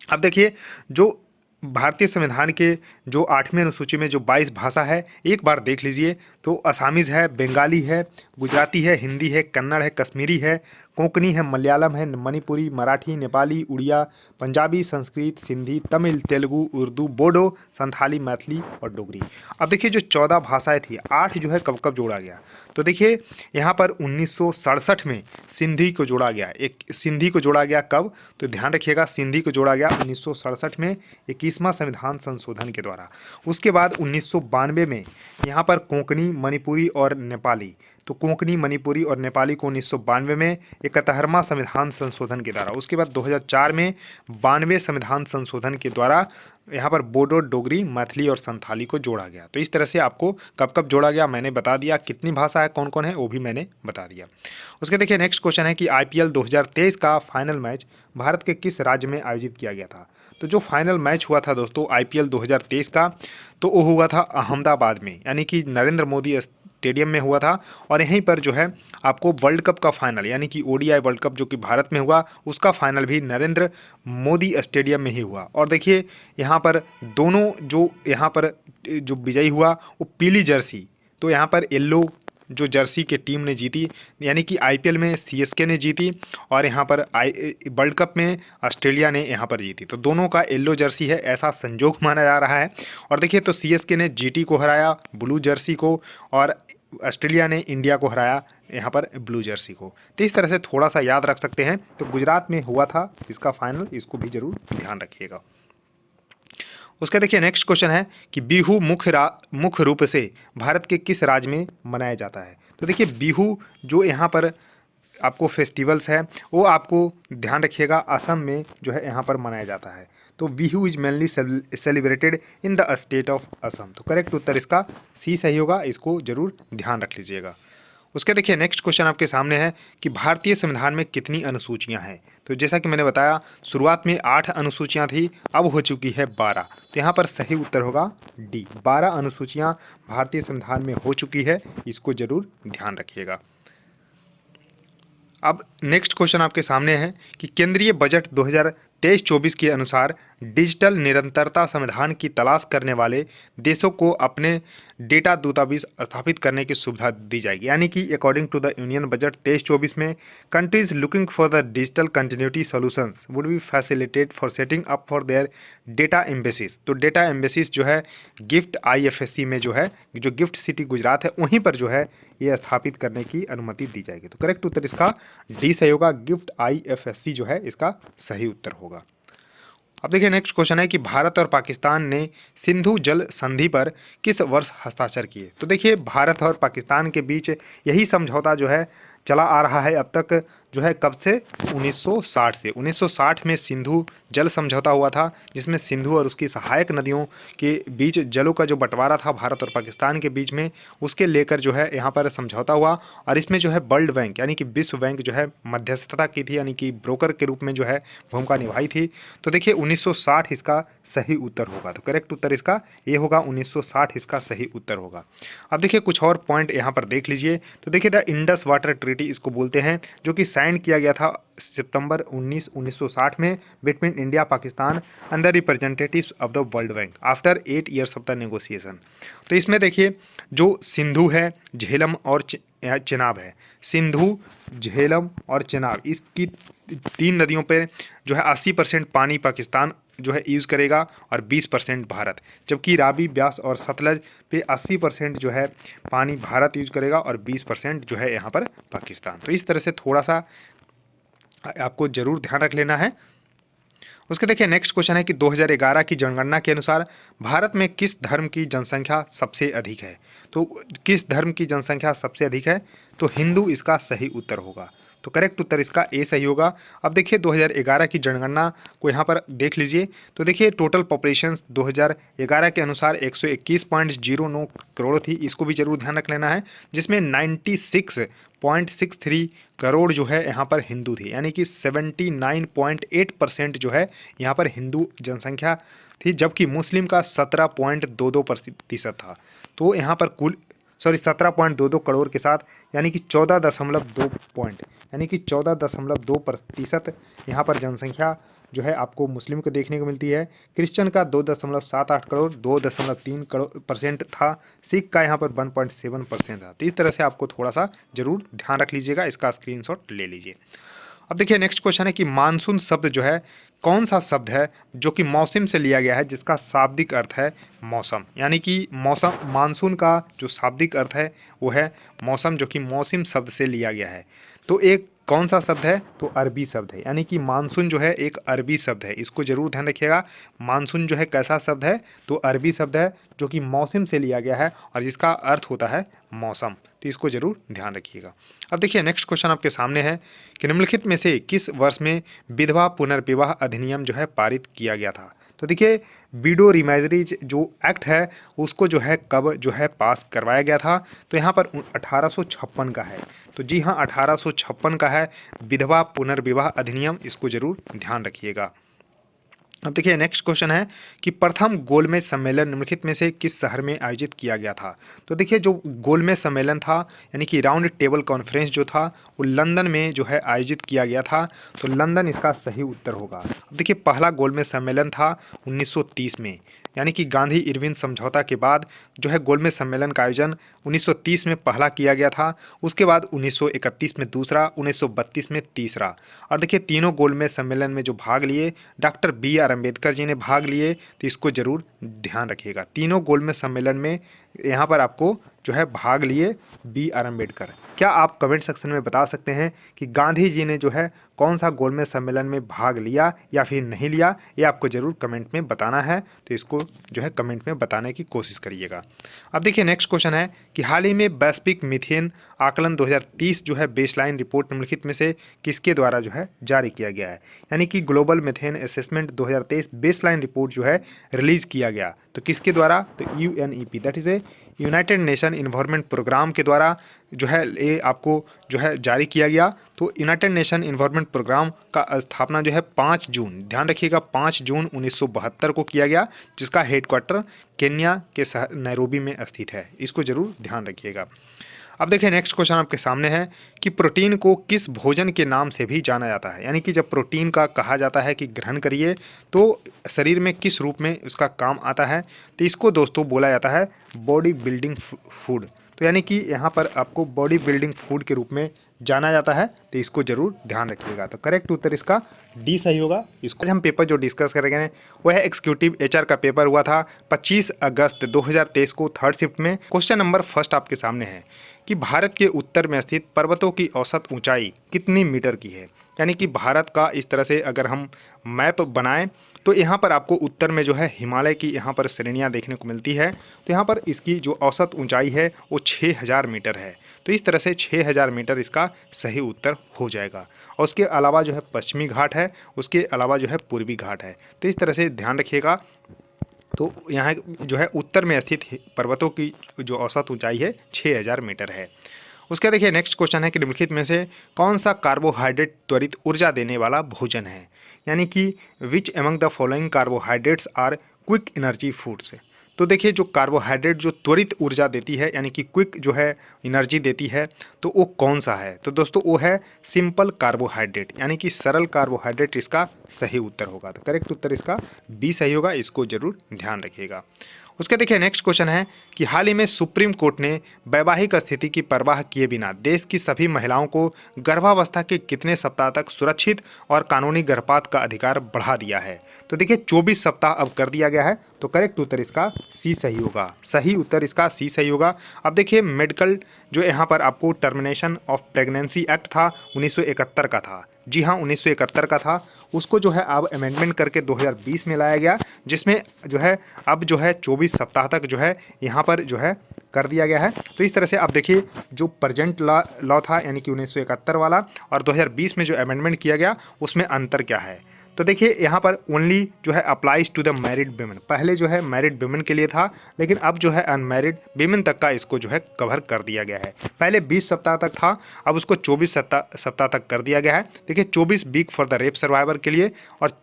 Speaker 1: अब देखिए जो भारतीय संविधान के जो 8वीं अनुसूची में जो 22 भाषा है, एक बार देख लीजिए। तो असामीज़ है, बंगाली है, गुजराती है, हिंदी है, कन्नड़ है, कश्मीरी है, कोंकणी है, मलयालम है, मणिपुरी, मराठी, नेपाली, उड़िया, पंजाबी, संस्कृत, सिंधी, तमिल, तेलुगु, उर्दू, बोडो, संथाली, मैथिली और डोगरी। अब देखिए जो 14 भाषाएं थी, 8 जो है कब कब जोड़ा गया, तो देखिए यहाँ पर 1967 में सिंधी को जोड़ा गया। एक सिंधी को जोड़ा गया कब, तो ध्यान रखिएगा सिंधी को जोड़ा गया 1967 में 21वां संविधान संशोधन के द्वारा। उसके बाद 1992 में यहाँ पर कोंकणी, मणिपुरी और नेपाली, तो कोंकणी, मणिपुरी और नेपाली को 1992 में 71वां संविधान संशोधन के द्वारा। उसके बाद 2004 में 92वें संविधान संशोधन के द्वारा यहाँ पर बोडो, डोगरी, मैथिली और संथाली को जोड़ा गया। तो इस तरह से आपको कब कब जोड़ा गया मैंने बता दिया, कितनी भाषा है, कौन कौन है वो भी मैंने बता दिया। उसके देखिए नेक्स्ट क्वेश्चन है कि IPL 2023 का फाइनल मैच भारत के किस राज्य में आयोजित किया गया था? तो जो फाइनल मैच हुआ था दोस्तों IPL 2023 का, तो वो हुआ था अहमदाबाद में, यानी कि नरेंद्र मोदी स्टेडियम में हुआ था। और यहीं पर जो है आपको वर्ल्ड कप का फाइनल यानी कि ओडीआई वर्ल्ड कप जो कि भारत में हुआ उसका फाइनल भी नरेंद्र मोदी स्टेडियम में ही हुआ। और देखिए यहाँ पर दोनों जो यहाँ पर जो विजयी हुआ वो पीली जर्सी, तो यहाँ पर येलो जो जर्सी की टीम ने जीती, यानी कि आईपीएल में सीएसके ने जीती और यहाँ पर वर्ल्ड कप में ऑस्ट्रेलिया ने यहाँ पर जीती। तो दोनों का येलो जर्सी है ऐसा संजोग माना जा रहा है। और देखिए तो सीएसके ने जीटी को हराया ब्लू जर्सी को, और ऑस्ट्रेलिया ने इंडिया को हराया यहाँ पर ब्लू जर्सी को। तो इस तरह से थोड़ा सा याद रख सकते हैं। तो गुजरात में हुआ था इसका फाइनल, इसको भी जरूर ध्यान रखिएगा। उसका देखिए नेक्स्ट क्वेश्चन है कि बिहू मुख्य रूप से भारत के किस राज्य में मनाया जाता है। तो देखिए बिहू जो यहाँ पर आपको फेस्टिवल्स है वो आपको ध्यान रखिएगा असम में जो है यहाँ पर मनाया जाता है। तो Bihu is mainly celebrated in the state of Assam. तो करेक्ट उत्तर इसका सी सही होगा, इसको जरूर ध्यान रख लीजिएगा। उसके देखिए नेक्स्ट क्वेश्चन आपके सामने है कि भारतीय संविधान में कितनी अनुसूचियां हैं। तो जैसा कि मैंने बताया शुरुआत में 8 अनुसूचियां थी, अब हो चुकी है 12। तो यहाँ पर सही उत्तर होगा डी, 12 अनुसूचियां भारतीय संविधान में हो चुकी है, इसको जरूर ध्यान रखिएगा। अब नेक्स्ट क्वेश्चन आपके सामने है कि केंद्रीय बजट 2023-24 के अनुसार डिजिटल निरंतरता संविधान की तलाश करने वाले देशों को अपने डेटा दूतावास स्थापित करने की सुविधा दी जाएगी। यानी कि according to the union budget 23-24 में countries looking for the digital continuity solutions would be facilitate for setting up for their data embassies. तो डेटा एम्बेसीज जो है गिफ्ट IFSC में जो है जो गिफ्ट सिटी गुजरात है वहीं पर जो है ये स्थापित करने की अनुमति दी जाएगी। तो करेक्ट उत्तर इसका डी सही होगा, गिफ्ट IFSC जो है इसका सही उत्तर होगा। अब देखिए नेक्स्ट क्वेश्चन है कि भारत और पाकिस्तान ने सिंधु जल संधि पर किस वर्ष हस्ताक्षर किए। तो देखिए भारत और पाकिस्तान के बीच यही समझौता जो है चला आ रहा है अब तक, जो है कब से 1960 से। 1960 में सिंधु जल समझौता हुआ था जिसमें सिंधु और उसकी सहायक नदियों के बीच जलों का जो बंटवारा था भारत और पाकिस्तान के बीच में, उसके लेकर जो है यहाँ पर समझौता हुआ। और इसमें जो है वर्ल्ड बैंक यानी कि विश्व बैंक जो है मध्यस्थता की थी, यानी कि ब्रोकर के रूप में जो है भूमिका निभाई थी। तो देखिए 1960 इसका सही उत्तर होगा। तो करेक्ट उत्तर इसका ये होगा, 1960 इसका सही उत्तर होगा। अब देखिए कुछ और पॉइंट यहाँ पर देख लीजिए। तो देखिए द इंडस वाटर ट्रीटी इसको बोलते हैं, जो कि साइन किया गया था सितंबर 1960 में between India Pakistan and the representatives of the world bank after 8 years of the negotiation. तो इसमें देखिए जो सिंधु है, झेलम और चेनाब है, सिंधु, झेलम और चेनाब, इसकी 3 नदियों पे जो है 80% पानी पाकिस्तान जो है यूज़ करेगा और 20% भारत, जबकि रावी, ब्यास और सतलज पे 80% जो है पानी भारत यूज करेगा और 20% जो है यहाँ पर पाकिस्तान। तो इस तरह से थोड़ा सा आपको जरूर ध्यान रख लेना है। उसके देखिए नेक्स्ट क्वेश्चन है कि 2011 की जनगणना के अनुसार भारत में किस धर्म की जनसंख्या सबसे अधिक है। तो किस धर्म की जनसंख्या सबसे अधिक है, तो हिंदू इसका सही उत्तर होगा। तो करेक्ट उत्तर इसका ए सही होगा। अब देखिए 2011 की जनगणना को यहाँ पर देख लीजिए। तो देखिए टोटल पॉपुलेशन 2011 के अनुसार 121.09 करोड़ थी, इसको भी जरूर ध्यान रख लेना है, जिसमें 96.63 करोड़ जो है यहाँ पर हिंदू थे, यानी कि 79.8% जो है यहाँ पर हिंदू जनसंख्या थी, जबकि मुस्लिम का 17.22% था। तो यहाँ पर कुल 17.22 करोड़ के साथ यानी कि 14.2 पॉइंट यानी कि 14.2% यहाँ पर जनसंख्या जो है आपको मुस्लिम को देखने को मिलती है। क्रिश्चियन का 2.78 करोड़ 2.3% था, सिख का यहाँ पर 1.7% था। तो इस तरह से आपको थोड़ा सा जरूर ध्यान रख लीजिएगा, इसका स्क्रीनशॉट ले लीजिए। अब देखिए नेक्स्ट क्वेश्चन है कि मानसून शब्द जो है कौन सा शब्द है जो कि मौसम से लिया गया है, जिसका शाब्दिक अर्थ है मौसम। यानी कि मौसम, मानसून का जो शाब्दिक अर्थ है वो है मौसम, जो कि मौसम शब्द से लिया गया है। तो एक कौन सा शब्द है, तो अरबी शब्द है, यानी कि मानसून जो है एक अरबी शब्द है, इसको जरूर ध्यान रखिएगा। मानसून जो है कैसा शब्द है, तो अरबी शब्द है जो कि मौसम से लिया गया है और जिसका अर्थ होता है मौसम। तो इसको जरूर ध्यान रखिएगा। अब देखिए नेक्स्ट क्वेश्चन आपके सामने है कि निम्नलिखित में से किस वर्ष में विधवा पुनर्विवाह अधिनियम जो है पारित किया गया था। तो देखिए विडो रीमैरिज जो एक्ट है उसको जो है कब जो है पास करवाया गया था, तो यहाँ पर 1856 का है। तो जी हाँ 1856 का है विधवा पुनर्विवाह अधिनियम, इसको जरूर ध्यान रखिएगा। अब देखिए नेक्स्ट क्वेश्चन है कि प्रथम गोलमेज सम्मेलन निम्नलिखित में से किस शहर में आयोजित किया गया था। तो देखिए जो गोलमेज सम्मेलन था यानी कि राउंड टेबल कॉन्फ्रेंस जो था वो लंदन में जो है आयोजित किया गया था, तो लंदन इसका सही उत्तर होगा। अब देखिए पहला गोलमेज सम्मेलन था 1930 में, यानी कि गांधी इरविन समझौता के बाद जो है गोलमेज सम्मेलन का आयोजन 1930 में पहला किया गया था। उसके बाद 1931 में दूसरा, 1932 में तीसरा। और देखिए तीनों गोलमेज सम्मेलन में जो भाग लिए डॉक्टर BR अम्बेडकर जी ने भाग लिए, तो इसको जरूर ध्यान रखिएगा। तीनों गोलमेज सम्मेलन में यहाँ पर आपको जो है भाग लिए BR अम्बेडकर। क्या आप कमेंट सेक्शन में बता सकते हैं कि गांधी जी ने जो है कौन सा गोलमेज सम्मेलन में भाग लिया या फिर नहीं लिया, ये आपको ज़रूर कमेंट में बताना है, तो इसको जो है कमेंट में बताने की कोशिश करिएगा। अब देखिए नेक्स्ट क्वेश्चन है कि हाल ही में वैश्विक मीथेन आकलन 2030 जो है बेसलाइन रिपोर्ट निम्नलिखित में से किसके द्वारा जो है जारी किया गया है। यानी कि global methane assessment 2023 baseline report जो है रिलीज किया गया, तो किसके द्वारा, तो UNEP that is a United Nation Environment Programme के द्वारा जो है ये आपको जो है जारी किया गया। तो यूनाइटेड नेशन इन्वायरमेंट प्रोग्राम का स्थापना जो है 5 जून, ध्यान रखिएगा 5 जून 1972 को किया गया, जिसका हेडक्वार्टर केन्या के शहर नैरोबी में स्थित है। इसको जरूर ध्यान रखिएगा। अब देखिए नेक्स्ट क्वेश्चन आपके सामने है कि प्रोटीन को किस भोजन के नाम से भी जाना जाता है। यानी कि जब प्रोटीन का कहा जाता है कि ग्रहण करिए तो शरीर में किस रूप में उसका काम आता है, तो इसको दोस्तों बोला जाता है बॉडी बिल्डिंग फूड। तो यानी कि यहाँ पर आपको बॉडी बिल्डिंग फूड के रूप में जाना जाता है, तो इसको जरूर ध्यान रखिएगा। तो करेक्ट उत्तर इसका डी सही होगा। इसको आज हम पेपर जो डिस्कस कर रहे हैं वह है एग्जीक्यूटिव HR का पेपर हुआ था 25 अगस्त 2023 को थर्ड शिफ्ट में। क्वेश्चन नंबर फर्स्ट आपके सामने है कि भारत के उत्तर में स्थित पर्वतों की औसत ऊंचाई कितनी मीटर की है। यानी कि भारत का इस तरह से अगर हम मैप बनाएं तो यहाँ पर आपको उत्तर में जो है हिमालय की यहाँ पर श्रेणियाँ देखने को मिलती है। तो यहाँ पर इसकी जो औसत ऊंचाई है वो 6000 मीटर है। तो इस तरह से 6000 मीटर इसका सही उत्तर हो जाएगा। और उसके अलावा जो है पश्चिमी घाट है, उसके अलावा जो है पूर्वी घाट है। तो इस तरह से ध्यान रखिएगा। तो यहाँ जो है उत्तर में स्थित पर्वतों की जो औसत ऊंचाई है 6000 मीटर है। उसके देखिए नेक्स्ट क्वेश्चन है कि निम्नलिखित में से कौन सा कार्बोहाइड्रेट त्वरित ऊर्जा देने वाला भोजन है। यानी कि which among the following carbohydrates are quick energy foods. तो देखिए जो कार्बोहाइड्रेट जो त्वरित ऊर्जा देती है यानी कि क्विक जो है एनर्जी देती है, तो वो कौन सा है, तो दोस्तों वो है सिंपल कार्बोहाइड्रेट, यानी कि सरल कार्बोहाइड्रेट इसका सही उत्तर होगा। तो करेक्ट उत्तर इसका बी सही होगा, इसको जरूर ध्यान रखिएगा। उसके देखिए नेक्स्ट क्वेश्चन है कि हाल ही में सुप्रीम कोर्ट ने वैवाहिक स्थिति की परवाह किए बिना देश की सभी महिलाओं को गर्भावस्था के कितने सप्ताह तक सुरक्षित और कानूनी गर्भपात का अधिकार बढ़ा दिया है। तो देखिए 24 सप्ताह अब कर दिया गया है। तो करेक्ट उत्तर इसका सी सही होगा, सही उत्तर इसका सी सही होगा। अब देखिए मेडिकल जो यहाँ पर आपको टर्मिनेशन ऑफ प्रेगनेंसी एक्ट था 1971 का था, जी हाँ 1971 का था। उसको जो है अब अमेंडमेंट करके 2020 में लाया गया, जिसमें जो है अब जो है 24 सप्ताह तक जो है यहाँ पर जो है कर दिया गया है। तो इस तरह से आप देखिए जो प्रेजेंट लॉ था यानी कि 1971 वाला और 2020 में जो अमेंडमेंट किया गया उसमें अंतर क्या है। तो देखिए यहाँ पर ओनली जो है applies to the married women, पहले जो है मैरिड वीमेन के लिए था, लेकिन अब जो है अनमैरिड वीमेन तक का इसको जो है कवर कर दिया गया है। पहले 20 सप्ताह तक था, अब उसको 24 सप्ताह तक कर दिया गया है। देखिए 24 week for the rape survivor के लिए और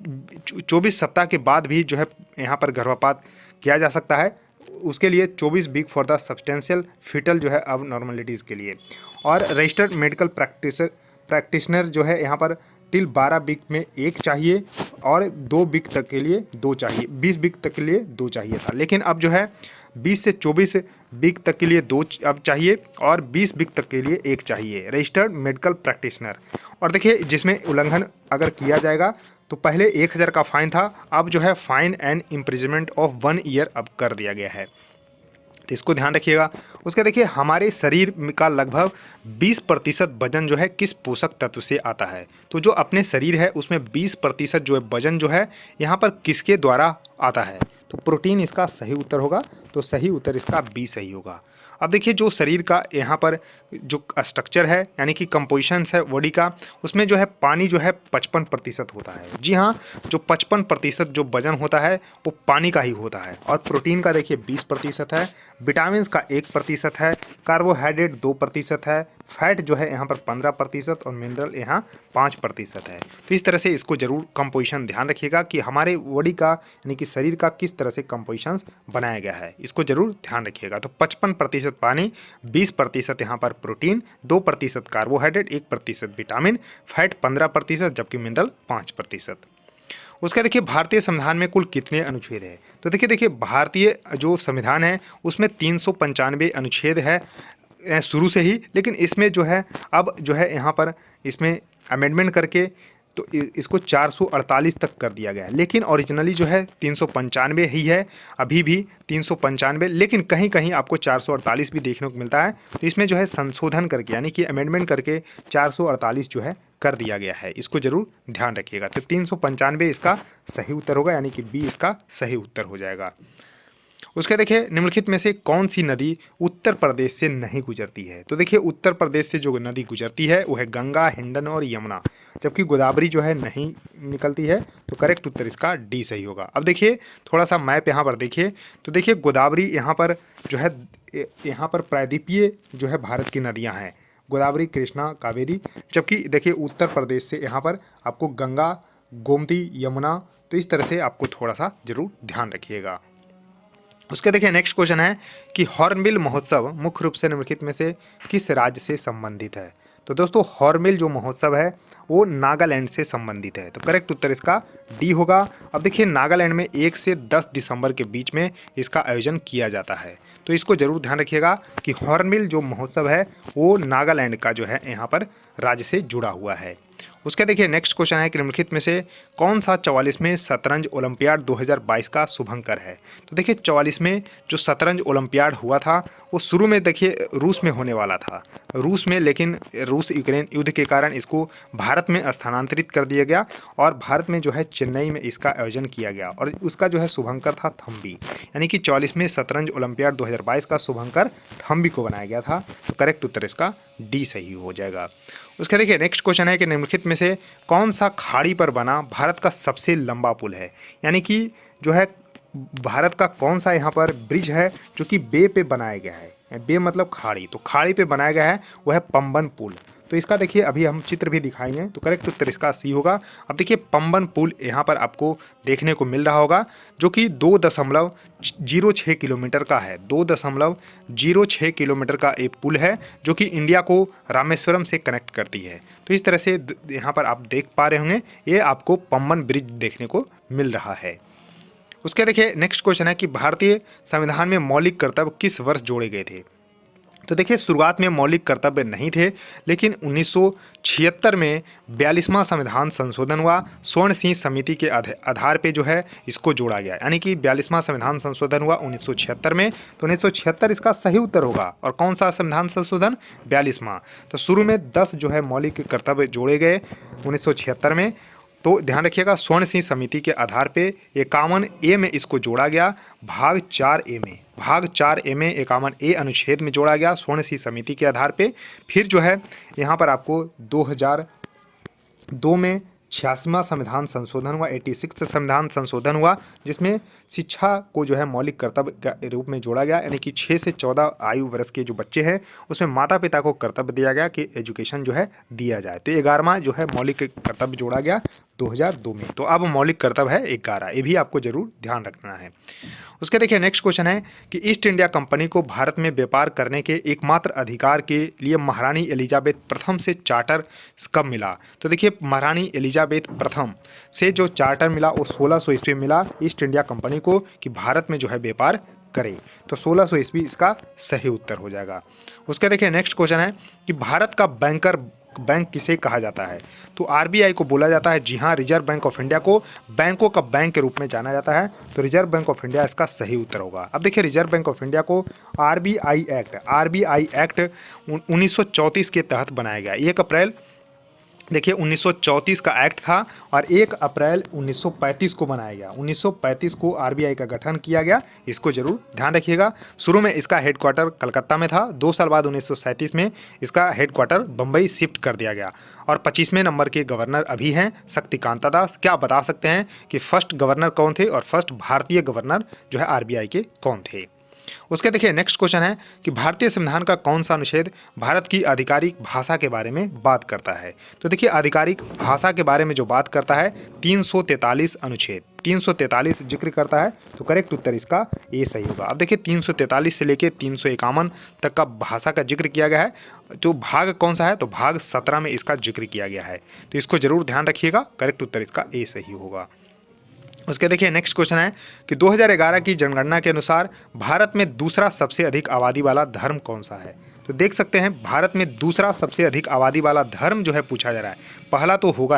Speaker 1: 24 सप्ताह के बाद भी जो है यहाँ पर गर्भपात किया जा सकता है, उसके लिए 24 week for the substantial foetal जो है अब नॉर्मलिटीज़ के लिए। और रजिस्टर्ड मेडिकल प्रैक्टिशनर जो है यहाँ पर टिल 12 वीक में एक चाहिए और 2 वीक तक के लिए 2 चाहिए, 20 वीक तक के लिए 2 चाहिए था, लेकिन अब जो है 20 से 24 वीक तक के लिए 2 अब चाहिए और 20 वीक तक के लिए 1 चाहिए रजिस्टर्ड मेडिकल प्रैक्टिशनर। और देखिए जिसमें उल्लंघन अगर किया जाएगा तो पहले 1000 का फाइन था, अब जो है fine and imprisonment of 1 year अब कर दिया गया है। तो इसको ध्यान रखिएगा। उसके देखिए हमारे शरीर का लगभग 20% वजन जो है किस पोषक तत्व से आता है। तो जो अपने शरीर है उसमें 20% जो है वजन जो है यहाँ पर किसके द्वारा आता है, तो प्रोटीन इसका सही उत्तर होगा। तो सही उत्तर इसका बी सही होगा। अब देखिए जो शरीर का यहाँ पर जो स्ट्रक्चर है यानी कि कंपोजिशंस है बॉडी का, उसमें जो है पानी जो है 55% होता है। जी हाँ, जो 55% जो वजन होता है वो पानी का ही होता है। और प्रोटीन का देखिए 20% है, विटामिन का 1% है, कार्बोहाइड्रेट 2% है, फैट जो है यहाँ पर 15% और मिनरल यहाँ 5% है। तो इस तरह से इसको जरूर कंपोजिशन ध्यान रखिएगा कि हमारे बॉडी का यानी कि शरीर का किस तरह से कंपोजिशन बनाया गया है, इसको जरूर ध्यान रखिएगा। तो 55% पानी, 20% यहाँ पर प्रोटीन, 2% कार्बोहाइड्रेट, 1% विटामिन, फैट 15%, जबकि मिनरल 5%। उसका देखिए भारतीय संविधान में कुल कितने अनुच्छेद है? तो देखिए भारतीय जो संविधान है उसमें 395 अनुच्छेद है शुरू से ही, लेकिन इसमें जो है अब जो है यहाँ पर इसमें अमेंडमेंट करके तो इसको 448 तक कर दिया गया है। लेकिन ओरिजिनली जो है 395 ही है, अभी भी 395, लेकिन कहीं कहीं आपको 448 भी देखने को मिलता है। तो इसमें जो है संशोधन करके यानी कि अमेंडमेंट करके 448 जो है कर दिया गया है, इसको जरूर ध्यान रखिएगा। तो 395 इसका सही उत्तर होगा, यानी कि बी इसका सही उत्तर हो जाएगा। उसके देखिए निम्नलिखित में से कौन सी नदी उत्तर प्रदेश से नहीं गुजरती है? तो देखिए उत्तर प्रदेश से जो नदी गुजरती है वो है गंगा, हिंडन और यमुना, जबकि गोदावरी जो है नहीं निकलती है। तो करेक्ट उत्तर इसका डी सही होगा। अब देखिए थोड़ा सा मैप यहाँ पर देखिए, तो देखिए गोदावरी यहाँ पर जो है यहाँ पर प्रायद्वीपीय जो है भारत की नदियाँ हैं, गोदावरी, कृष्णा, कावेरी, जबकि देखिए उत्तर प्रदेश से यहाँ पर आपको गंगा, गोमती, यमुना। तो इस तरह से आपको थोड़ा सा जरूर ध्यान रखिएगा। उसके देखिए नेक्स्ट क्वेश्चन है कि हॉर्नबिल महोत्सव मुख्य रूप से निम्नलिखित में से किस राज्य से संबंधित है? तो दोस्तों हॉर्नबिल जो महोत्सव है वो नागालैंड से संबंधित है। तो करेक्ट उत्तर इसका डी होगा। अब देखिए नागालैंड में 1 से 10 दिसंबर के बीच में इसका आयोजन किया जाता है। तो इसको जरूर ध्यान रखिएगा कि हॉर्नबिल जो महोत्सव है वो नागालैंड का जो है यहाँ पर राज्य से जुड़ा हुआ है। उसके देखिए नेक्स्ट क्वेश्चन है कि निम्नलिखित में से कौन सा 44वें शतरंज ओलंपियाड 2022 का शुभंकर है? तो देखिए 44वें जो शतरंज ओलंपियाड हुआ था वो शुरू में देखिए रूस में होने वाला था, रूस में, लेकिन रूस यूक्रेन युद्ध के कारण इसको भारत में स्थानांतरित कर दिया गया और भारत में जो है चेन्नई में इसका आयोजन किया गया और उसका जो है शुभंकर था थम्बी, यानी कि 44वें शतरंज ओलंपियाड 2022 का शुभंकर थम्बी को बनाया गया था। तो करेक्ट उत्तर इसका डी सही हो जाएगा। उसके देखिए नेक्स्ट क्वेश्चन है कि निम्नलिखित में से कौन सा खाड़ी पर बना भारत का सबसे लंबा पुल है? यानी कि जो है भारत का कौन सा यहाँ पर ब्रिज है जो कि बे पे बनाया गया है? बे मतलब खाड़ी, तो खाड़ी पे बनाया गया है वो है पंबन पुल। तो इसका देखिए अभी हम चित्र भी दिखाएंगे। तो करेक्ट उत्तर इसका सी होगा। अब देखिए पंबन पुल यहाँ पर आपको देखने को मिल रहा होगा जो कि 2.06 किलोमीटर का है, 2.06 किलोमीटर का एक पुल है जो कि इंडिया को रामेश्वरम से कनेक्ट करती है। तो इस तरह से यहाँ पर आप देख पा रहे होंगे ये आपको पंबन ब्रिज देखने को मिल रहा है। उसके देखिए नेक्स्ट क्वेश्चन है कि भारतीय संविधान में मौलिक कर्तव्य किस वर्ष जोड़े गए थे? तो देखिए शुरुआत में मौलिक कर्तव्य नहीं थे, लेकिन 1976 में 42वां संविधान संशोधन हुआ, स्वर्ण सिंह समिति के आधार पे जो है इसको जोड़ा गया, यानी कि 42वां संविधान संशोधन हुआ 1976 में। तो 1976 इसका सही उत्तर होगा। और कौन सा संविधान संशोधन? 42वां। तो शुरू में 10 जो है मौलिक कर्तव्य जोड़े गए 1976 में। तो ध्यान रखिएगा स्वर्ण सिंह समिति के आधार पे 51A में इसको जोड़ा गया, भाग 4A में, भाग 4A में 51A अनुच्छेद में जोड़ा गया स्वर्ण सिंह समिति के आधार पे। फिर जो है यहाँ पर आपको 2002 में 86वां संविधान संशोधन हुआ, 86 संविधान संशोधन हुआ, जिसमें शिक्षा को जो है मौलिक कर्तव्य के रूप में जोड़ा गया, यानी कि 6 से 14 आयु वर्ष के जो बच्चे हैं उसमें माता पिता को कर्तव्य दिया गया कि एजुकेशन जो है दिया जाए। तो 11वां जो है मौलिक कर्तव्य जोड़ा गया 2002 में। तो अब मौलिक कर्तव्य है 11, ये भी आपको जरूर ध्यान रखना है। उसके देखिए नेक्स्ट क्वेश्चन है कि ईस्ट इंडिया कंपनी को भारत में व्यापार करने के एकमात्र अधिकार के लिए महारानी एलिजाबेथ प्रथम से चार्टर कब मिला? तो देखिए महारानी एलिजाबेथ प्रथम से जो चार्टर मिला वो 1600 ईस्वी में मिला ईस्ट इंडिया कंपनी को कि भारत में जो है व्यापार करे। तो 1600 ईस्वी इसका सही उत्तर हो जाएगा। उसके देखिए नेक्स्ट क्वेश्चन है कि भारत का बैंक किसे कहा जाता है? तो आरबीआई को बोला जाता है। जी हाँ, रिजर्व बैंक ऑफ इंडिया को बैंकों का बैंक के रूप में जाना जाता है। तो रिजर्व बैंक ऑफ इंडिया इसका सही उत्तर होगा। अब देखिए रिजर्व बैंक ऑफ इंडिया को आरबीआई एक्ट 1934 के तहत बनाया गया। 1 अप्रैल देखिए 1934 का एक्ट था और 1 अप्रैल 1935 को बनाया गया। 1935 को आरबीआई का गठन किया गया, इसको जरूर ध्यान रखिएगा। शुरू में इसका हेडक्वार्टर कलकत्ता में था, 2 साल बाद 1937 में इसका हेडक्वार्टर बम्बई शिफ्ट कर दिया गया और 25वें नंबर के गवर्नर अभी हैं शक्तिकांता दास। क्या आप बता सकते हैं कि फर्स्ट गवर्नर कौन थे और फर्स्ट भारतीय गवर्नर जो है आरबीआई के कौन थे? उसके देखिए नेक्स्ट क्वेश्चन है कि भारतीय संविधान का कौन सा अनुच्छेद भारत की आधिकारिक भाषा के बारे में बात करता है? तो देखिए आधिकारिक भाषा के बारे में जो बात करता है 343 अनुच्छेद 343 जिक्र करता है, तो करेक्ट उत्तर इसका ए सही होगा। अब देखिए 343 से लेके 351 तक का भाषा का जिक्र किया गया है। जो भाग कौन सा है? तो भाग 17 में इसका जिक्र किया गया है, तो इसको जरूर ध्यान रखिएगा, करेक्ट उत्तर इसका ए सही होगा। उसके देखिए नेक्स्ट क्वेश्चन है कि 2011 की जनगणना के अनुसार भारत में दूसरा सबसे अधिक आबादी वाला धर्म कौन सा है? तो देख सकते हैं भारत में दूसरा सबसे अधिक आबादी वाला धर्म जो है पूछा जा रहा है। पहला तो होगा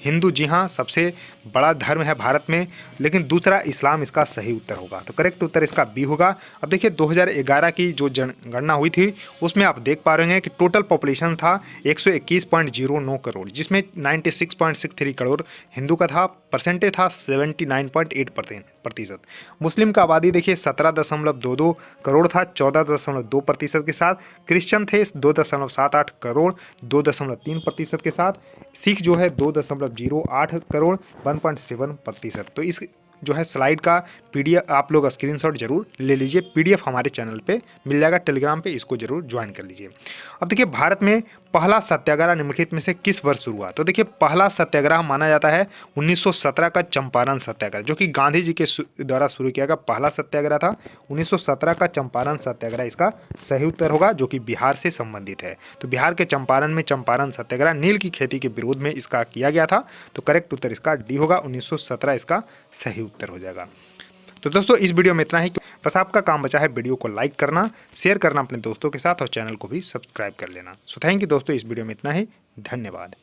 Speaker 1: हिंदू, जी हाँ, सबसे बड़ा धर्म है भारत में, लेकिन दूसरा इस्लाम इसका सही उत्तर होगा, तो करेक्ट उत्तर इसका बी होगा। अब देखिए 2011 की जो जनगणना हुई थी उसमें आप देख पा रहे हैं कि टोटल पॉपुलेशन था 121.09 करोड़, जिसमें 96.63 करोड़ हिंदू का था, परसेंटेज था 79.8%। मुस्लिम का आबादी देखिए 17.22 करोड़ था, 14.2% के साथ। क्रिश्चियन थे 2.78 करोड़, 2.3% के साथ। सिख जो है 2.08 करोड़, 1.7%। तो इस जो है स्लाइड का पीडीएफ आप लोग स्क्रीनशॉट जरूर ले लीजिए, पीडीएफ हमारे चैनल पे मिल जाएगा टेलीग्राम पे, इसको जरूर ज्वाइन कर लीजिए। अब देखिए भारत में पहला सत्याग्रह निम्नलिखित में से किस वर्ष शुरू हुआ? तो देखिए पहला सत्याग्रह माना जाता है 1917 का चंपारण सत्याग्रह, जो कि गांधी जी के द्वारा शुरू किया गया पहला सत्याग्रह था। 1917 का चंपारण सत्याग्रह इसका सही उत्तर होगा, जो कि बिहार से संबंधित है। तो बिहार के चंपारण में चंपारण सत्याग्रह नील की खेती के विरोध में इसका किया गया था, तो करेक्ट उत्तर इसका डी होगा, 1917 इसका सही उत्तर हो जाएगा। तो दोस्तों इस वीडियो में इतना ही, बस आपका काम बचा है वीडियो को लाइक करना, शेयर करना अपने दोस्तों के साथ और चैनल को भी सब्सक्राइब कर लेना। सो थैंक यू दोस्तों, इस वीडियो में इतना ही, धन्यवाद।